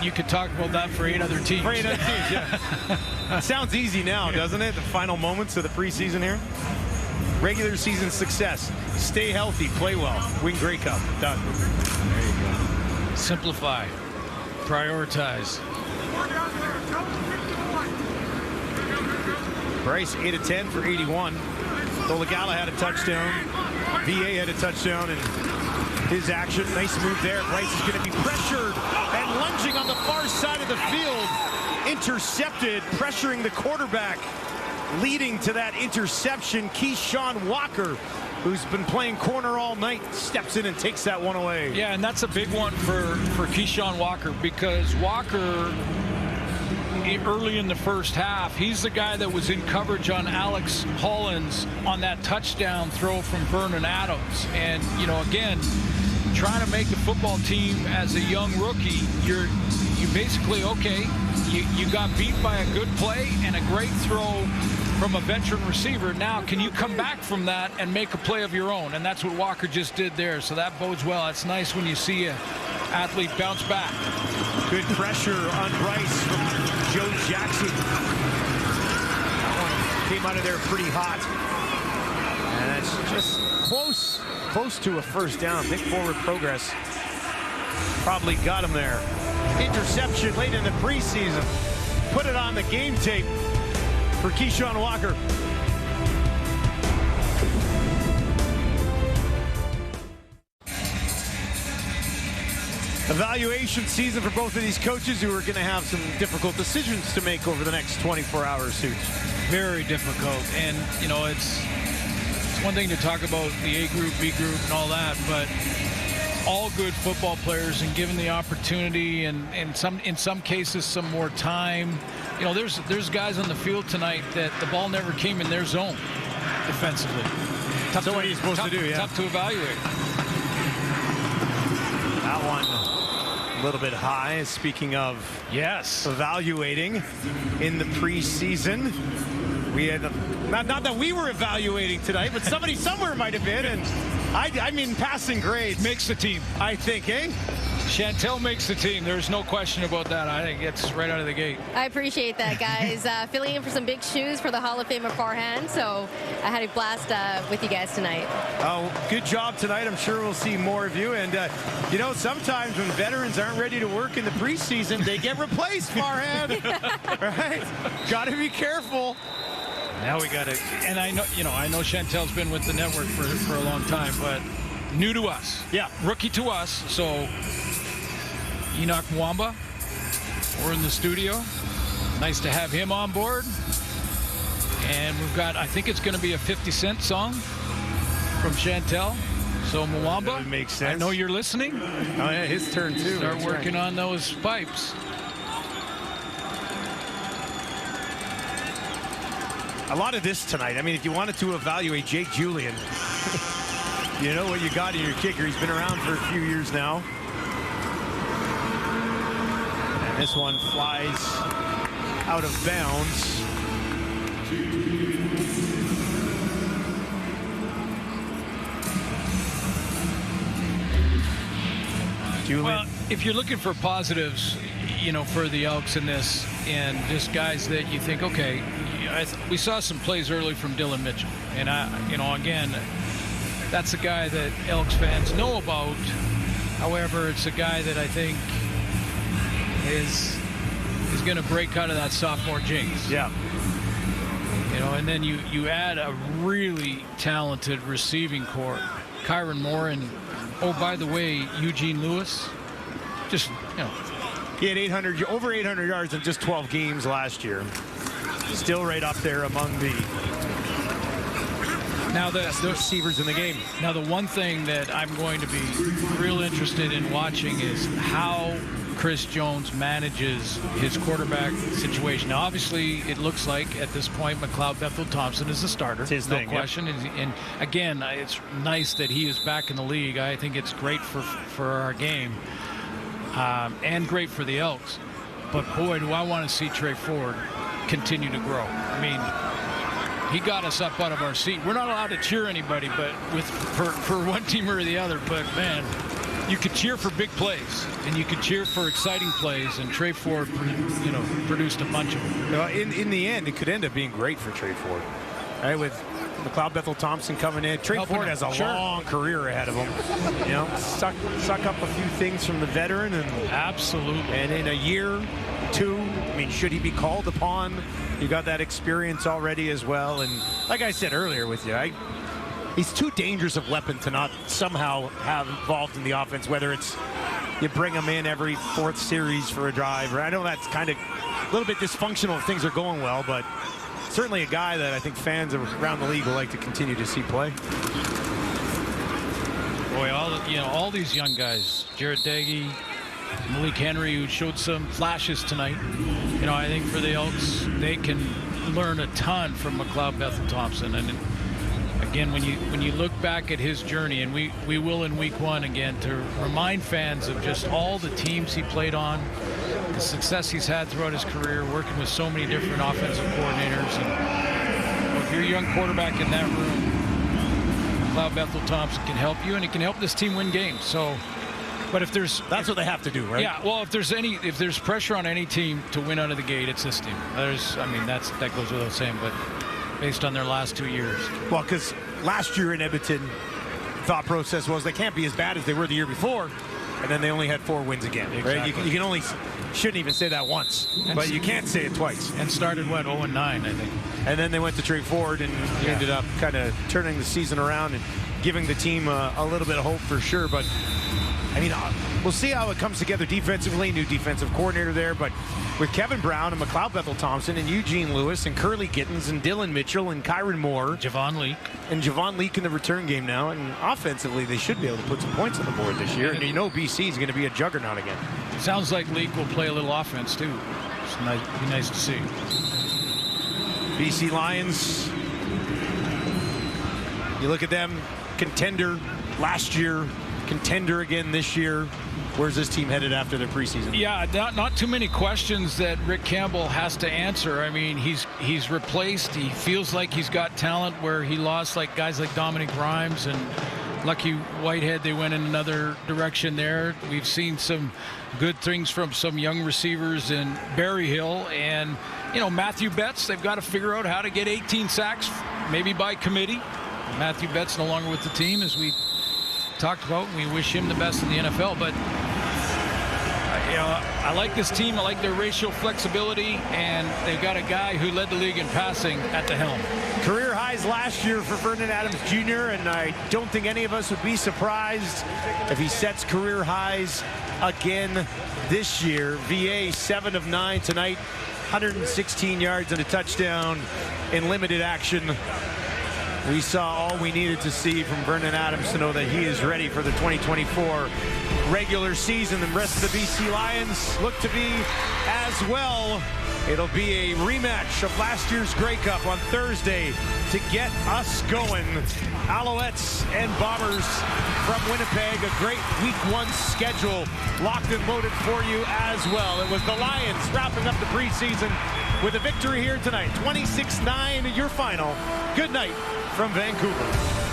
you could talk about that for 8 other teams.
For 8 other teams, yeah. Sounds easy now, doesn't it? The final moments of the preseason here. Regular season success. Stay healthy, play well, win Grey Cup. Done.
There you go. Simplify. Prioritize.
Bryce 8 of 10 for 81. Dolegala had a touchdown. VA had a touchdown, and his action. Nice move there. Bryce is going to be pressured and lunging on the far side of the field. Intercepted, pressuring the quarterback, leading to that interception. Keyshawn Walker who's been playing corner all night, steps in and takes that one away.
Yeah, and that's a big one for Keyshawn Walker, because Walker, early in the first half, he's the guy that was in coverage on Alex Hollins on that touchdown throw from Vernon Adams. And, you know, again, trying to make the football team as a young rookie, you basically, okay, you got beat by a good play and a great throw from a veteran receiver. Now, can you come back from that and make a play of your own? And that's what Walker just did there. So that bodes well. It's nice when you see an athlete bounce back.
Good pressure on Bryce from Joe Jackson. That one came out of there pretty hot. And that's just close to a first down. Big forward progress. Probably got him there. Interception late in the preseason. Put it on the game tape for Keyshawn Walker. Evaluation season for both of these coaches, who are going to have some difficult decisions to make over the next 24 hours, Suits.
Very difficult. And, you know, it's one thing to talk about the A group, B group, and all that, but all good football players, and given the opportunity and in some cases some more time. You know, there's guys on the field tonight that the ball never came in their zone defensively. Tough
so what are you supposed to do? Yeah.
Tough to evaluate.
That one a little bit high. Speaking of evaluating in the preseason, we had not that we were evaluating tonight, but somebody somewhere might have been, and I mean passing grades
makes the team,
I think, eh?
Chantel makes the team. There's no question about that. I think it's right out of the gate.
I appreciate that, guys. Filling in for some big shoes for the Hall of Famer Farhan. So I had a blast with you guys tonight.
Oh, good job tonight. I'm sure we'll see more of you. And, you know, sometimes when veterans aren't ready to work in the preseason, they get replaced, Farhan. Right? Got to be careful.
Now we got to, and I know Chantel's been with the network for a long time, but new to us.
Yeah.
Rookie to us. So Enoch Mwamba, we're in the studio. Nice to have him on board. And we've got, I think it's going to be a 50 Cent song from Chantel. So Mwamba,
makes sense.
I know you're listening.
Oh yeah, his turn too.
Start working on those pipes.
A lot of this tonight. I mean, if you wanted to evaluate Jake Julian, you know what you got in your kicker. He's been around for a few years now. And this one flies out of bounds. Julian.
Well, if you're looking for positives, you know, for the Elks in this, and just guys that you think, okay, we saw some plays early from Dylan Mitchell, and again, that's a guy that Elks fans know about. However, it's a guy that I think is going to break out of that sophomore jinx.
Yeah.
You know, and then you add a really talented receiving corps, Kyron Moore, and oh, by the way, Eugene Lewis. Just, you know,
he had over 800 yards in just 12 games last year. Still right up there among the best receivers in the game.
Now, the one thing that I'm going to be real interested in watching is how Chris Jones manages his quarterback situation. Now, obviously, it looks like at this point McLeod Bethel-Thompson is the starter.
It's his
no
thing,
question.
Yep.
And again, it's nice that he is back in the league. I think it's great for our game and great for the Elks. But boy, do I want to see Trey Ford continue to grow. I mean, he got us up out of our seat. We're not allowed to cheer anybody, but for one team or the other. But man, you could cheer for big plays, and you could cheer for exciting plays. And Trey Ford, you know, produced a bunch of them.
Well, in the end, it could end up being great for Trey Ford, right? With McLeod Bethel-Thompson coming in, Trey Ford has a long career ahead of him. You know, suck up a few things from the veteran, and
absolutely.
And in a year, two, I mean, should he be called upon? You got that experience already as well, and like I said earlier with you, he's too dangerous of weapon to not somehow have involved in the offense, whether it's you bring him in every fourth series for a drive. I know that's kind of a little bit dysfunctional if things are going well, but certainly a guy that I think fans around the league will like to continue to see play.
Boy, all these young guys, Jared Daggy, Malik Henry, who showed some flashes tonight. I think for the Elks, they can learn a ton from McLeod Bethel-Thompson. And again, when you look back at his journey, and we will in week 1 again, to remind fans of just all the teams he played on, the success he's had throughout his career, working with so many different offensive coordinators. And if you're a young quarterback in that room, McLeod Bethel-Thompson can help you, and he can help this team win games. So, but that's
what they have to do, right?
Yeah. Well, if there's pressure on any team to win out of the gate, it's this team. That goes without saying, but based on their last 2 years.
Well, because last year in Edmonton, thought process was they can't be as bad as they were the year before, and then they only had 4 wins again.
Exactly.
Right? You can only shouldn't even say that once, but you can't say it twice.
And started 0-9, I think.
And then they went to Trade Forward and ended up kind of turning the season around and giving the team a little bit of hope for sure. But we'll see how it comes together defensively. New defensive coordinator there, but with Kevin Brown and McLeod Bethel-Thompson and Eugene Lewis and Curly Gittins and Dylan Mitchell and Kyron Moore.
Javon Leake
in the return game now. And offensively, they should be able to put some points on the board this year. And BC is going to be a juggernaut again.
Sounds like Leake will play a little offense, too. It's be nice to see.
BC Lions, you look at them, contender last year, contender again this year. Where's this team headed after their preseason?
Yeah, not too many questions that Rick Campbell has to answer. I mean, he's replaced. He feels like he's got talent where he lost guys like Dominic Grimes and Lucky Whitehead. They went in another direction there. We've seen some good things from some young receivers in Berry Hill and Matthew Betts. They've got to figure out how to get 18 sacks, maybe by committee. Matthew Betts no longer with the team, as we talked about. We wish him the best in the NFL, but I like this team. I like their racial flexibility, and they've got a guy who led the league in passing at the helm.
Career highs last year for Vernon Adams Jr., and I don't think any of us would be surprised if he sets career highs again this year. VA 7 of 9 tonight, 116 yards and a touchdown in limited action. We saw all we needed to see from Vernon Adams to know that he is ready for the 2024 regular season. The rest of the BC Lions look to be as well. It'll be a rematch of last year's Grey Cup on Thursday to get us going. Alouettes and Bombers from Winnipeg. A great week 1 schedule locked and loaded for you as well. It was the Lions wrapping up the preseason with a victory here tonight. 26-9, your final. Good night from Vancouver.